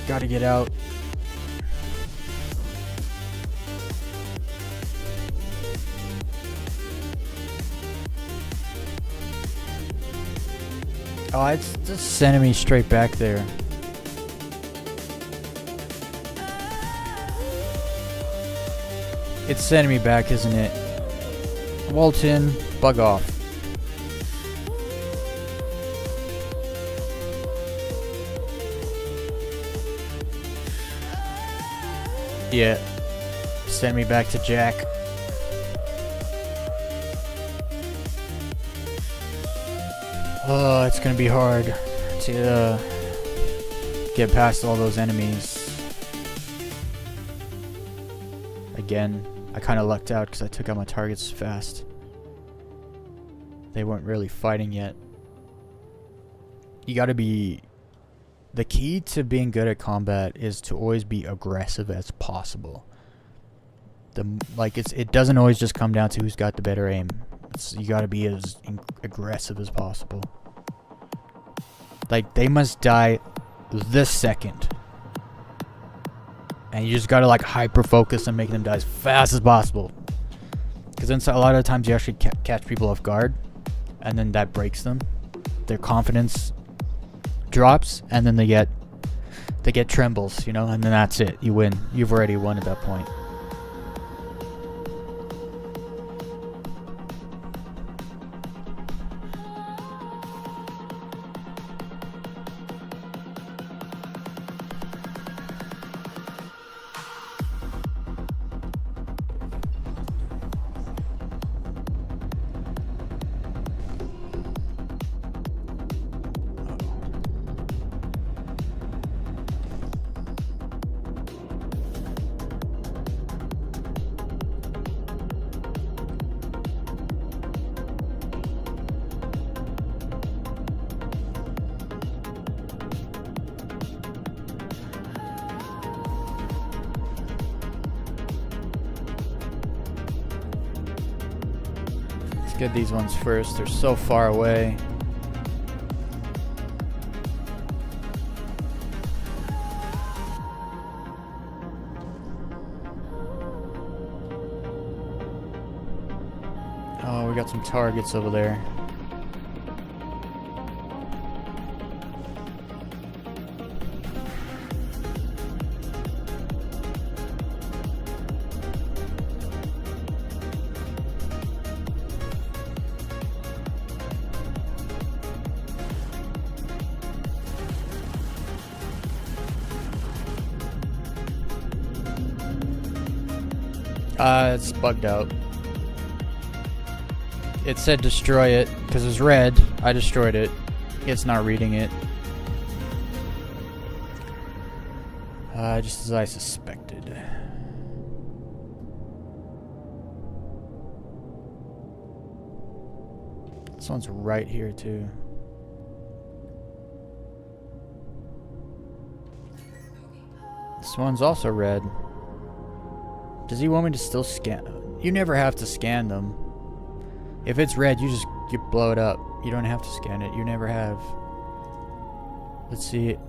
Gotta get out. Oh, it's just sending me straight back there. It's sending me back, isn't it? Walton, bug off. Yeah. Send me back to Jack. Oh, it's gonna be hard to get past all those enemies. Again, I kind of lucked out because I took out my targets fast. They weren't really fighting yet. You gotta be... The key to being good at combat is to always be aggressive as possible. It doesn't always just come down to who's got the better aim. You gotta be as aggressive as possible. Like, they must die this second. And you just gotta like hyper focus on making them die as fast as possible. Because then a lot of times you actually catch people off guard. And then that breaks them. Their confidence drops. And then they get trembles, you know. And then that's it. You win. You've already won at that point. Get these ones first. They're so far away. Oh, we got some targets over there. It's bugged out. It said destroy it because it was red. I destroyed it. It's not reading it. Just as I suspected. This one's right here too. This one's also red. Does he want me to still scan? You never have to scan them. If it's red, you blow it up. You don't have to scan it. You never have. Let's see.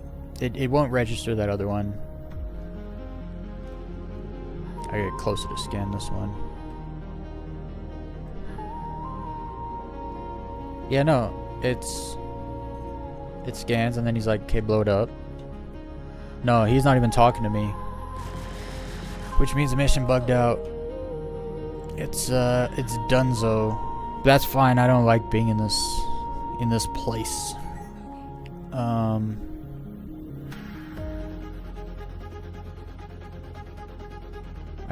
It won't register that other one. I get closer to scan this one. Yeah, no. It scans and then he's like, okay, blow it up. No, he's not even talking to me. Which means the mission bugged out. It's dunzo. That's fine. I don't like being in this place. I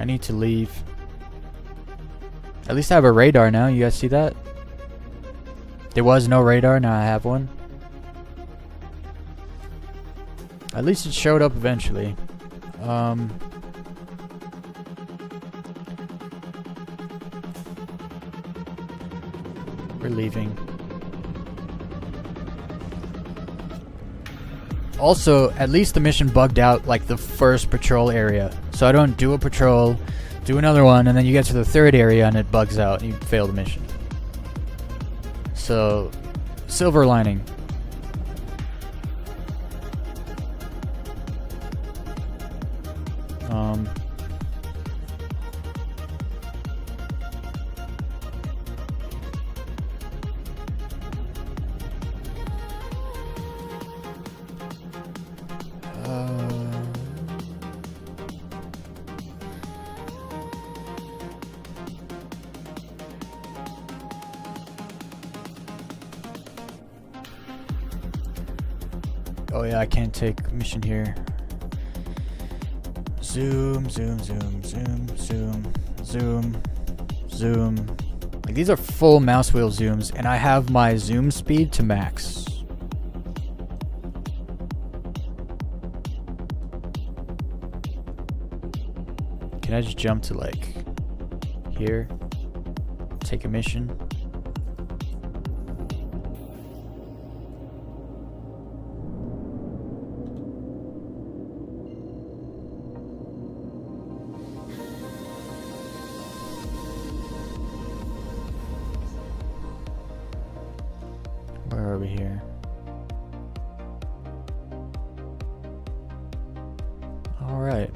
need to leave. At least I have a radar now. You guys see that? There was no radar. Now I have one. At least it showed up eventually. We're leaving. Also, at least the mission bugged out like the first patrol area. So I don't do a patrol, do another one, and then you get to the third area and it bugs out and you fail the mission. So, silver lining. Oh yeah, I can't take mission here. Zoom, zoom, zoom, zoom, zoom, zoom, zoom. Like these are full mouse wheel zooms, and I have my zoom speed to max. Can I just jump to like here? Take a mission? Where are we here? Alright.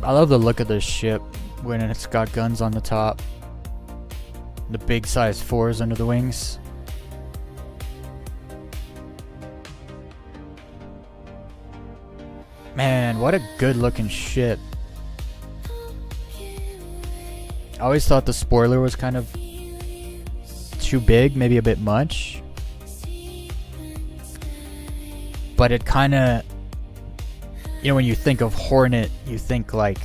I love the look of this ship when it's got guns on the top. The big size 4s under the wings. Man, what a good looking ship. I always thought the spoiler was kind of too big, maybe a bit much. But it kind of, you know, when you think of Hornet, you think like,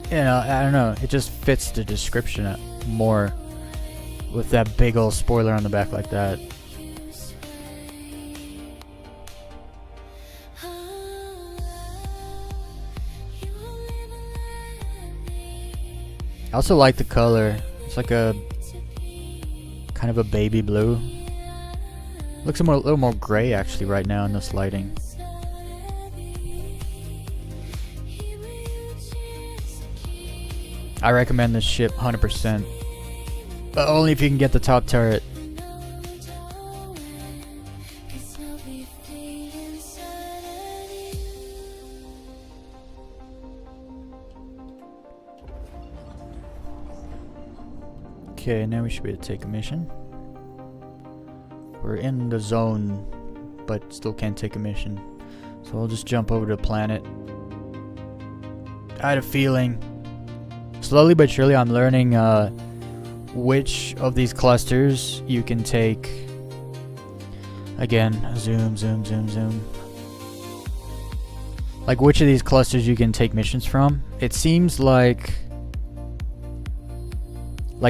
you know, I don't know, it just fits the description more with that big old spoiler on the back like that. I also like the color. It's like a kind of a baby blue. Looks a little more gray actually right now in this lighting. I recommend this ship 100%. But only if you can get the top turret. Okay, now we should be able to take a mission. We're in the zone, but still can't take a mission. So I'll just jump over to the planet. I had a feeling. Slowly but surely I'm learning which of these clusters you can take. Again, zoom, zoom, zoom, zoom. Like which of these clusters you can take missions from. It seems like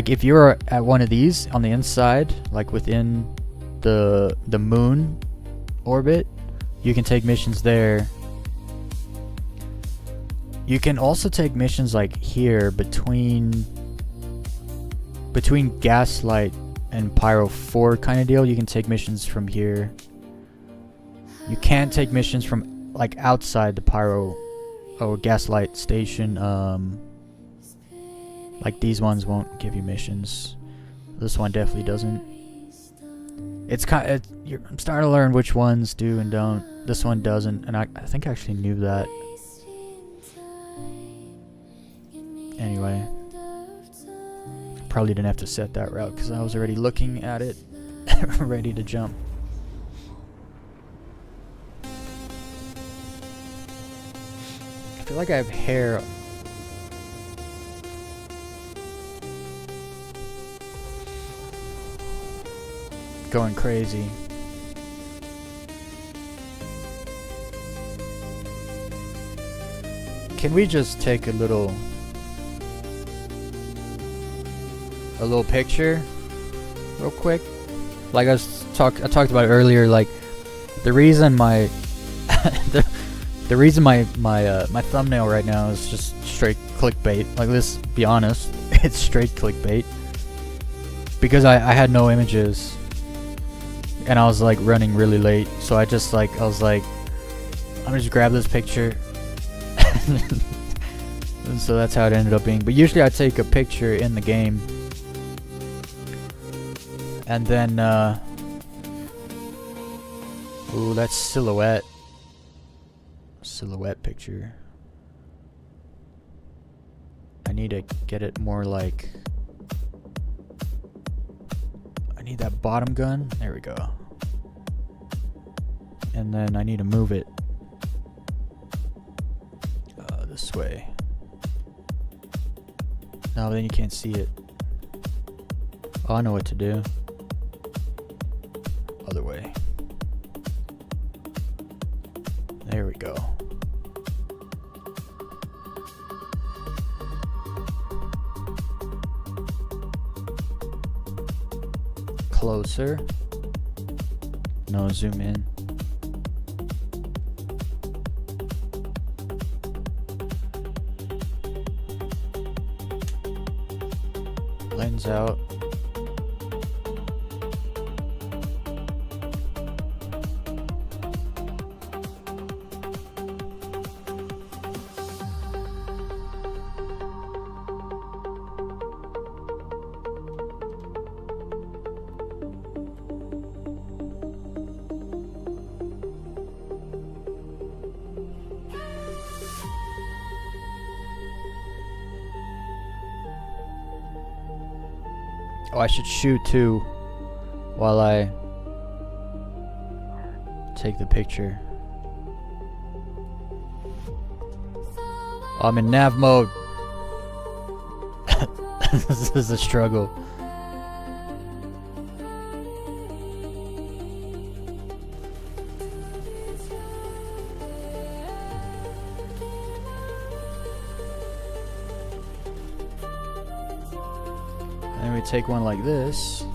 if you're at one of these on the inside, like within the moon orbit, you can take missions there. You can also take missions like here between Gaslight and Pyro 4 kind of deal. You can take missions from here. You can't take missions from like outside the Pyro or Gaslight station. Like these ones won't give you missions. This one definitely doesn't. It's I'm starting to learn which ones do and don't. This one doesn't, and I think I actually knew that. Anyway, probably didn't have to set that route because I was already looking at it, ready to jump. I feel like I have hair. Going crazy. Can we just take a little picture real quick? Like I talked about earlier, like the reason my the reason my thumbnail right now is just straight clickbait. Like, let's be honest, it's straight clickbait. Because I had no images. And I was like running really late, so I was like, I'm gonna just grab this picture. And so that's how it ended up being. But usually I take a picture in the game, and then ooh, that's silhouette picture. I need to get it more like, I need that bottom gun. There we go. And then I need to move it this way. No, then you can't see it. Oh, I know what to do. Other way. There we go. Closer. No, zoom in. Lens out. Oh, I should shoot too while I take the picture. Oh, I'm in nav mode. This is a struggle. And we take one like this.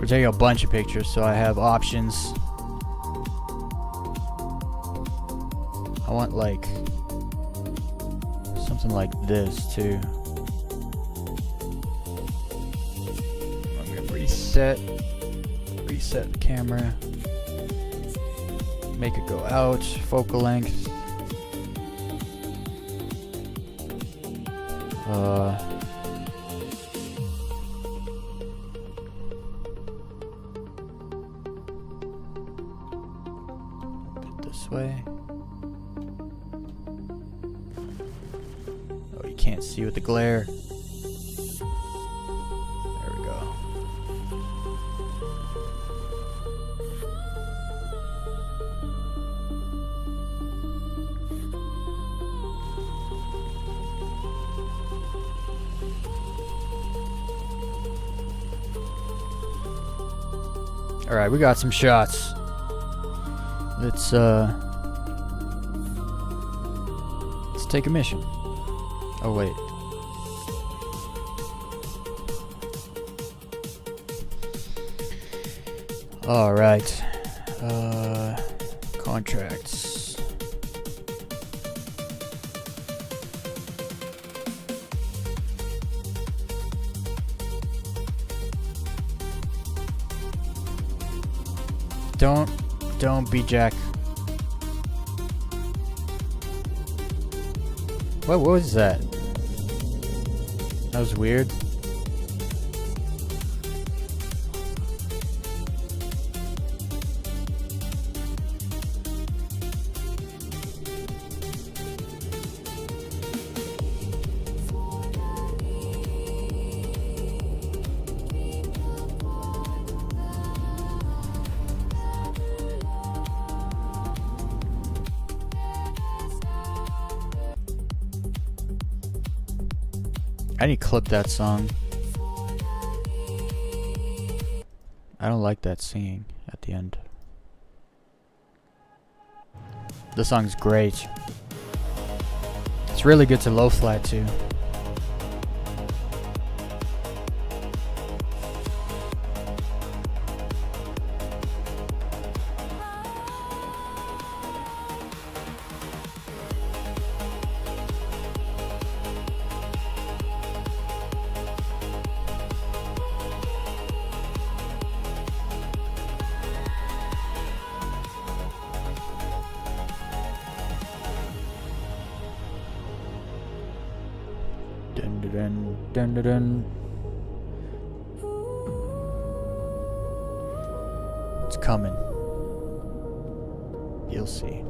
taking a bunch of pictures, so I have options. I want like something like this too. I'm gonna reset the camera, make it go out, focal length. This way. Oh, you can't see with the glare. There we go. All right, we got some shots. Let's take a mission. Oh wait. All right. Contracts. Don't be Jack. What was that? That was weird. I need to clip that song. I don't like that singing at the end. The song's great. It's really good to low flat too. Dun dun dun dun dun. It's coming. You'll see.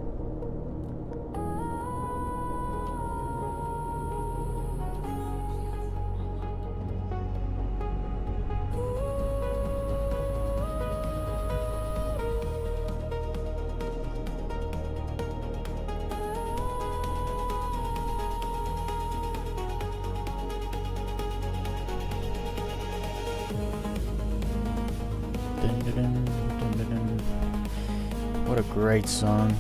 What a great song.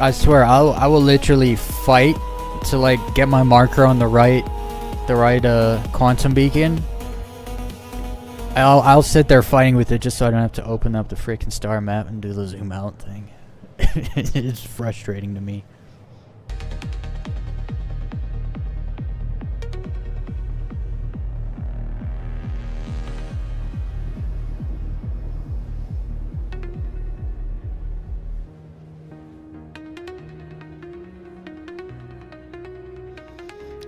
I swear, I will literally fight to like get my marker on the right quantum beacon. I'll sit there fighting with it just so I don't have to open up the freaking star map and do the zoom out thing. It's frustrating to me.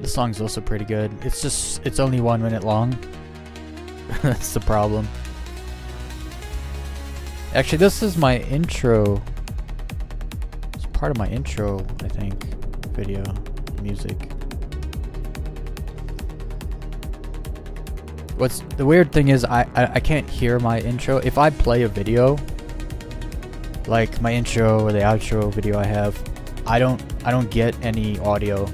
The song's also pretty good. It's only 1 minute long. That's the problem. Actually, this is my intro. It's part of my intro, I think, video, music. What's the weird thing is I can't hear my intro. If I play a video, like my intro or the outro video I have, I don't get any audio.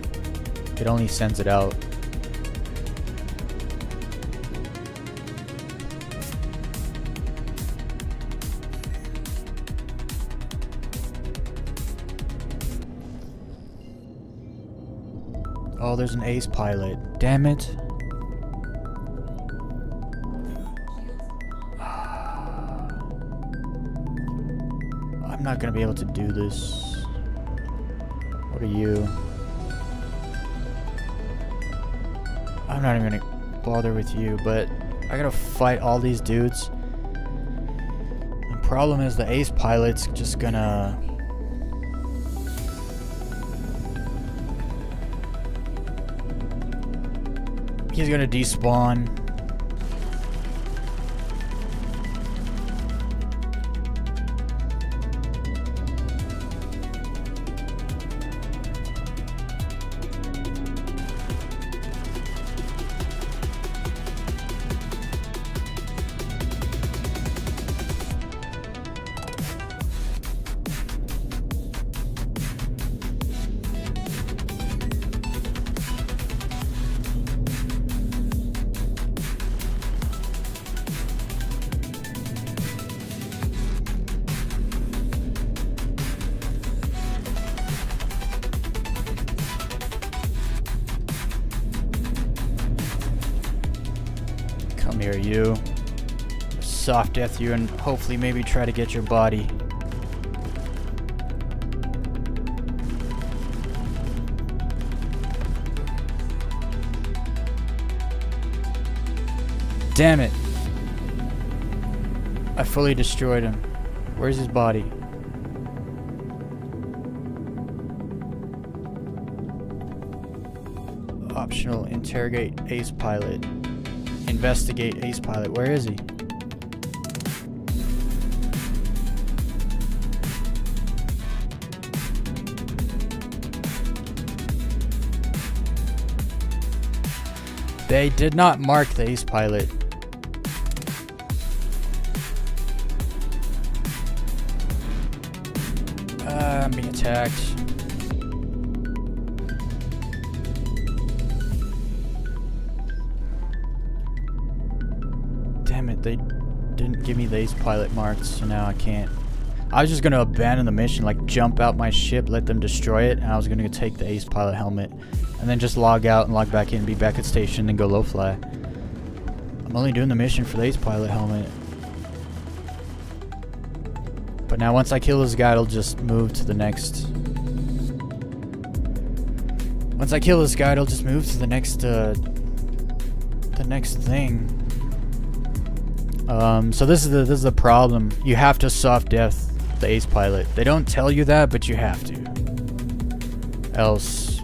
It only sends it out. Oh, there's an ace pilot. Damn it. I'm not gonna be able to do this. What are you? I'm not even gonna bother with you, but I gotta fight all these dudes. The problem is the ace pilot's just gonna... He's gonna despawn. Come here, you. Soft death you and hopefully maybe try to get your body. Damn it. I fully destroyed him. Where's his body? Optional, interrogate ace pilot. Investigate ace pilot. Where is he? They did not mark the ace pilot. I'm being attacked. Damn it, they didn't give me the ace pilot marked, so now I can't. I was just gonna abandon the mission, like jump out my ship, let them destroy it, and I was gonna take the ace pilot helmet, and then just log out and log back in, be back at station, and go low fly. I'm only doing the mission for the ace pilot helmet. But now once I kill this guy, it'll just move to the next... Once I kill this guy, it'll just move to the next thing. So this is the problem. You have to soft death the ace pilot. They don't tell you that, but you have to. Else,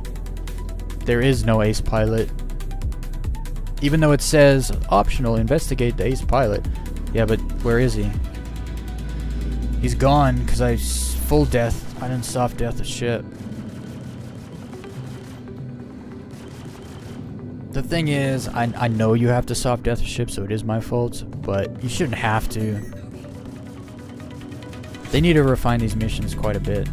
there is no ace pilot. Even though it says optional, investigate the ace pilot. Yeah, but where is he? He's gone because I full death. I didn't soft death the ship. The thing is, I know you have to soft death a ship, so it is my fault, but you shouldn't have to. They need to refine these missions quite a bit.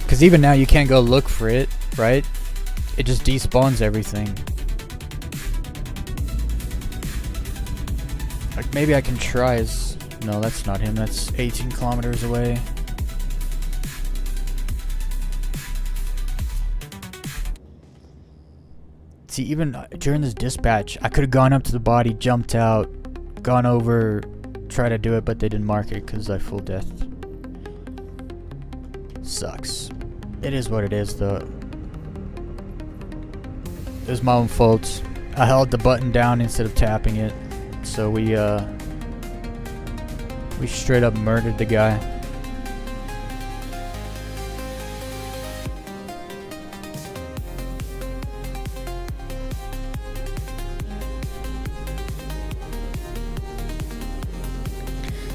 Because even now you can't go look for it, right? It just despawns everything. Like maybe I can try his... No, that's not him. That's 18 kilometers away. See, even during this dispatch, I could have gone up to the body, jumped out, gone over, tried to do it, but they didn't mark it because I full death. Sucks. It is what it is, though. It was my own fault. I held the button down instead of tapping it. So we straight up murdered the guy.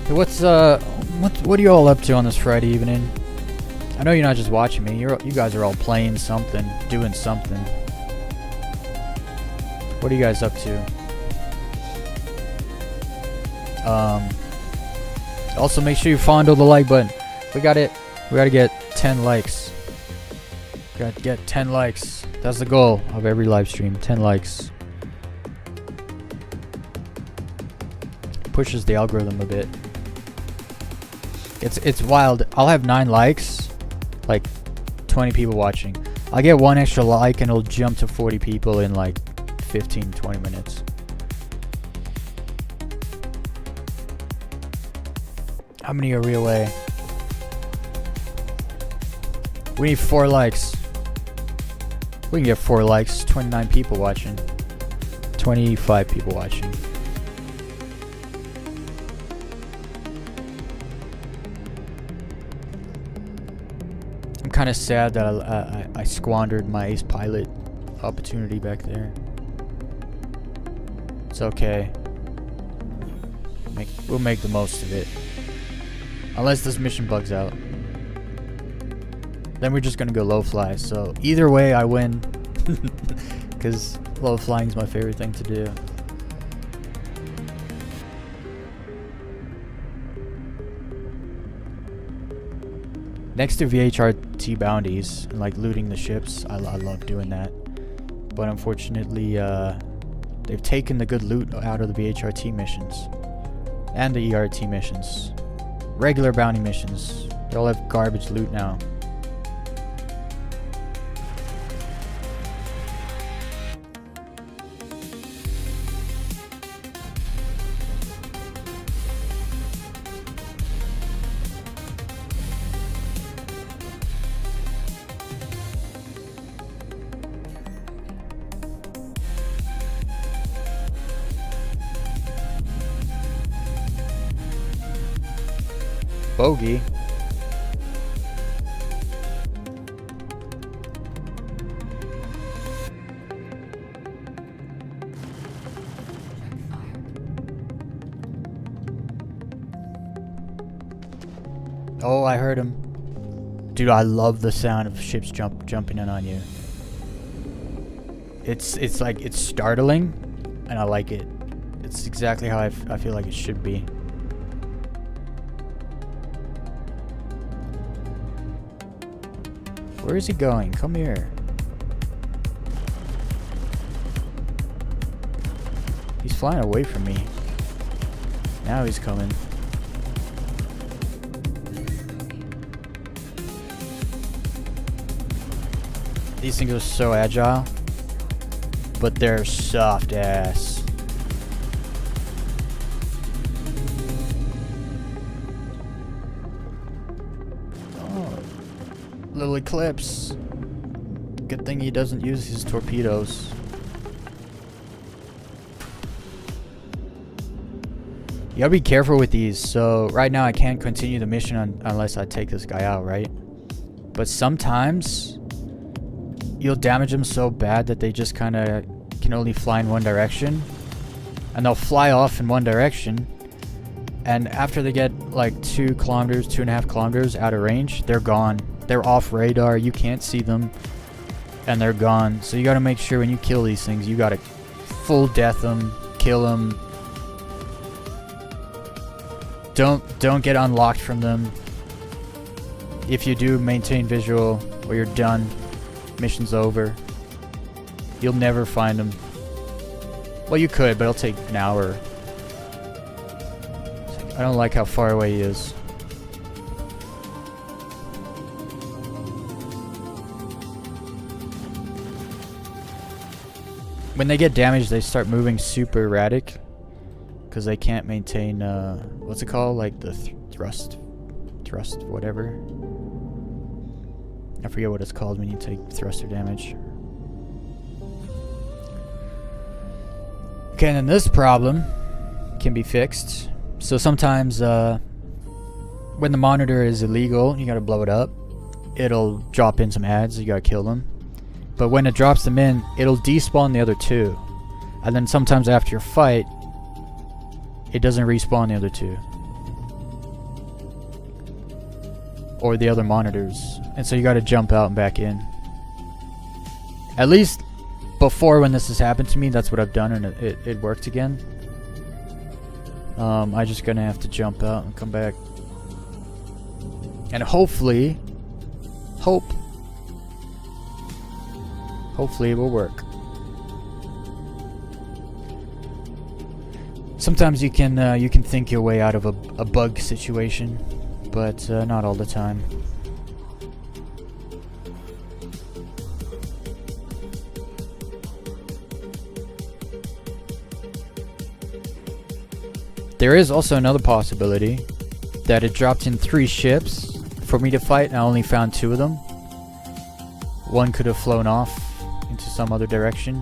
Hey, what are you all up to on this Friday evening? I know you're not just watching me. You guys are all playing something, doing something. What are you guys up to? Also make sure you fondle the like button. We gotta get 10 likes. Gotta get 10 likes. That's the goal of every live stream. 10 likes. Pushes the algorithm a bit. It's wild. I'll have 9 likes, like 20 people watching. I'll get 1 extra like and it'll jump to 40 people in like 15-20 minutes. How many are we away? We need 4 likes. We can get 4 likes. 29 people watching. 25 people watching. I'm kind of sad that I squandered my ace pilot opportunity back there. It's okay. We'll make the most of it. Unless this mission bugs out. Then we're just gonna go low fly. So either way I win. Because low flying is my favorite thing to do. Next to VHRT bounties and like looting the ships, I love doing that. But unfortunately, they've taken the good loot out of the VHRT missions. And the ERT missions. Regular bounty missions. They all have garbage loot now. Bogey. Oh, I heard him. Dude, I love the sound of ships jumping in on you. It's like, it's startling, and I like it. It's exactly how I feel like it should be. Where is he going? Come here. He's flying away from me. Now he's coming. These things are so agile, but they're soft ass. Oh, little eclipse. Good thing he doesn't use his torpedoes. You gotta be careful with these. So right now I can't continue the mission unless I take this guy out, right? But sometimes you'll damage them so bad that they just kind of can only fly in one direction, and they'll fly off in one direction, and after they get like 2 kilometers, 2.5 kilometers out of range, they're gone. They're off radar, you can't see them, and they're gone. So you got to make sure when you kill these things, you got to full death them, kill them. Don't get unlocked from them. If you do, maintain visual or you're done. Mission's over. You'll never find them. Well, you could, but it'll take an hour. I don't like how far away he is. When they get damaged, they start moving super erratic because they can't maintain what's it called, like the thrust whatever. I forget what it's called when you take thruster damage. Okay, and then this problem can be fixed. So sometimes when the monitor is illegal, you gotta blow it up. It'll drop in some ads, you gotta kill them. But when it drops them in, it'll despawn the other two. And then sometimes after your fight, it doesn't respawn the other two. Or the other monitors. And so you gotta jump out and back in. At least before, when this has happened to me, that's what I've done, and it worked again. I just gonna have to jump out and come back. And hopefully it will work. Sometimes you can think your way out of a bug situation, but not all the time. There is also another possibility that it dropped in 3 ships for me to fight, and I only found 2 of them. One could have flown off into some other direction.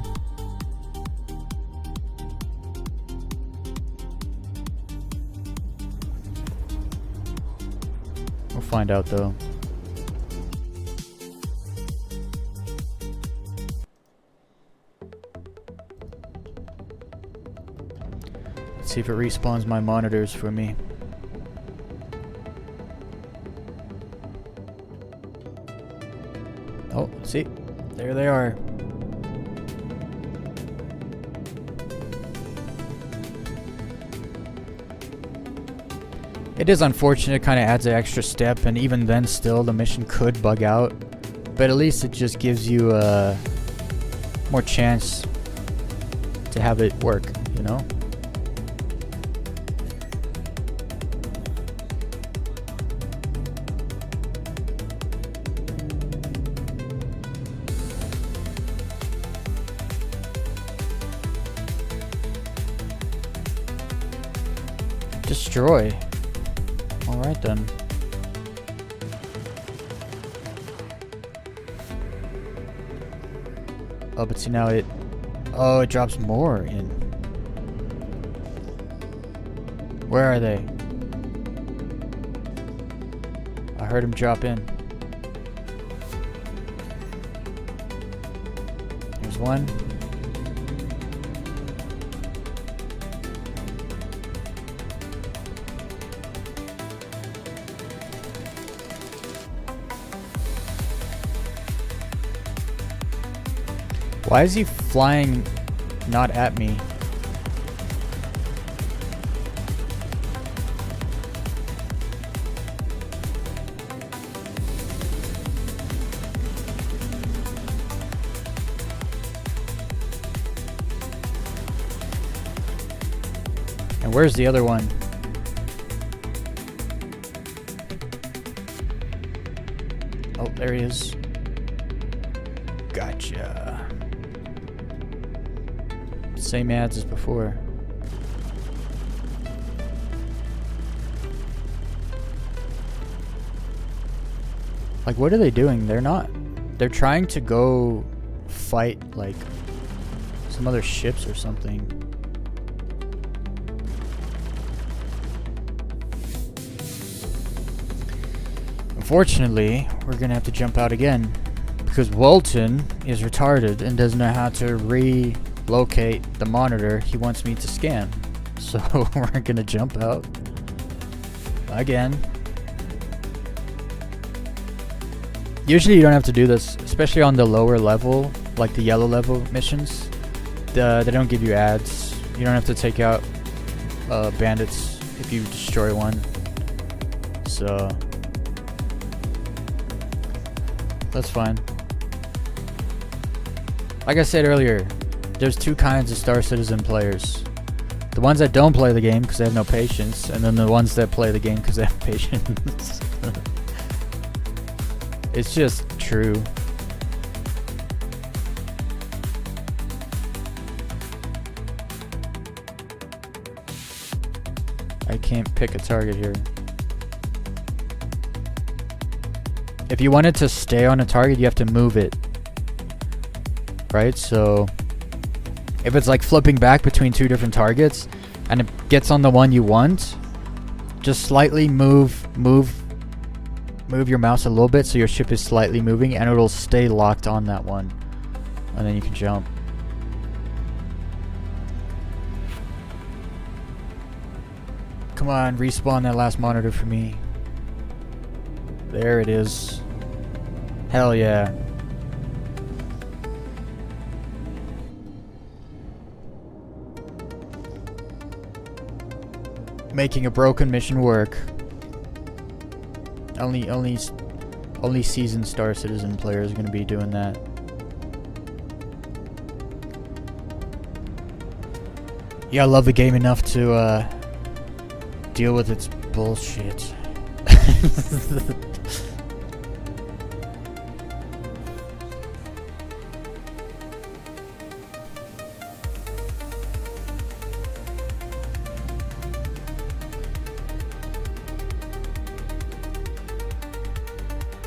We'll find out though. Let's see if it respawns my monitors for me. Oh, see? There they are. It is unfortunate, it kind of adds an extra step, and even then still the mission could bug out. But at least it just gives you more chance to have it work, you know? Destroy. Alright then. Oh, but see now it... Oh, it drops more in. Where are they? I heard him drop in. There's one. Why is he flying not at me? And where's the other one? Oh, there he is. Gotcha. Same ads as before. Like, what are they doing? They're trying to go fight, like, some other ships or something. Unfortunately, we're gonna have to jump out again, because Walton is retarded and doesn't know how to relocate the monitor he wants me to scan. So we're gonna jump out again. Usually you don't have to do this, especially on the lower level, like the yellow level missions. They don't give you ads. You don't have to take out bandits if you destroy one. So that's fine. Like I said earlier, there's 2 kinds of Star Citizen players. The ones that don't play the game because they have no patience, and then the ones that play the game because they have patience. It's just true. I can't pick a target here. If you want it to stay on a target, you have to move it. Right? So if it's like flipping back between two different targets and it gets on the one you want, just slightly move your mouse a little bit so your ship is slightly moving, and it'll stay locked on that one, and then you can jump. Come on, respawn that last monitor for me. There it is. Hell yeah. Making a broken mission work. Only seasoned Star Citizen players are gonna be doing that. Yeah, I love the game enough to deal with its bullshit.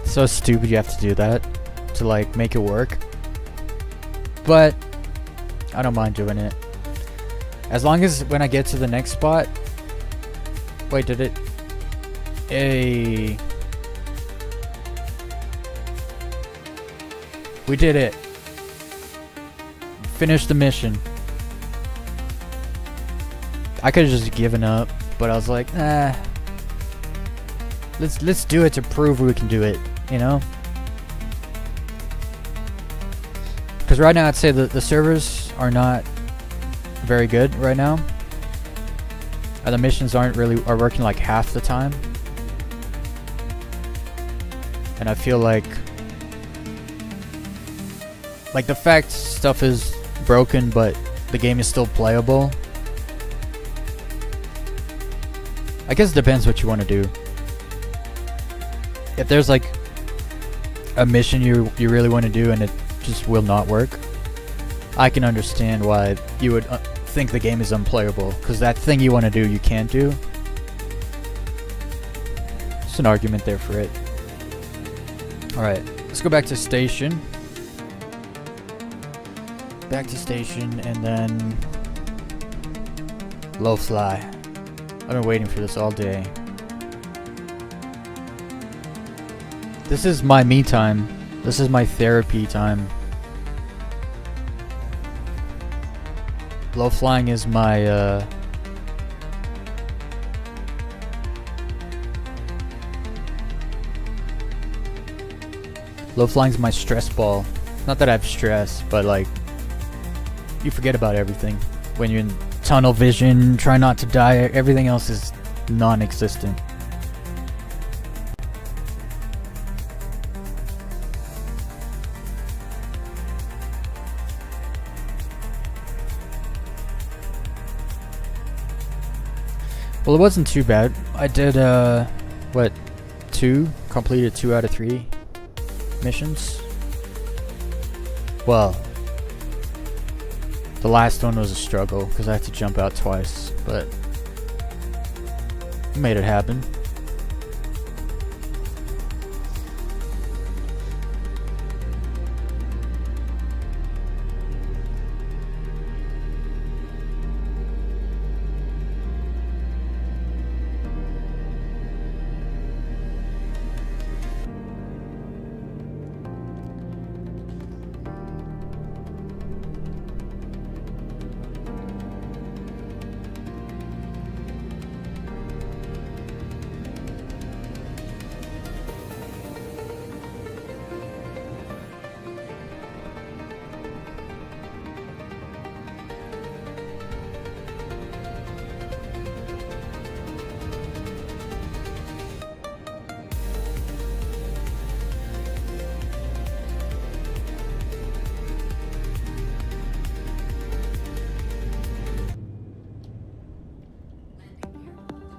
So stupid you have to do that to like make it work, but I don't mind doing it as long as when I get to the next spot. Wait, did it? Hey, we did it. Finished the mission. I could have just given up, but I was like, nah. Let's do it to prove we can do it, you know? Because right now I'd say the servers are not very good right now. And the missions are working like half the time. And I feel like the fact stuff is broken but the game is still playable. I guess it depends what you want to do. If there's like a mission you really want to do and it just will not work, I can understand why you would think the game is unplayable, because that thing you want to do you can't do. Just an argument there for it. Alright, let's go back to station. Back to station and then low fly. I've been waiting for this all day. This is my me time. This is my therapy time. Low flying is my low flying is my stress ball. Not that I have stress, but like you forget about everything when you're in tunnel vision, try not to die. Everything else is non-existent. Well, it wasn't too bad. I did, completed 2 out of 3 missions. Well, the last one was a struggle because I had to jump out twice, but made it happen.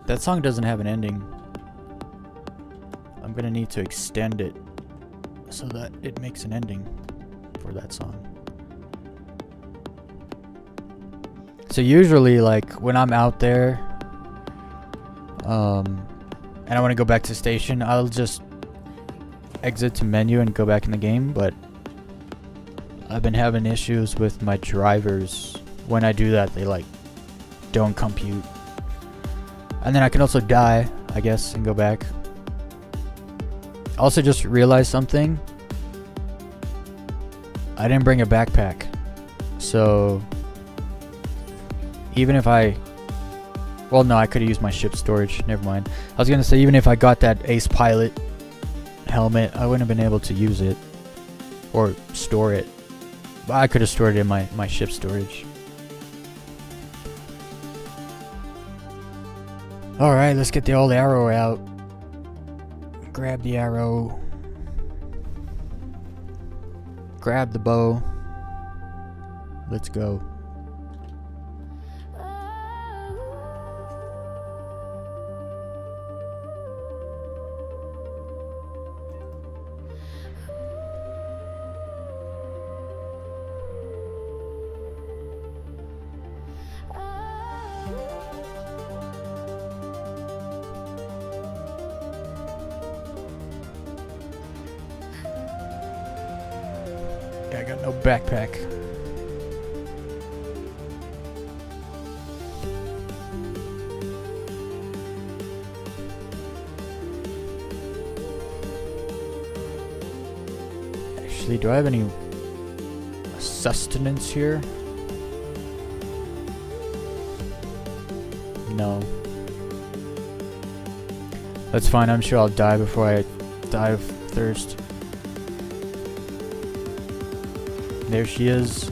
That song doesn't have an ending. I'm gonna need to extend it so that it makes an ending for that song. So usually, like, when I'm out there, and I want to go back to station, I'll just exit to menu and go back in the game, but I've been having issues with my drivers when I do that, they like don't compute. And then I can also die, I guess, and go back. Also just realized something. I didn't bring a backpack. So even if I... Well, no, I could have used my ship storage. Never mind. I was going to say, even if I got that Ace Pilot helmet, I wouldn't have been able to use it. Or store it. But I could have stored it in my ship storage. Alright, let's get the old arrow out. Grab the arrow. Grab the bow. Let's go. I got no backpack. Actually, do I have any sustenance here? No. That's fine, I'm sure I'll die before I die of thirst. There she is.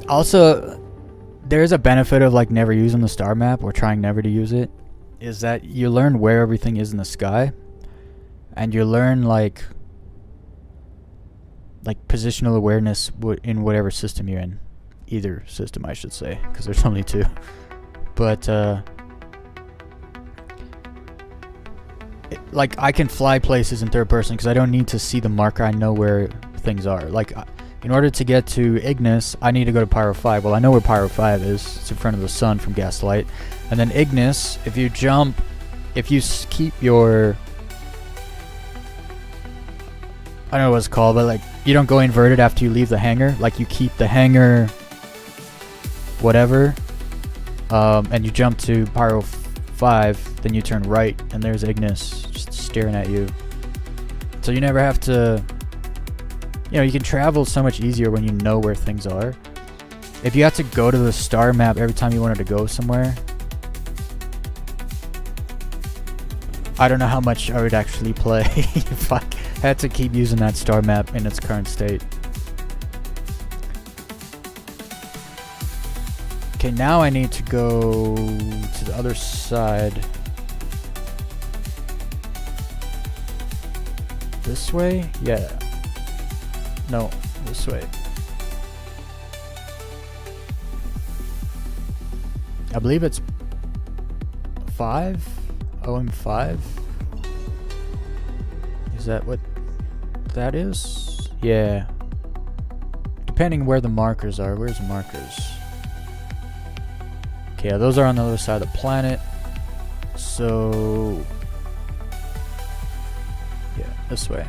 Also, there's a benefit of like never using the star map or trying never to use it, is that you learn where everything is in the sky, and you learn like positional awareness in whatever system you're in. Either system, I should say, because there's only two. But like I can fly places in third person because I don't need to see the marker. I know where things are. Like in order to get to Ignis, I need to go to Pyro 5. Well, I know where Pyro 5 is. It's in front of the sun from Gaslight. And then Ignis, if you jump, if you keep your... I don't know what it's called, but like, you don't go inverted after you leave the hangar. Like, you keep the hangar... whatever. And you jump to Pyro 5, then you turn right, and there's Ignis just staring at you. So you never have to... You know, you can travel so much easier when you know where things are. If you had to go to the star map every time you wanted to go somewhere, I don't know how much I would actually play if I had to keep using that star map in its current state. Okay, now I need to go to the other side. This way? Yeah. No, this way. I believe it's 5? OM5? Is that what that is? Yeah. Depending where the markers are. Where's the markers? Okay, yeah, those are on the other side of the planet. So... yeah, this way.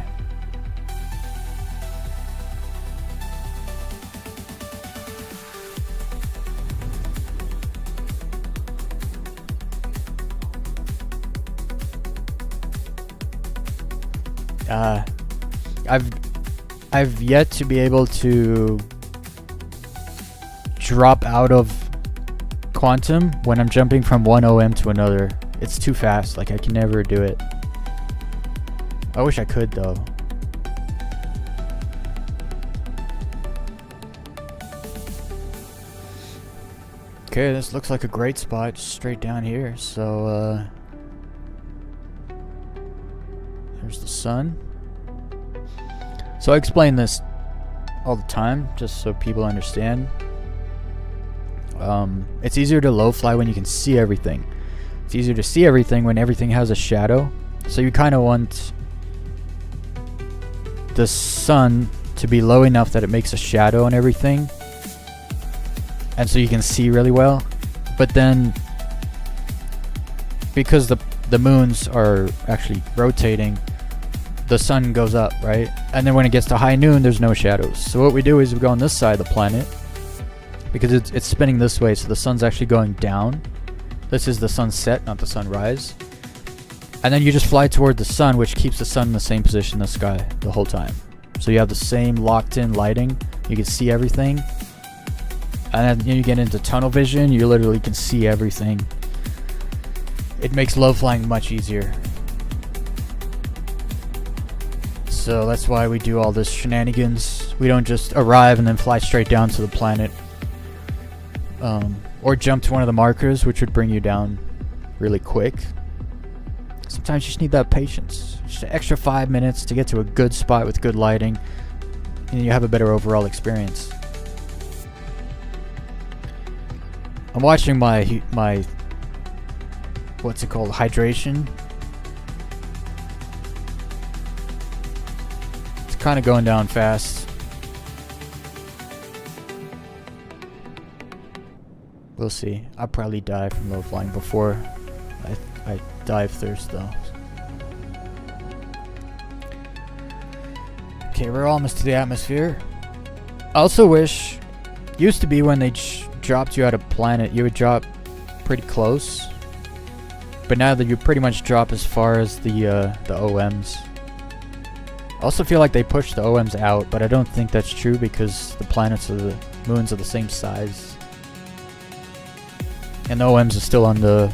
I've yet to be able to drop out of quantum when I'm jumping from one OM to another. It's too fast. Like, I can never do it. I wish I could, though. Okay, this looks like a great spot, just straight down here. So, there's the sun. So I explain this all the time, just so people understand. It's easier to low fly when you can see everything. It's easier to see everything when everything has a shadow. So you kind of want the sun to be low enough that it makes a shadow on everything, and so you can see really well. But then, because the moons are actually rotating, the sun goes up, right? And then when it gets to high noon, there's no shadows. So what we do is we go on this side of the planet, because it's spinning this way, so the sun's actually going down. This is the sunset, not the sunrise. And then you just fly toward the sun, which keeps the sun in the same position in the sky the whole time. So you have the same locked-in lighting. You can see everything. And then you get into tunnel vision, you literally can see everything. It makes low flying much easier. So that's why we do all this shenanigans. We don't just arrive and then fly straight down to the planet. Or jump to one of the markers, which would bring you down really quick. Sometimes you just need that patience. Just an extra 5 minutes to get to a good spot with good lighting, and you have a better overall experience. I'm watching my what's it called, hydration. It's kind of going down fast. We'll see. I'll probably die from low flying before I die of thirst, though. Okay, we're almost to the atmosphere. I also wish, used to be when they dropped you at a planet, you would drop pretty close. But now that you pretty much drop as far as the OMs. I also feel like they pushed the OMs out, but I don't think that's true because the planets or the moons are the same size. And the OMs are still on the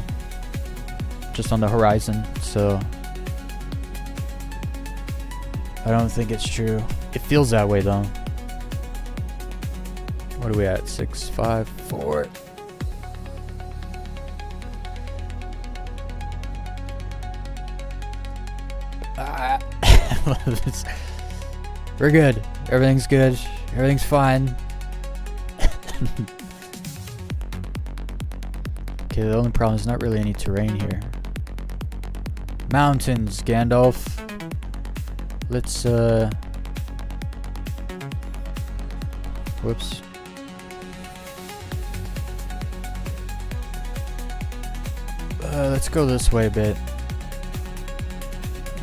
just on the horizon, so I don't think it's true. It feels that way though. What are we at? 6, 5, 4. We're good. Everything's good. Everything's fine. Okay, the only problem is not really any terrain here. Mountains, Gandalf. Let's, whoops. Let's go this way a bit.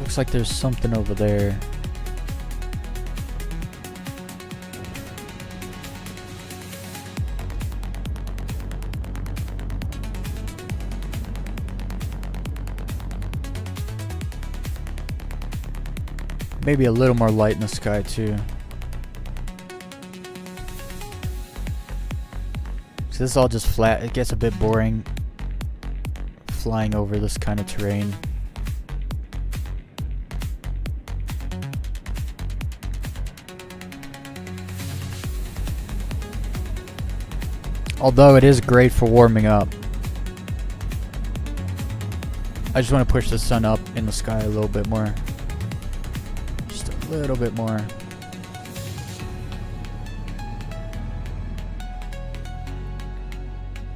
Looks like there's something over there. Maybe a little more light in the sky too. So this is all just flat. It gets a bit boring flying over this kind of terrain. Although it is great for warming up. I just want to push the sun up in the sky a little bit more. Just a little bit more.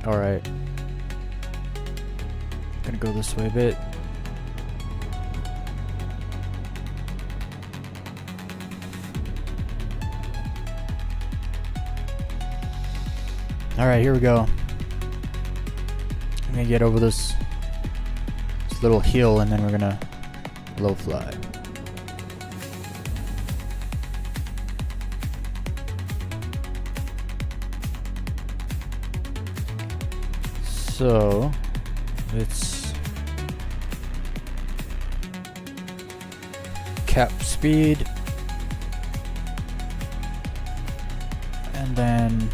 Alright. Gonna go this way a bit. Alright, here we go. I'm gonna get over this little hill and then we're gonna low fly. So it's cap speed. And then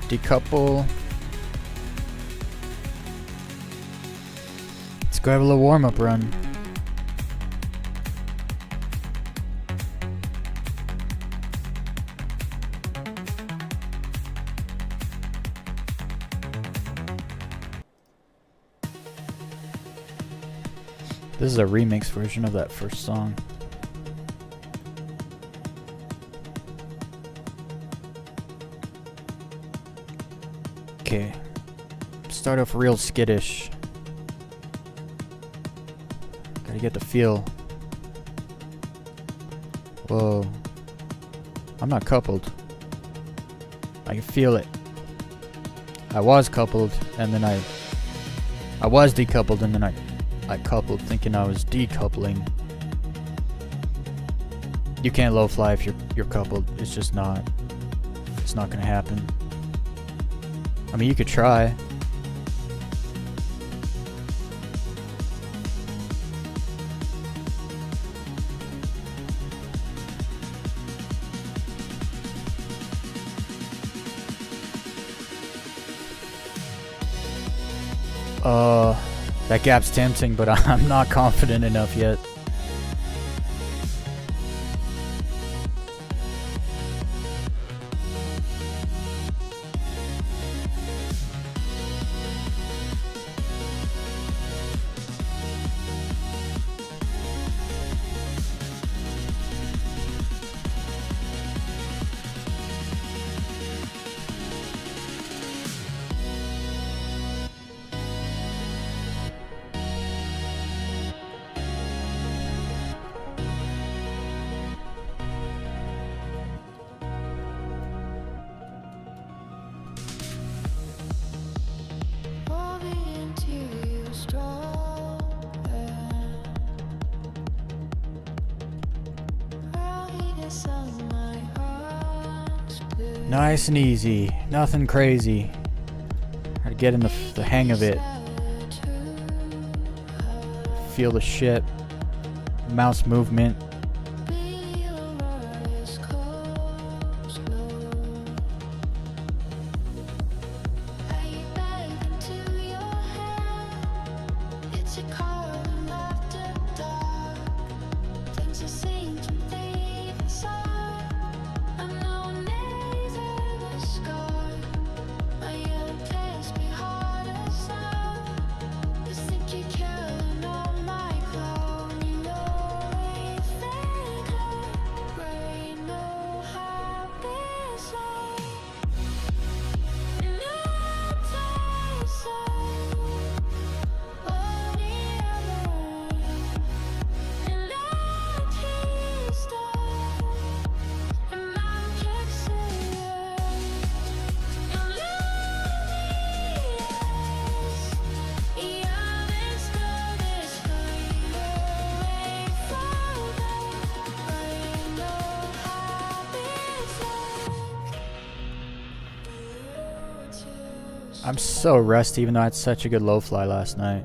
decouple. Let's go have a little warm-up run. This is a remix version of that first song. Okay. Start off real skittish. Gotta get the feel. Whoa. I'm not coupled. I can feel it. I was coupled and then I was decoupled and then I coupled thinking I was decoupling. You can't low fly if you're coupled. It's just not. It's not gonna happen. I mean, you could try. That gap's tempting, but I'm not confident enough yet. Nice and easy, nothing crazy. Try to get in the hang of it. Feel the shit. Mouse movement. I'm so rusty even though I had such a good low fly last night.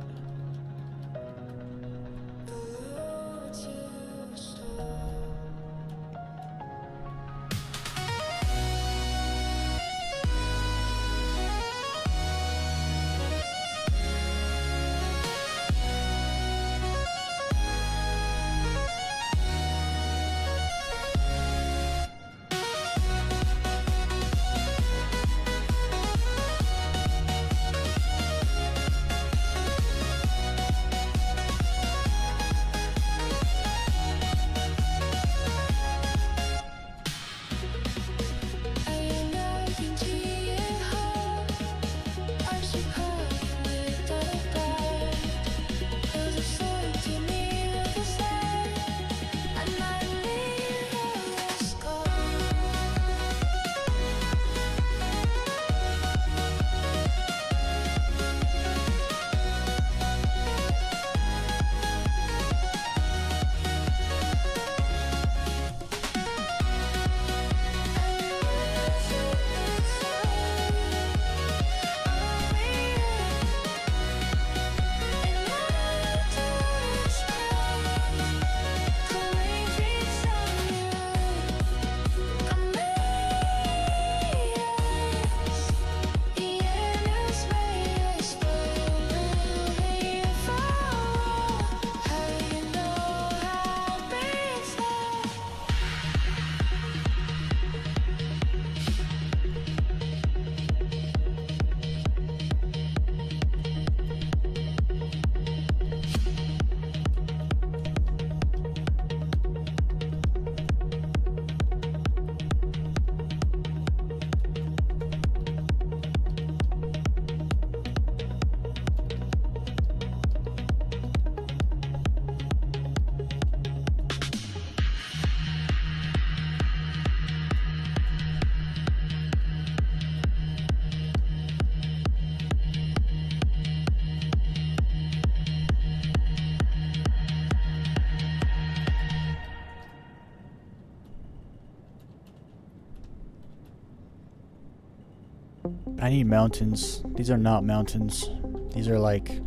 I need mountains. These are not mountains. These are like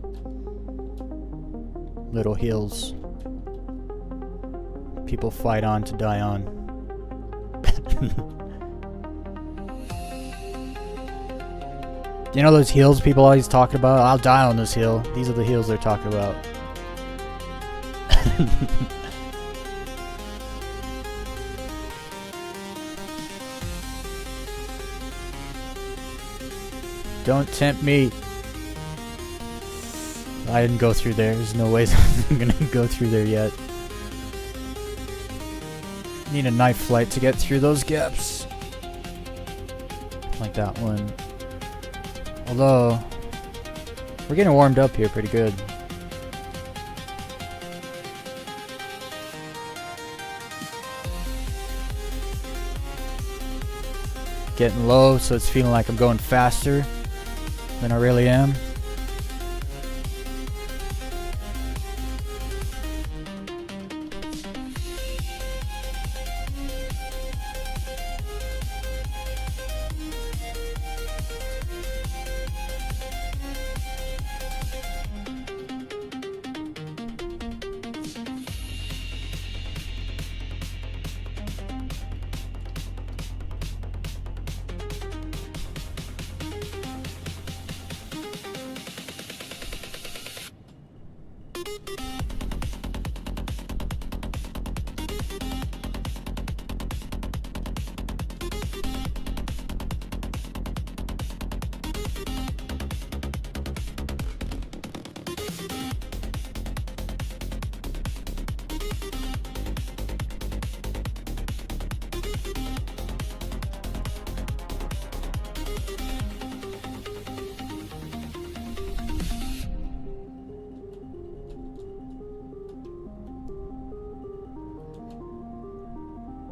little hills people fight on to die on. You know those hills people always talk about? I'll die on this hill. These are the hills they're talking about. Don't tempt me. I didn't go through there. There's no ways I'm gonna go through there yet. Need a knife flight to get through those gaps. Like that one. Although, we're getting warmed up here pretty good. Getting low, so it's feeling like I'm going faster than I really am.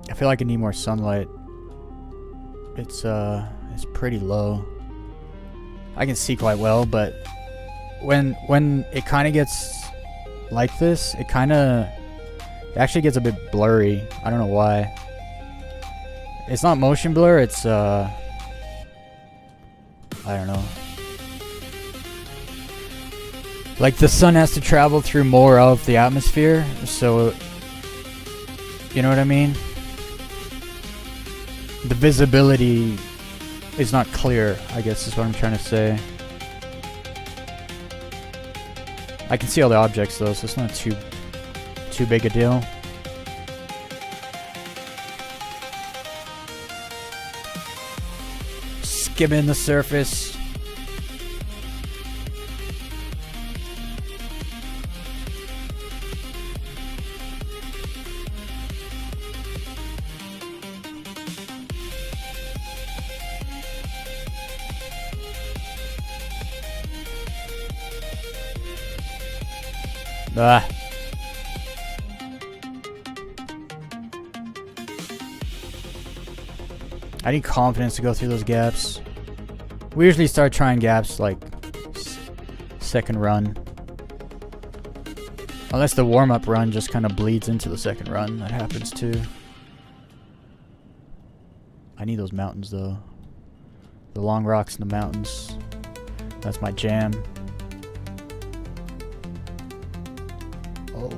I feel like I need more sunlight. It's pretty low. I can see quite well, but when it kind of gets like this, it actually gets a bit blurry. I don't know why. It's not motion blur, it's I don't know. Like the sun has to travel through more of the atmosphere, so you know what I mean? The visibility is not clear, I guess is what I'm trying to say. I can see all the objects though, so it's not too big a deal. Skimming the surface. Ah. I need confidence to go through those gaps. We usually start trying gaps like second run. Unless the warm-up run just kind of bleeds into the second run. That happens too. I need those mountains though. The long rocks in the mountains. That's my jam. Oh,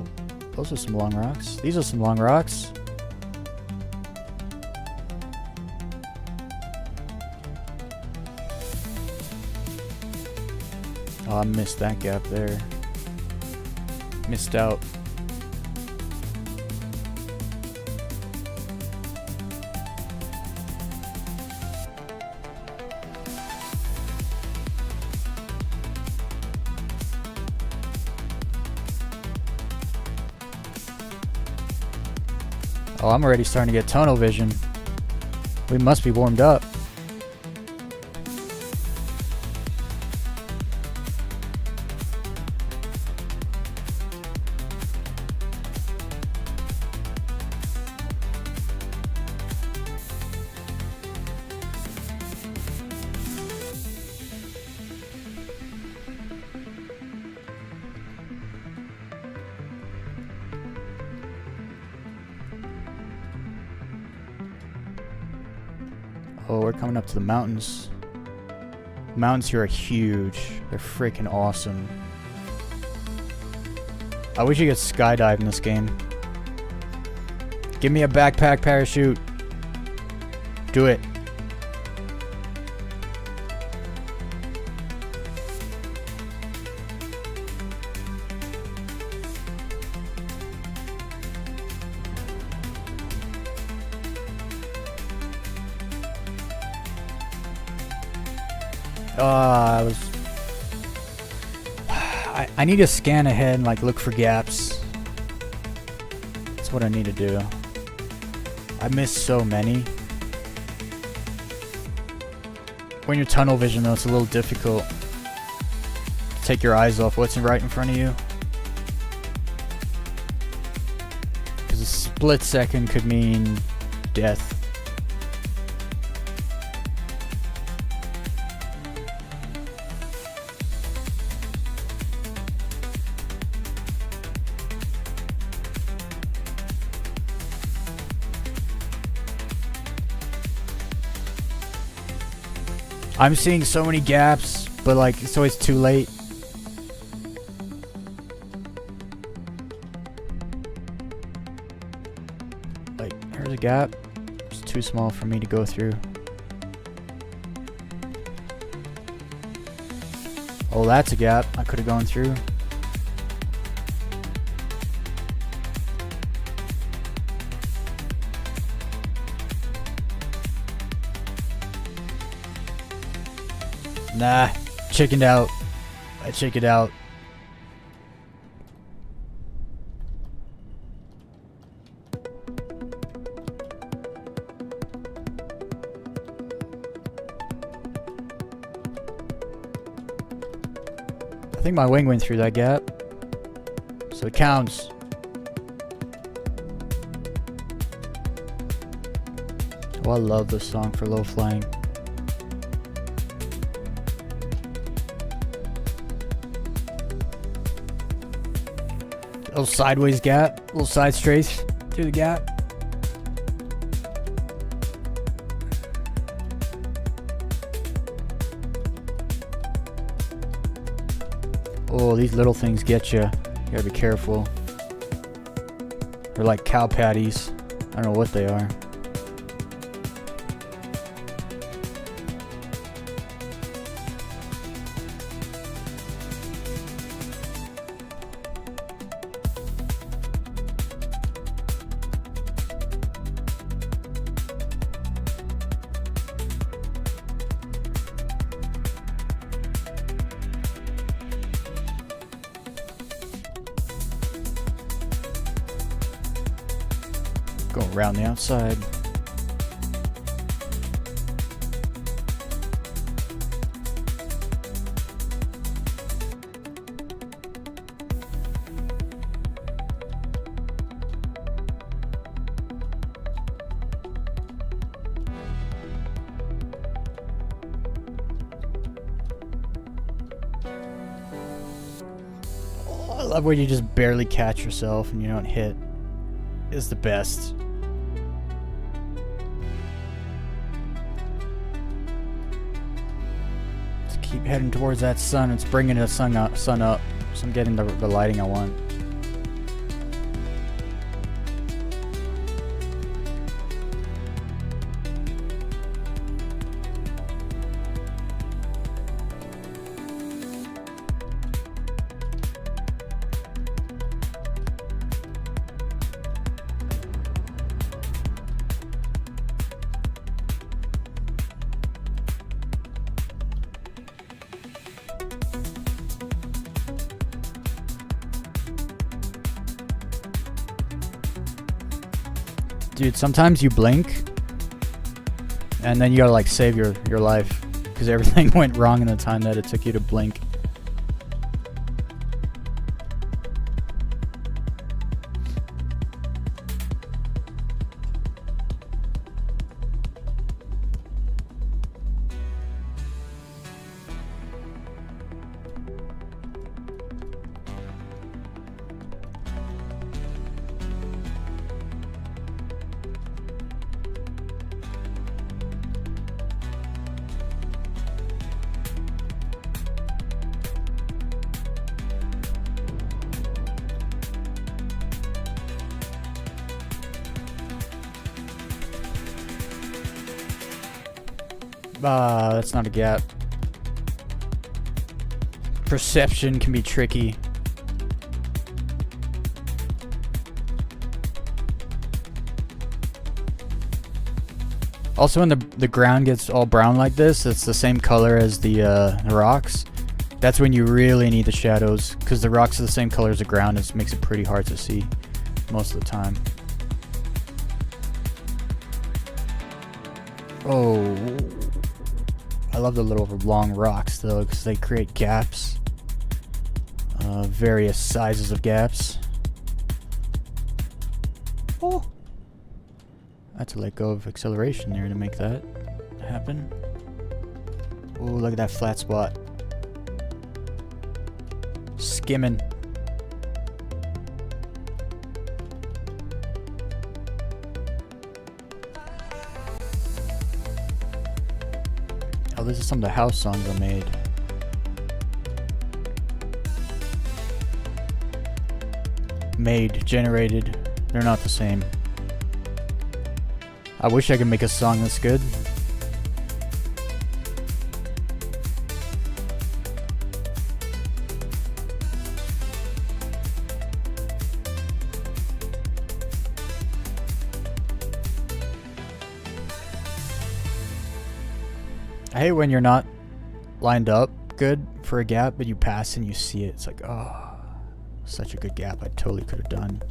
those are some long rocks. These are some long rocks. Oh, I missed that gap there. Missed out. Oh, I'm already starting to get tunnel vision. We must be warmed up. Oh, we're coming up to the mountains. Mountains here are huge. They're freaking awesome. I wish you could skydive in this game. Give me a backpack parachute. Do it. I need to scan ahead and like look for gaps. That's what I need to do. I missed so many. When you're tunnel vision though, it's a little difficult to take your eyes off what's right in front of you. Because a split second could mean death. I'm seeing so many gaps, but like it's always too late. Like, here's a gap. It's too small for me to go through. Oh, that's a gap I could have gone through. Nah, chickened out. I chickened out. I think my wing went through that gap, so it counts. Oh, I love this song for low flying. Little sideways gap, little side strafe through the gap. Oh, these little things get you. You gotta be careful. They're like cow patties. I don't know what they are. Go around the outside. Oh, I love where you just barely catch yourself and you don't hit. Is the best. Keep heading towards that sun. It's bringing the sun up, so I'm getting the lighting I want. Dude, sometimes you blink and then you gotta like save your life because everything went wrong in the time that it took you to blink. That's not a gap. Perception can be tricky. Also, when the ground gets all brown like this, it's the same color as the rocks. That's when you really need the shadows, because the rocks are the same color as the ground. It makes it pretty hard to see most of the time. Oh, I love the little long rocks though, because they create gaps. Various sizes of gaps. Oh, I had to let go of acceleration there to make that happen. Oh, look at that flat spot. Skimming. Oh, this is some of the house songs I made. Generated. They're not the same. I wish I could make a song that's good. I hate when you're not lined up good for a gap, but you pass and you see it. It's like, oh, such a good gap I totally could have done.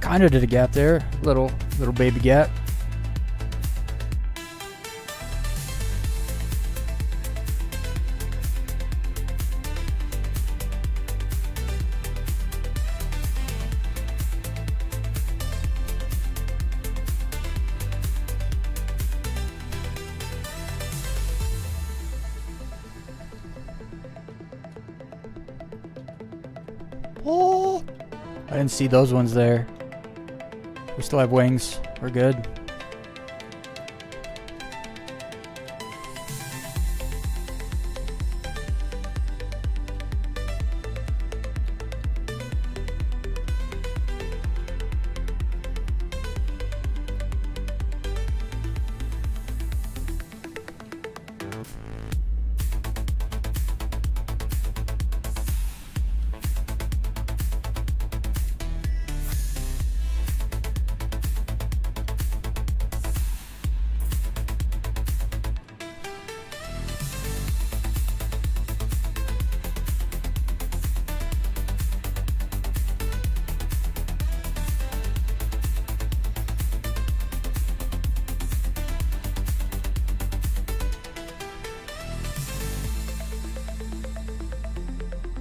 Kinda did a gap there, little baby gap. Oh, I didn't see those ones there. We still have wings. We're good.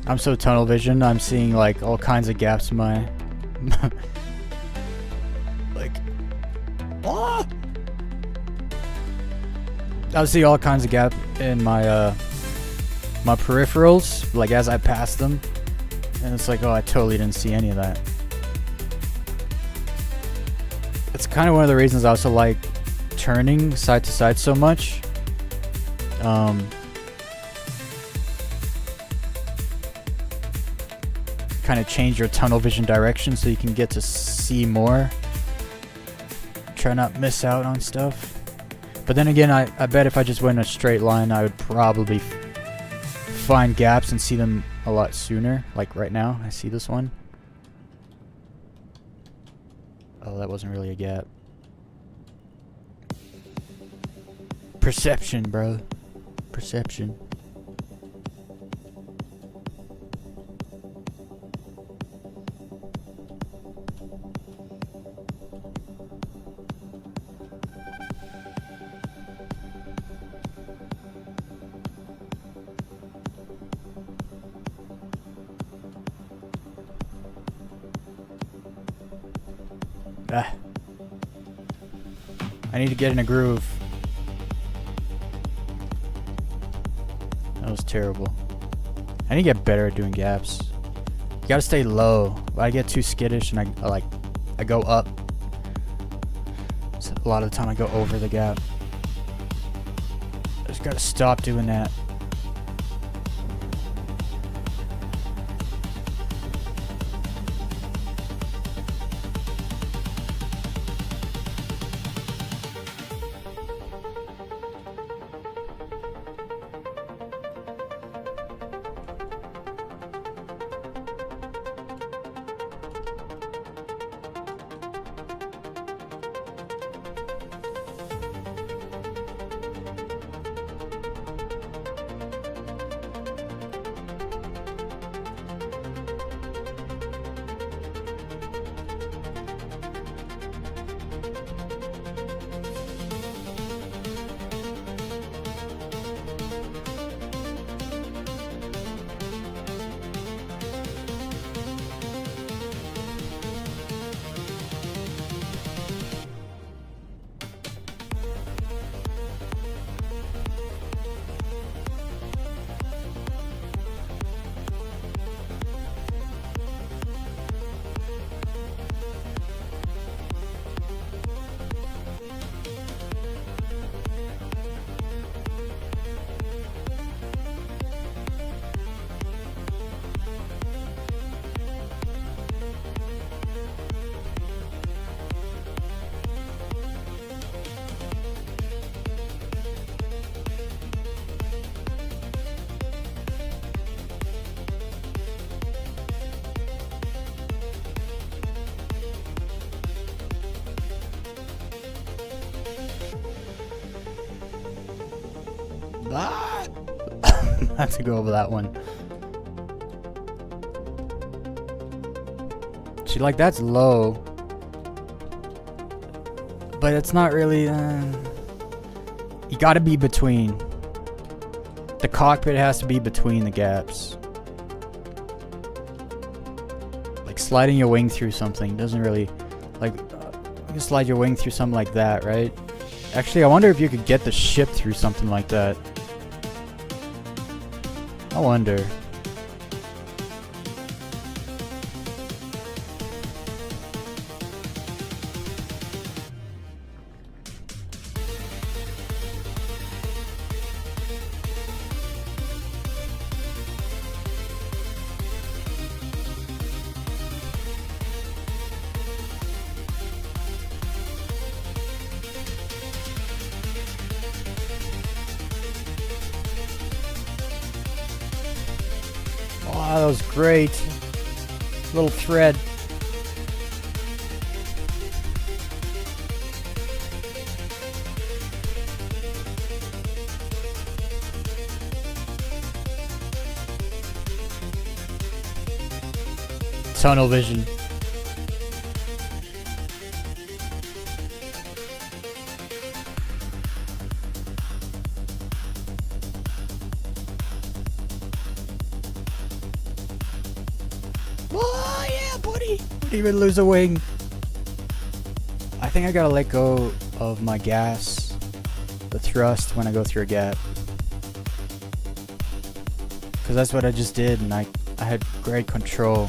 I'm so tunnel vision. I'm seeing like all kinds of gaps in my like ah! I see all kinds of gap in my my peripherals, like as I pass them, and it's like, oh, I totally didn't see any of that. It's kind of one of the reasons I also like turning side to side so much. Kind of change your tunnel vision direction so you can get to see more. Try not miss out on stuff. But then again, I bet if I just went in a straight line, I would probably find gaps and see them a lot sooner. Like right now, I see this one. Oh, that wasn't really a gap. Perception, bro. Perception. I need to get in a groove. That was terrible. I need to get better at doing gaps. You gotta stay low. I get too skittish and I go up. So a lot of the time I go over the gap. Just Gotta stop doing that. I have to go over that one. See, like, that's low. But it's not really... you gotta be between. The cockpit has to be between the gaps. Like, sliding your wing through something doesn't really... Like, you can slide your wing through something like that, right? Actually, I wonder if you could get the ship through something like that. I wonder. Wow, that was great. Little thread. Tunnel vision. Oh yeah, buddy! Didn't even lose a wing. I think I gotta let go of my gas, the thrust, when I go through a gap. Because that's what I just did, and I had great control.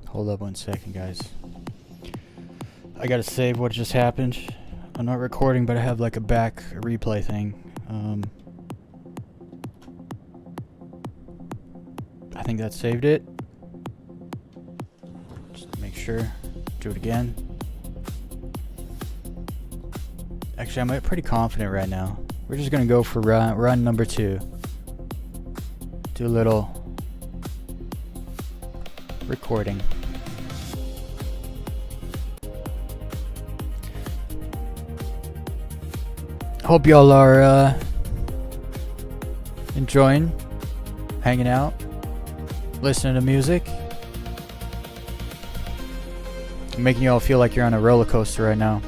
Hold up 1 second, guys. I gotta save what just happened. I'm not recording, but I have like a back replay thing. I think that saved it. Just make sure. Do it again. Actually, I'm pretty confident right now. We're just gonna go for run number 2. Do a little recording. Hope y'all are enjoying hanging out, listening to music, making y'all feel like you're on a roller coaster right now.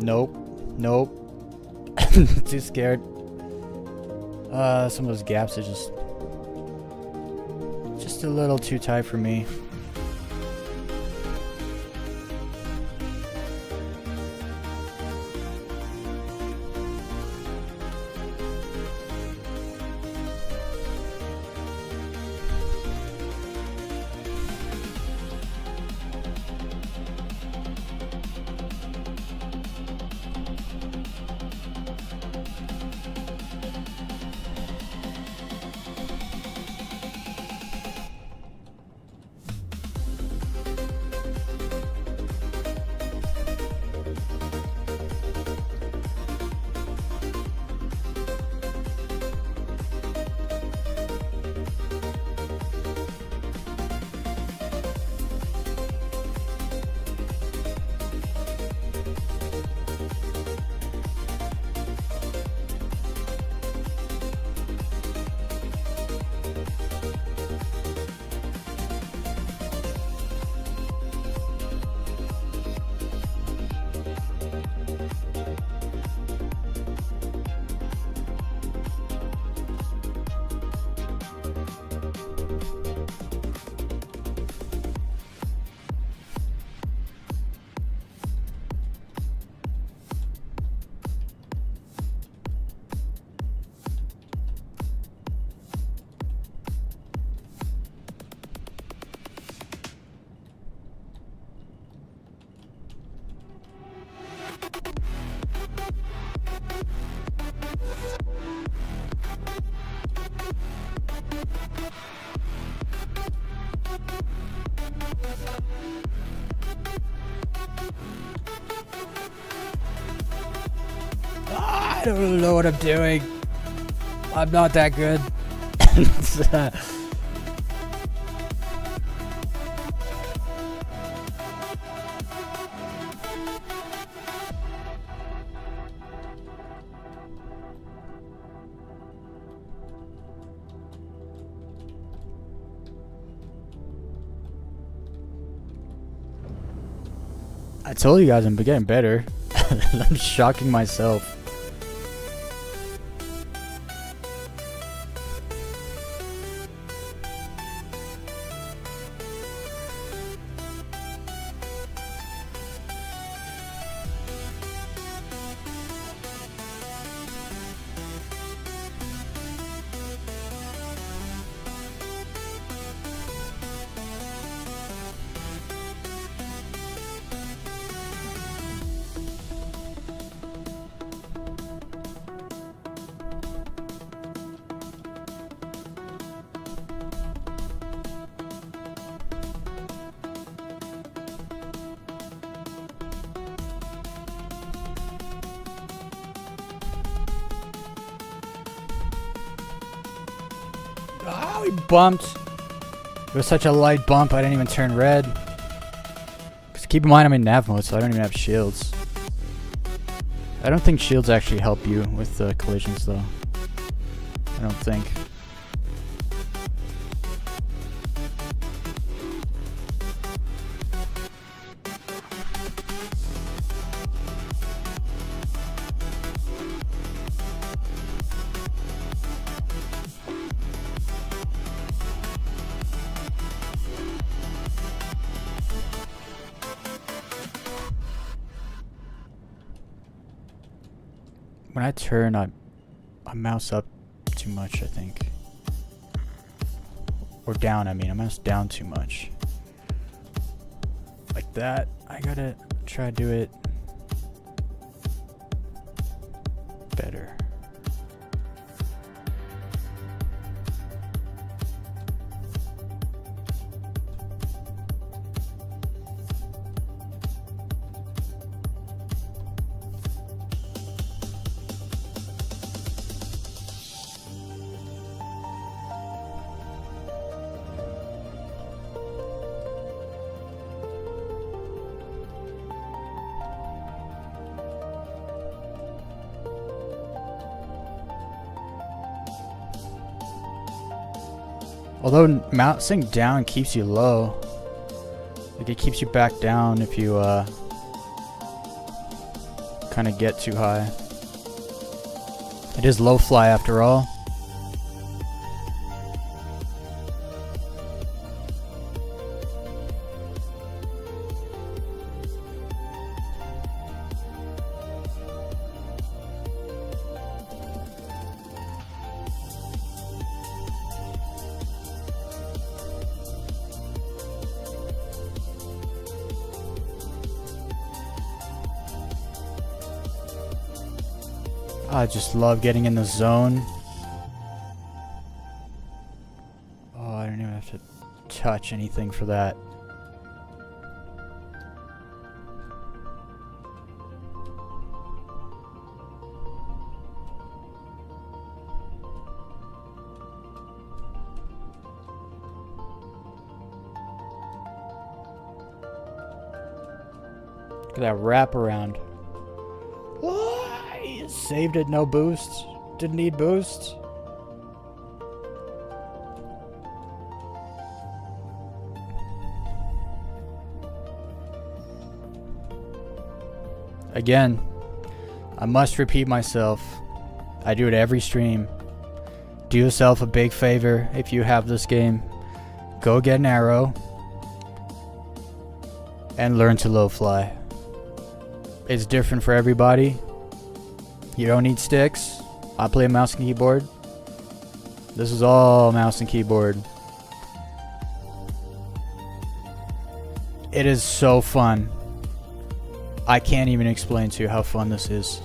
Nope. Nope. Too scared. Some of those gaps are just a little too tight for me. I don't really know what I'm doing. I'm not that good. I told you guys I'm getting better. I'm shocking myself. Oh, he bumped. It was such a light bump, I didn't even turn red. Because keep in mind, I'm in nav mode, so I don't even have shields. I don't think shields actually help you with collisions, though. I don't think. When I turn, I mouse up too much, I think. Or down, I mean. I mouse down too much. Like that. I gotta try to do it better. Although mousing down keeps you low. Like it keeps you back down if you kind of get too high. It is low fly after all. I just love getting in the zone. Oh, I don't even have to touch anything for that. Look at that wraparound. Saved it, no boost. Didn't need boost. Again, I must repeat myself. I do it every stream. Do yourself a big favor if you have this game. Go get an arrow and learn to low fly. It's different for everybody. You don't need sticks. I play mouse and keyboard. This is all mouse and keyboard. It is so fun. I can't even explain to you how fun this is.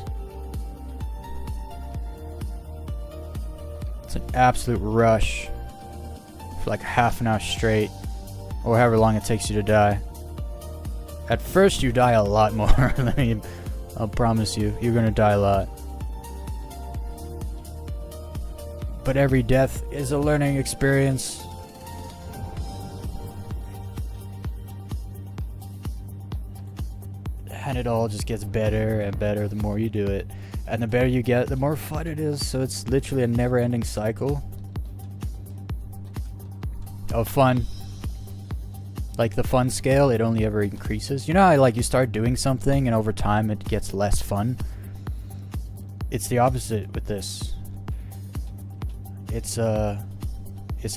It's an absolute rush for like half an hour straight, or however long it takes you to die. At first you die a lot more. I'll promise you, you're gonna die a lot. But every death is a learning experience. And it all just gets better and better the more you do it. And the better you get, the more fun it is. So it's literally a never-ending cycle of fun. Like the fun scale, it only ever increases. You know how like you start doing something and over time it gets less fun? It's the opposite with this. It's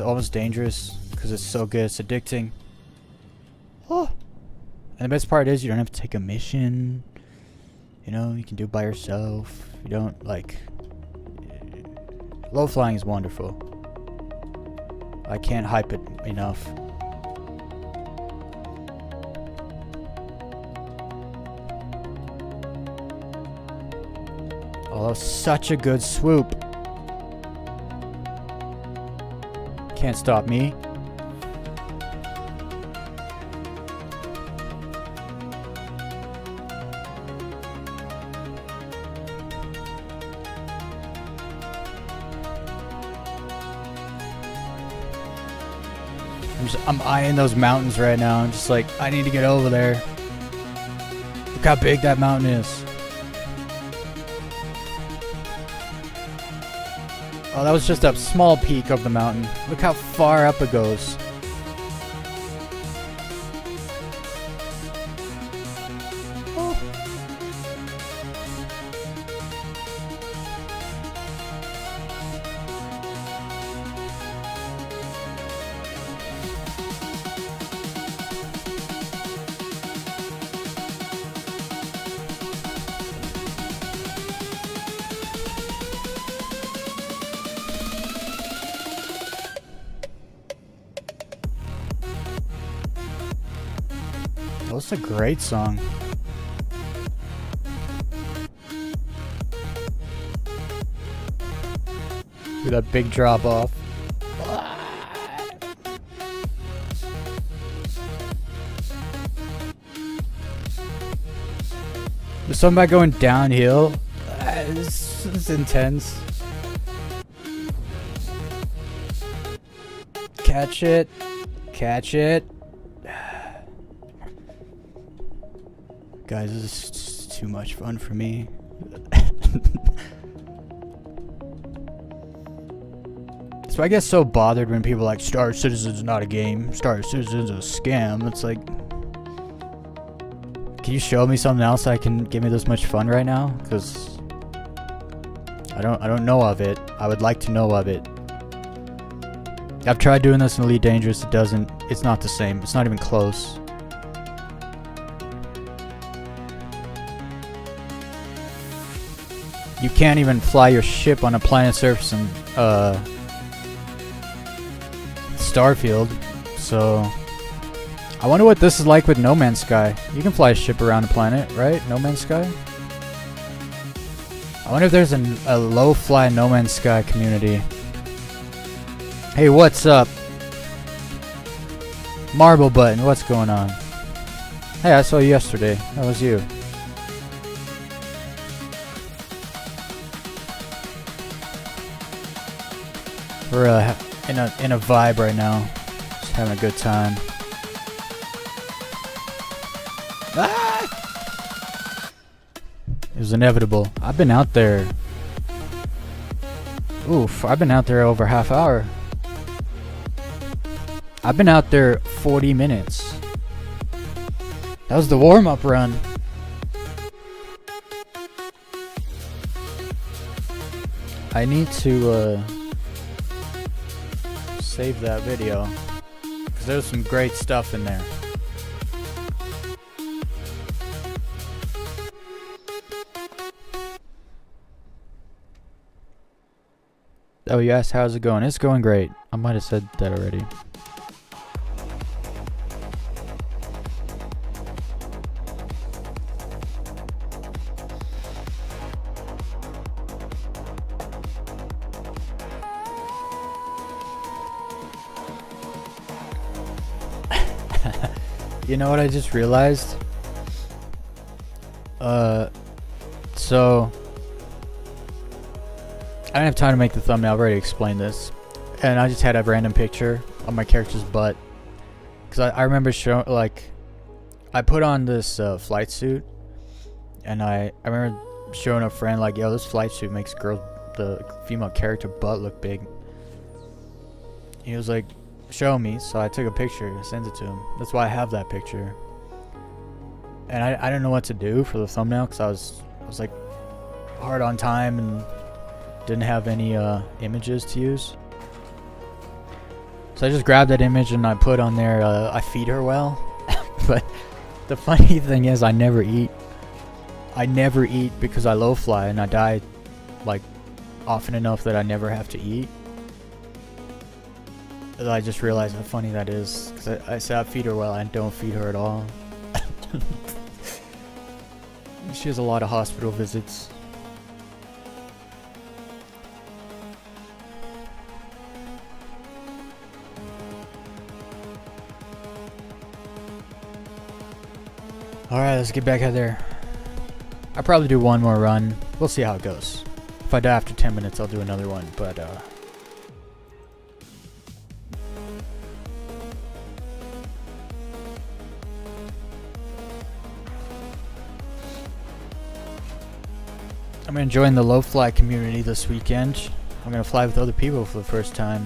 almost dangerous because it's so good. It's addicting. Oh. And the best part is you don't have to take a mission. You know, you can do it by yourself. You don't like... Low flying is wonderful. I can't hype it enough. Oh, such a good swoop. Can't stop me. I'm eyeing those mountains right now. I'm just like, I need to get over there. Look how big that mountain is. Oh, that was just a small peak of the mountain. Look how far up it goes. Oh. That's a great song. Look at that big drop off. There's something about going downhill. This is intense. Catch it. Catch it. Guys, this is just too much fun for me. So I get so bothered when people are like, Star Citizen's not a game. Star Citizen's a scam. It's like, Can you show me something else that can give me this much fun right now? Because I don't know of it. I would like to know of it. I've tried doing this in Elite Dangerous. It's not the same. It's not even close. You can't even fly your ship on a planet surface in Starfield. So I wonder what this is like with No Man's Sky. You can fly a ship around a planet, right? No Man's Sky? I wonder if there's a low-fly No Man's Sky community. Hey, what's up? Marble Button, what's going on? Hey, I saw you yesterday. That was you. We're in a vibe right now. Just having a good time. Ah! It was inevitable. I've been out there. Oof, I've been out there over half hour. I've been out there 40 minutes. That was the warm-up run. I need to save that video, because there's some great stuff in there. Oh, you asked how's it going? It's going great. I might have said that already. You know what I just realized? So I didn't have time to make the thumbnail. I've already explained this, and I just had a random picture of my character's butt, because I remember showing, like, I put on this flight suit, and I remember showing a friend, like, yo, this flight suit makes the female character butt look big. He was like, show me. So I took a picture and sent it to him. That's why I have that picture. And I didn't know what to do for the thumbnail, because I was like hard on time and didn't have any images to use. So I just grabbed that image and I put on there, I feed her well. But the funny thing is, I never eat. I never eat because I low fly, and I die like often enough that I never have to eat. I just realized how funny that is, because I said I feed her well, I don't feed her at all. She has a lot of hospital visits. Alright, let's get back out there. I'll probably do one more run. We'll see how it goes. If I die after 10 minutes, I'll do another one, but I'm enjoying the low fly community this weekend. I'm gonna fly with other people for the first time.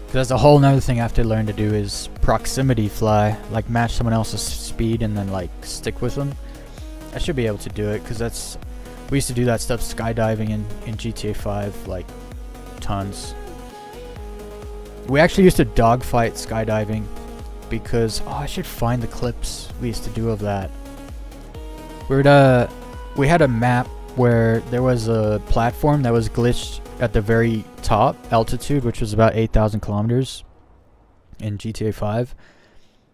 Because that's a whole nother thing I have to learn to do, is proximity fly. Like, match someone else's speed and then like stick with them. I should be able to do it, because we used to do that stuff skydiving in GTA 5, like tons. We actually used to dogfight skydiving, because I should find the clips we used to do of that. We had a map where there was a platform that was glitched at the very top altitude, which was about 8,000 kilometers in GTA 5,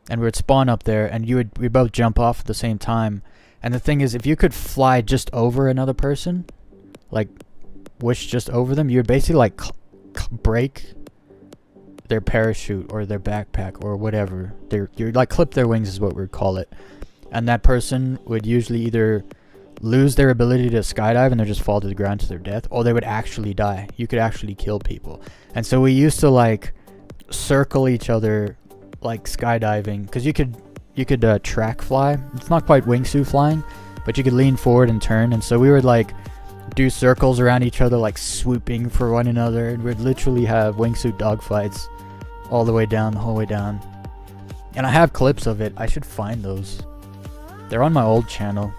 and we would spawn up there, and we both jump off at the same time. And the thing is, if you could fly just over another person, like whoosh just over them, you would basically like break their parachute or their backpack or whatever. You like clip their wings is what we'd call it, and that person would usually either lose their ability to skydive and they just fall to the ground to their death, or they would actually die. You could actually kill people. And so we used to like circle each other like skydiving, because you could track fly. It's not quite wingsuit flying, but you could lean forward and turn. And so we would like do circles around each other, like swooping for one another, and we'd literally have wingsuit dogfights all the way down, the whole way down. And I have clips of it. I should find those. They're on my old channel.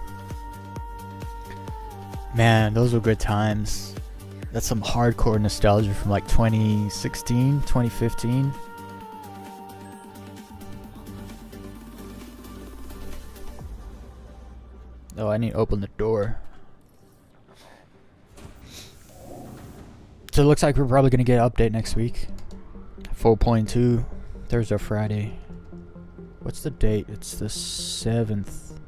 Man, those were good times. That's some hardcore nostalgia from like 2016, 2015. Oh, I need to open the door. So it looks like we're probably going to get an update next week. 4.2, Thursday or Friday. What's the date? It's the 7th.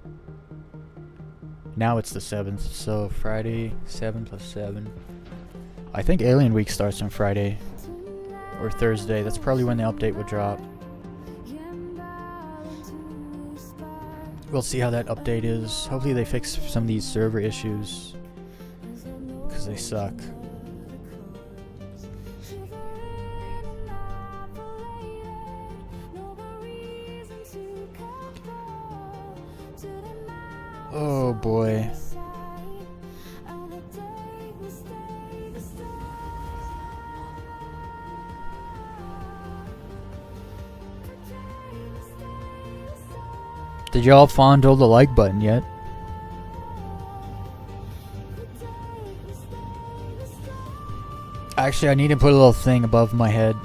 Now it's the 7th, so Friday, 7 plus 7. I think Alien Week starts on Friday or Thursday. That's probably when the update will drop. We'll see how that update is. Hopefully they fix some of these server issues, because they suck. Oh boy. Did y'all fondle the like button yet? Actually, I need to put a little thing above my head,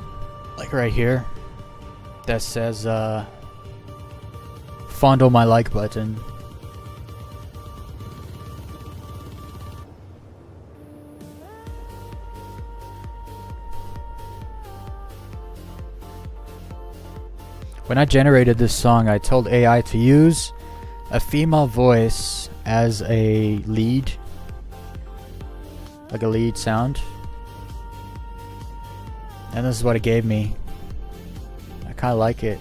like right here, that says fondle my like button. When I generated this song, I told AI to use a female voice as a lead, like a lead sound. And this is what it gave me. I kind of like it.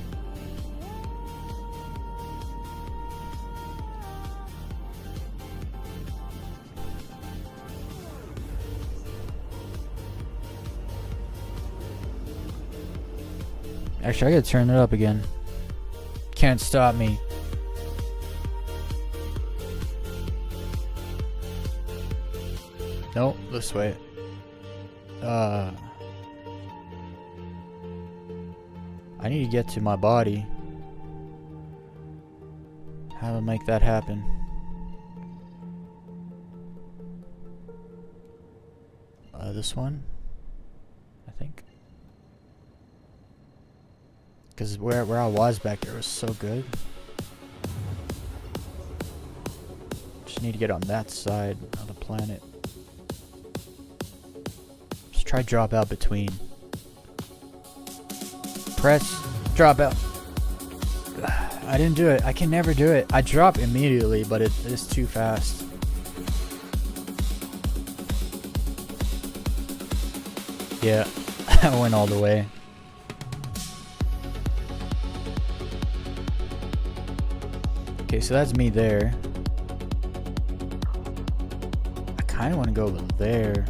Actually, I gotta turn it up again. Can't stop me. Nope, this way. I need to get to my body. How to make that happen? This one, I think. Because where I was back there was so good. Just need to get on that side of the planet. Just try drop out between. Press, drop out. I didn't do it. I can never do it. I drop immediately, but it is too fast. Yeah, I went all the way. Okay, so that's me there. I kind of want to go over there.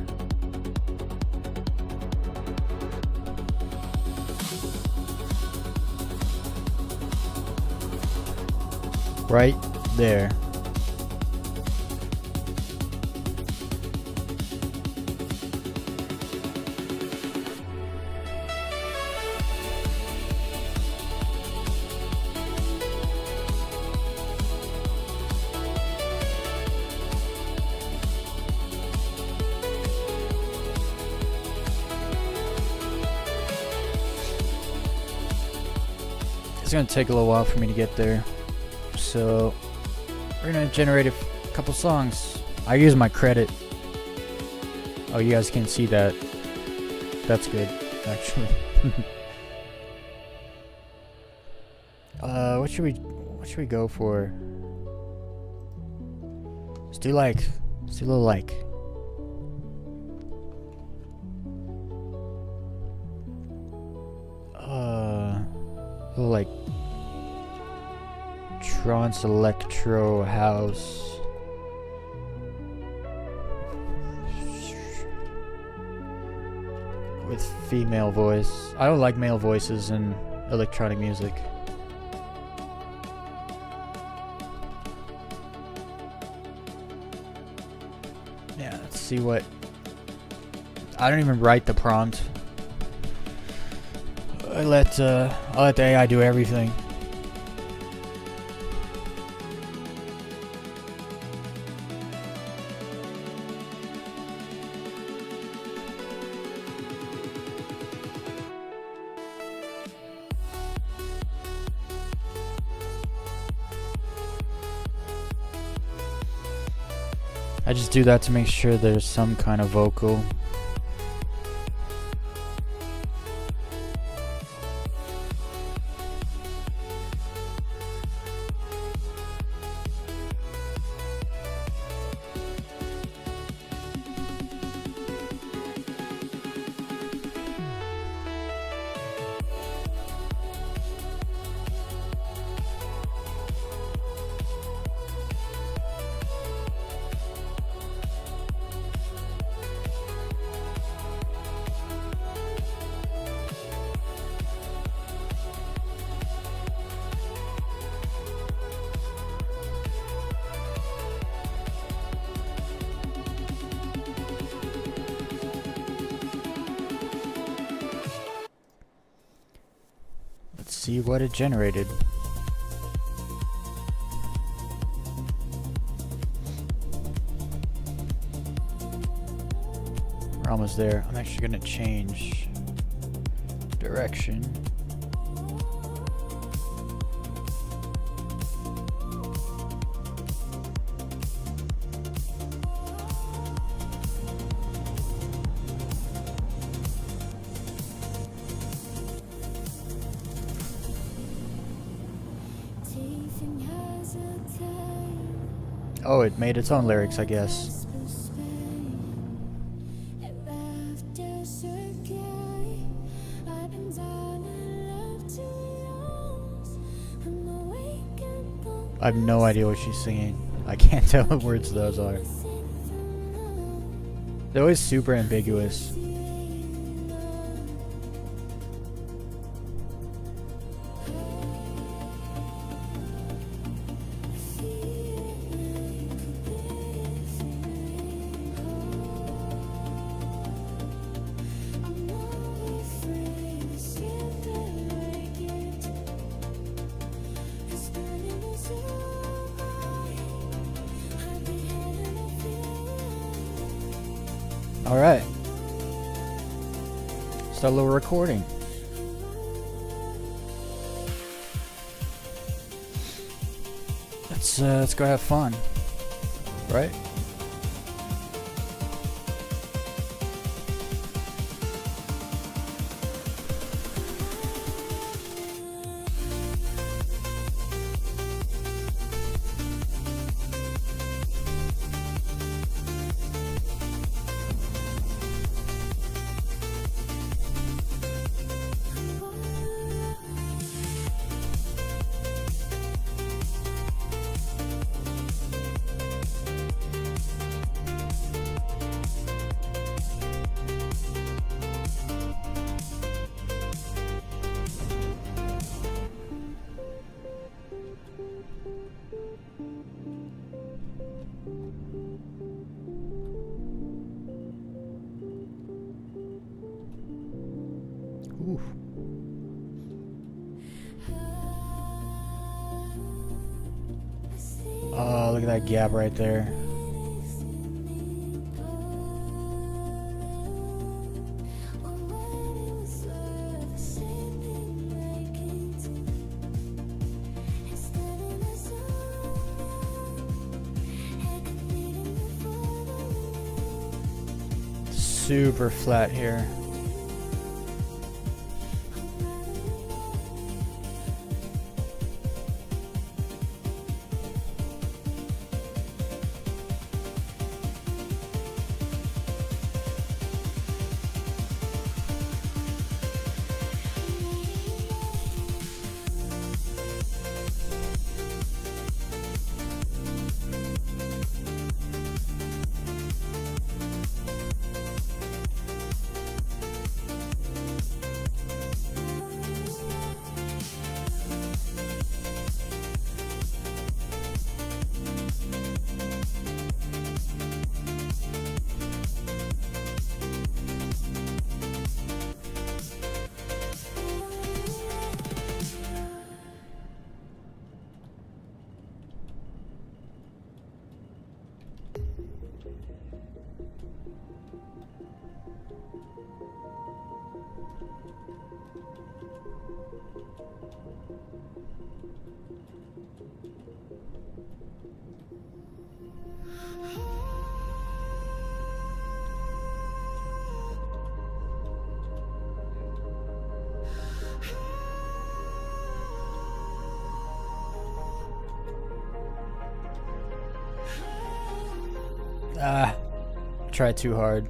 Right there. It's gonna take a little while for me to get there, so we're gonna generate a couple songs. I use my credit. Oh, you guys can't see that. That's good, actually. What should we go for? Let's do a little like. Like trance electro house. With female voice. I don't like male voices in electronic music. Yeah, let's see what. I don't even write the prompt. I'll let the AI do everything. I just do that to make sure there's some kind of vocal. Let's see what it generated. We're almost there. I'm actually gonna change direction. Oh, it made its own lyrics, I guess. I have no idea what she's singing. I can't tell what words those are. They're always super ambiguous. Alright. Start a little recording. Let's go have fun. Right? Oof. Oh, look at that gap right there. Super flat here. Tried too hard.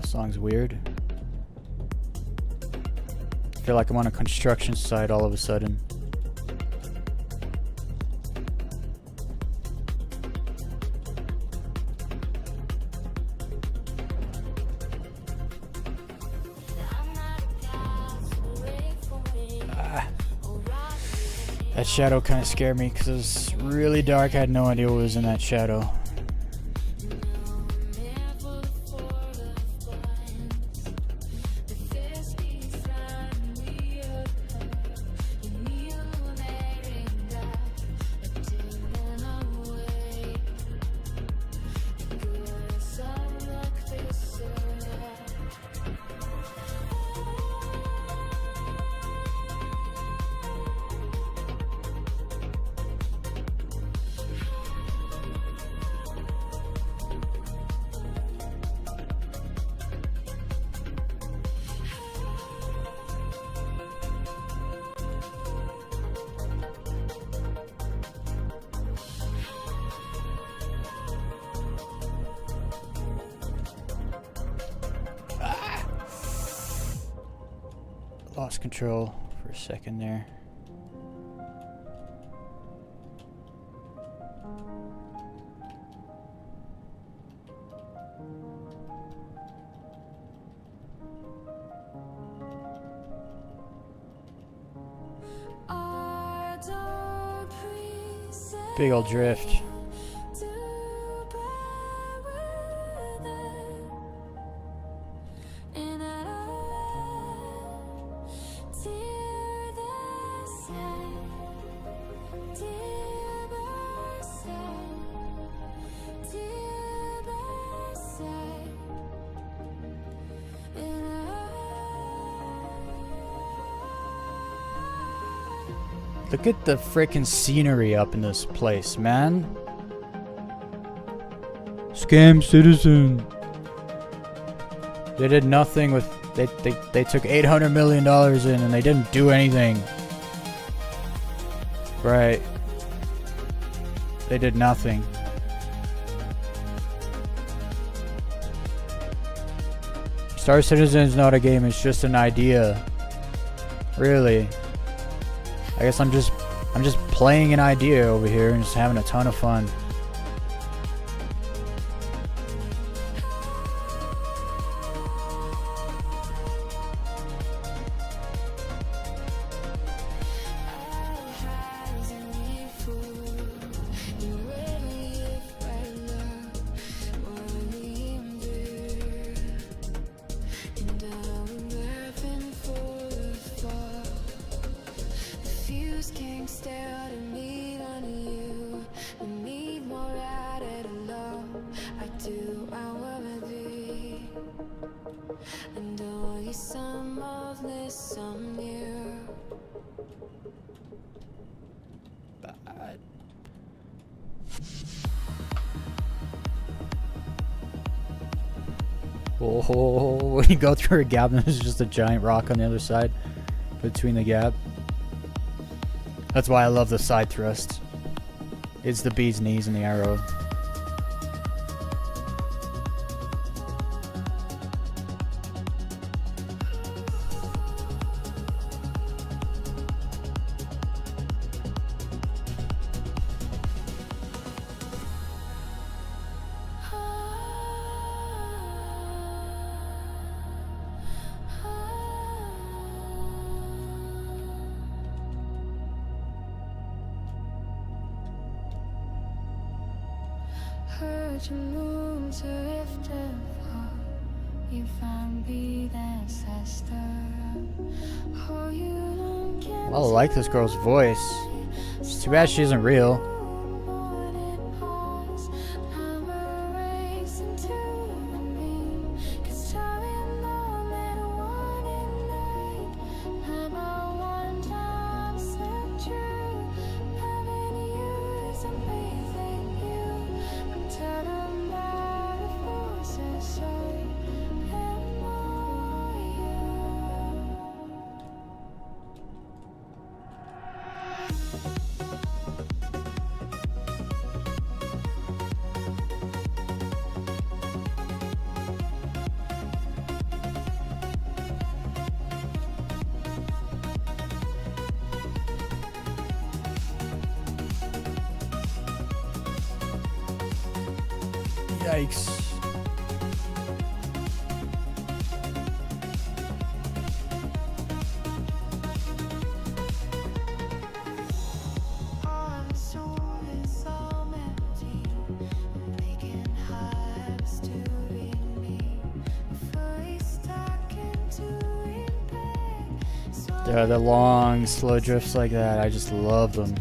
Song's weird. I feel like I'm on a construction site all of a sudden. That shadow kind of scared me because it was really dark. I had no idea what was in that shadow. Lost control for a second there. Big old drift. Look at the frickin' scenery up in this place, man. Scam citizen. They did nothing with... They took $800 million in and they didn't do anything. Right. They did nothing. Star Citizen's not a game, it's just an idea. Really. I guess I'm just playing an idea over here and just having a ton of fun. Oh, when you go through a gap, there's just a giant rock on the other side between the gap. That's why I love the side thrust. It's the bee's knees and the arrow. Well, I like this girl's voice. It's too bad she isn't real. Yikes. Yeah, the long, slow drifts like that, I just love them.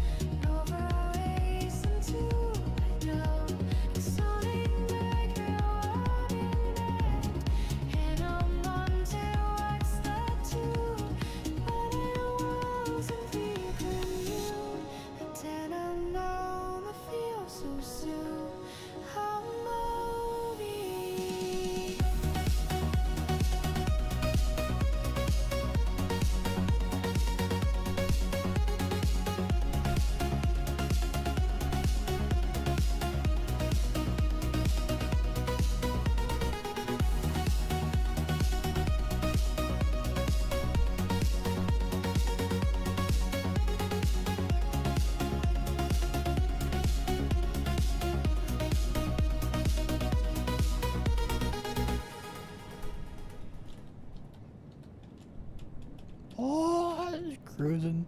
Oh, cruising.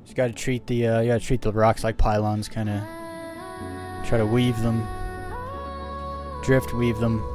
Just gotta treat the rocks like pylons, kind of try to weave them, drift weave them.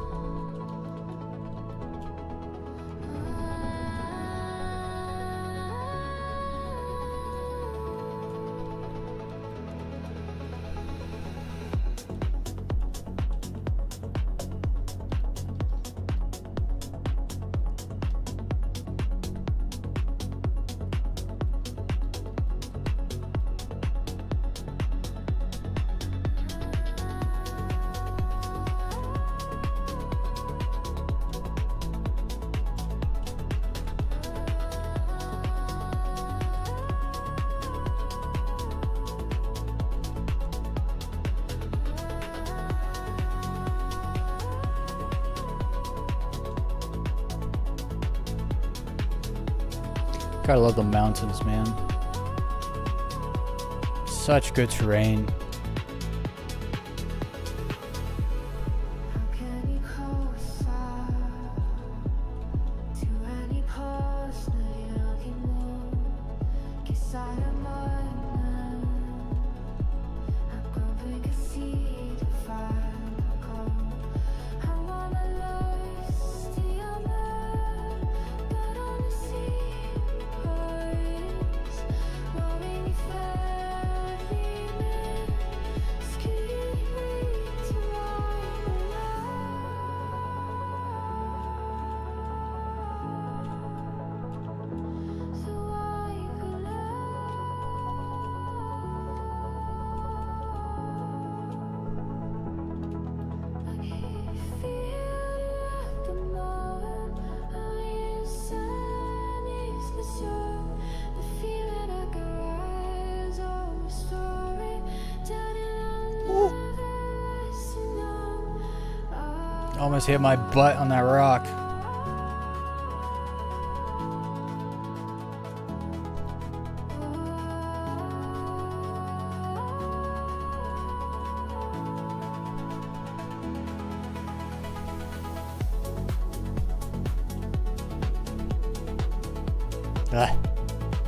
Gotta love the mountains, man. Such good terrain. Almost hit my butt on that rock.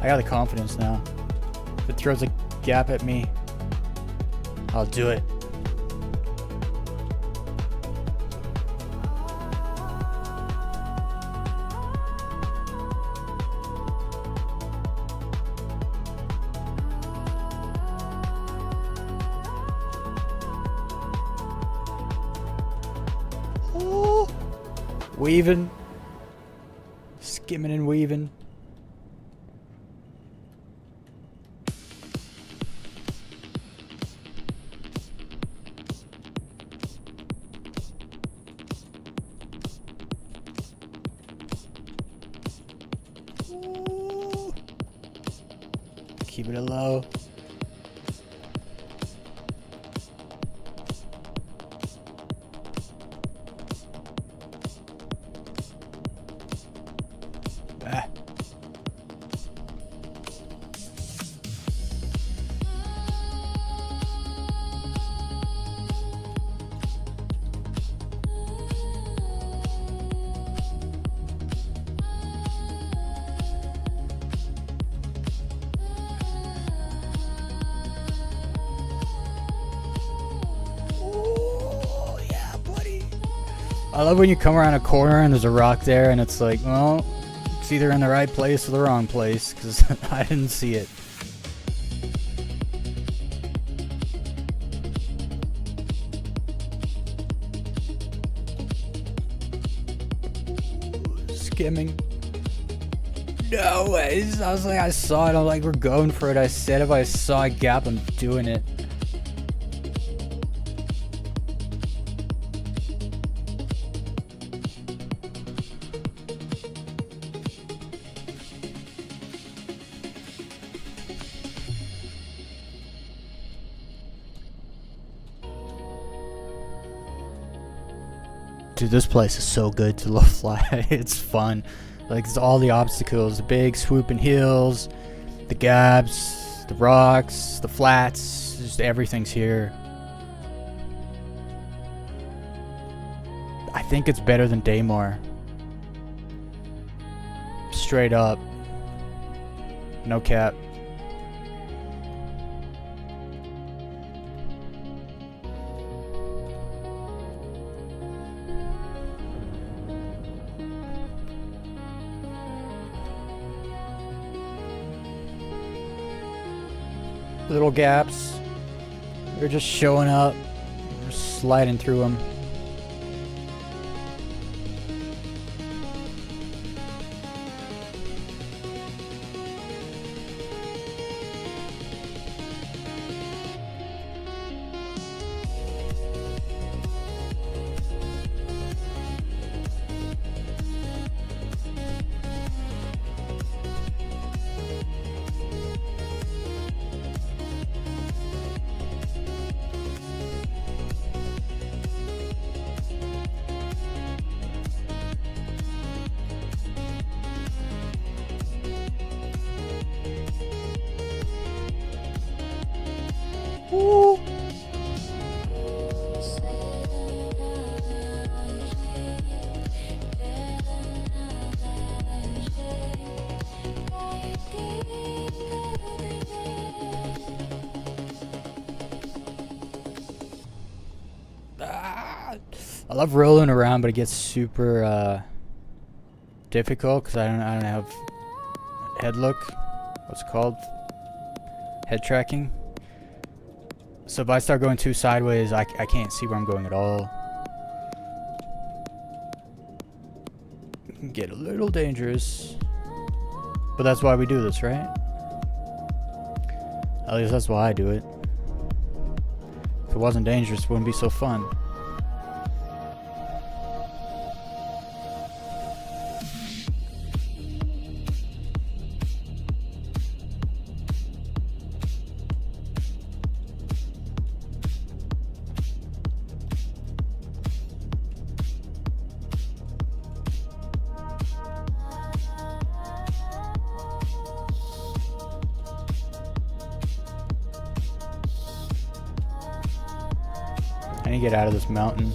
I got the confidence now. If it throws a gap at me, I'll do it. Weaving, skimming and weaving. Ooh. Keep it low. I love when you come around a corner and there's a rock there and it's like, well, it's either in the right place or the wrong place, because I didn't see it. Skimming. No ways. I was like, I saw it. I'm like, we're going for it. I said if I saw a gap, I'm doing it. Dude, this place is so good to low fly. It's fun. Like, it's all the obstacles, the big swooping hills, the gaps, the rocks, the flats, just everything's here. I think it's better than Daymore. Straight up. No cap. Little gaps. They're just showing up. We're sliding through them. Woo. I love rolling around, but it gets super difficult because I don't have head look. What's it called? Head tracking. So if I start going too sideways, I can't see where I'm going at all. It can get a little dangerous. But that's why we do this, right? At least that's why I do it. If it wasn't dangerous, it wouldn't be so fun. I need to get out of this mountain.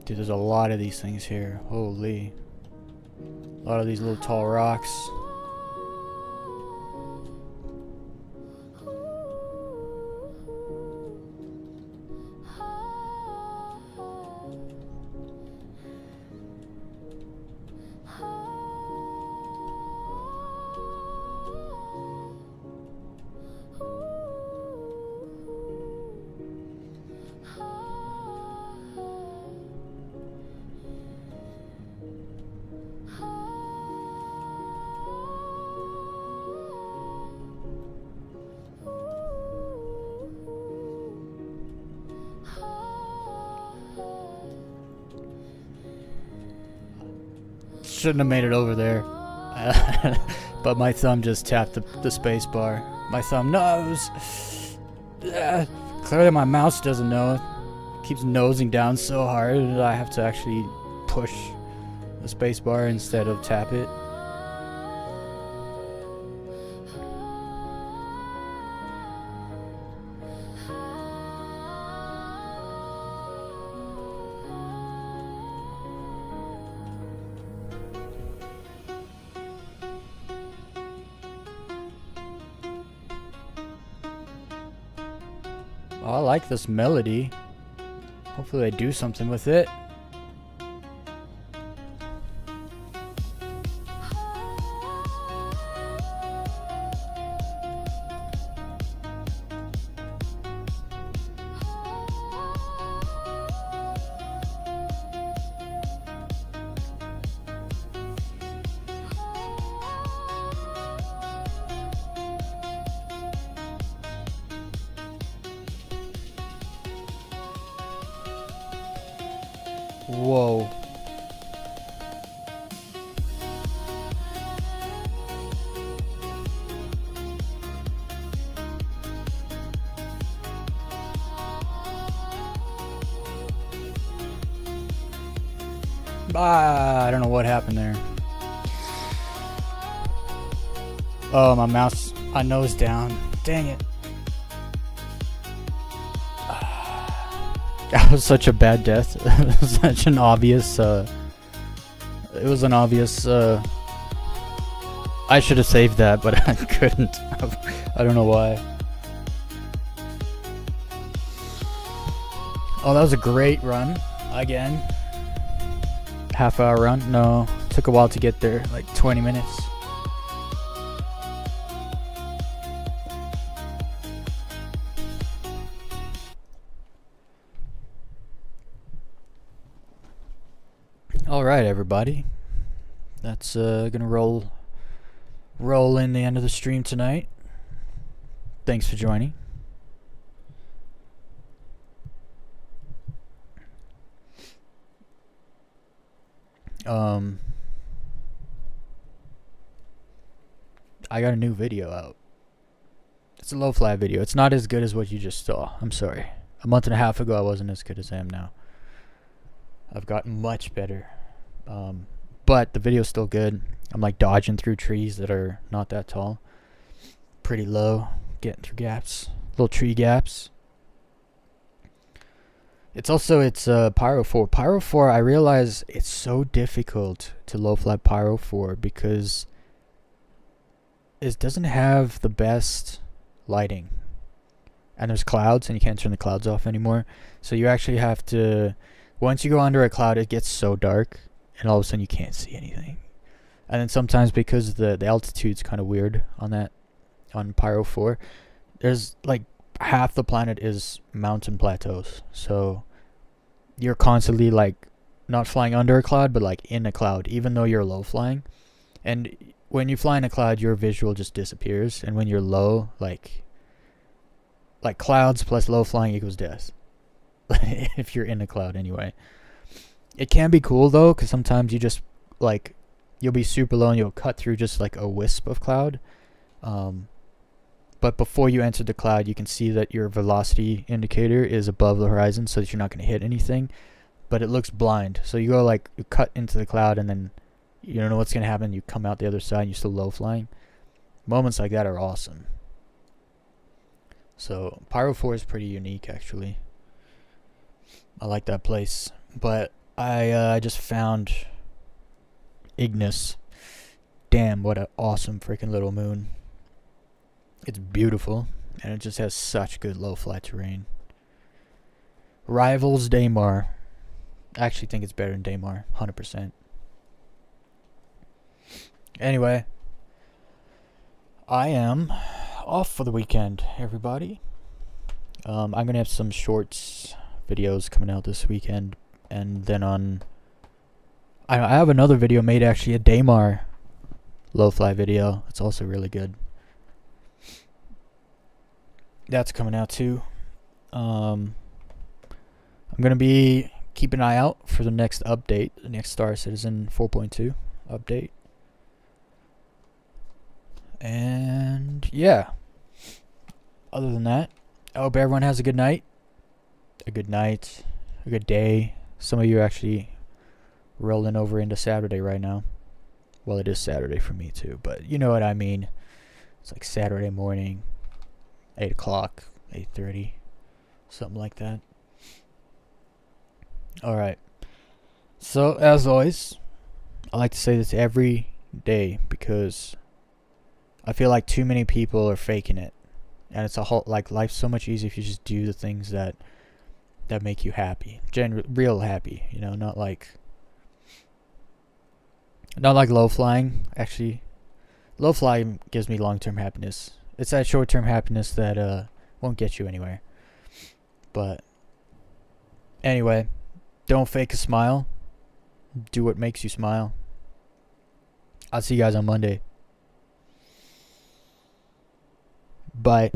Dude, there's a lot of these things here. Holy. A lot of these little tall rocks. Shouldn't have made it over there. But my thumb just tapped the space bar. My thumb knows. Clearly my mouse doesn't know. It keeps nosing down so hard that I have to actually push the space bar instead of tap it. Oh, I like this melody. Hopefully they do something with it. Whoa. I don't know what happened there. Oh, my mouse, I nose down. Dang it. That was such a bad death. It was such an obvious, it was an obvious, I should have saved that, but I couldn't. I don't know why. Oh, that was a great run. Again. Half-hour run? No. Took a while to get there, like 20 minutes. Alright, everybody. That's gonna roll in the end of the stream tonight. Thanks for joining. I got a new video out. It's a low fly video. It's not as good as what you just saw. I'm sorry. A month and a half ago I wasn't as good as I am now. I've gotten much better. But the video's still good. I'm like dodging through trees that are not that tall. Pretty low. Getting through gaps. Little tree gaps. It's Pyro 4. Pyro 4, I realize it's so difficult to low fly Pyro 4 because it doesn't have the best lighting. And there's clouds and you can't turn the clouds off anymore. So you actually have to, once you go under a cloud, it gets so dark and all of a sudden you can't see anything. And then sometimes because the altitude's kind of weird on Pyro 4, there's like half the planet is mountain plateaus, so you're constantly like not flying under a cloud but like in a cloud even though you're low flying. And when you fly in a cloud your visual just disappears, and when you're low, like clouds plus low flying equals death. If you're in a cloud anyway. It can be cool though, because sometimes you just like you'll be super low and you'll cut through just like a wisp of cloud. But before you enter the cloud, you can see that your velocity indicator is above the horizon so that you're not going to hit anything. But it looks blind. So you go like, you cut into the cloud and then you don't know what's going to happen. You come out the other side and you're still low flying. Moments like that are awesome. So Pyro 4 is pretty unique actually. I like that place. But I just found Ignis. Damn, what an awesome freaking little moon. It's beautiful, and it just has such good low-fly terrain. Rivals Daymar. I actually think it's better than Daymar, 100%. Anyway, I am off for the weekend, everybody. I'm going to have some shorts videos coming out this weekend, and then I have another video made, actually, a Daymar low-fly video. It's also really good. That's coming out too. I'm gonna be keep an eye out for the next update, the next Star Citizen 4.2 update. And yeah, other than that, I hope everyone has a good night, a good day. Some of you are actually rolling over into Saturday right now. Well, it is Saturday for me too, but you know what I mean. It's like Saturday morning, 8 o'clock, 8:30, something like that. Alright. So, as always, I like to say this every day because I feel like too many people are faking it. And it's a whole, like, life's so much easier if you just do the things that make you happy. Real happy, you know, not like low flying. Actually, low flying gives me long-term happiness. It's that short-term happiness that won't get you anywhere. But anyway, don't fake a smile. Do what makes you smile. I'll see you guys on Monday. Bye.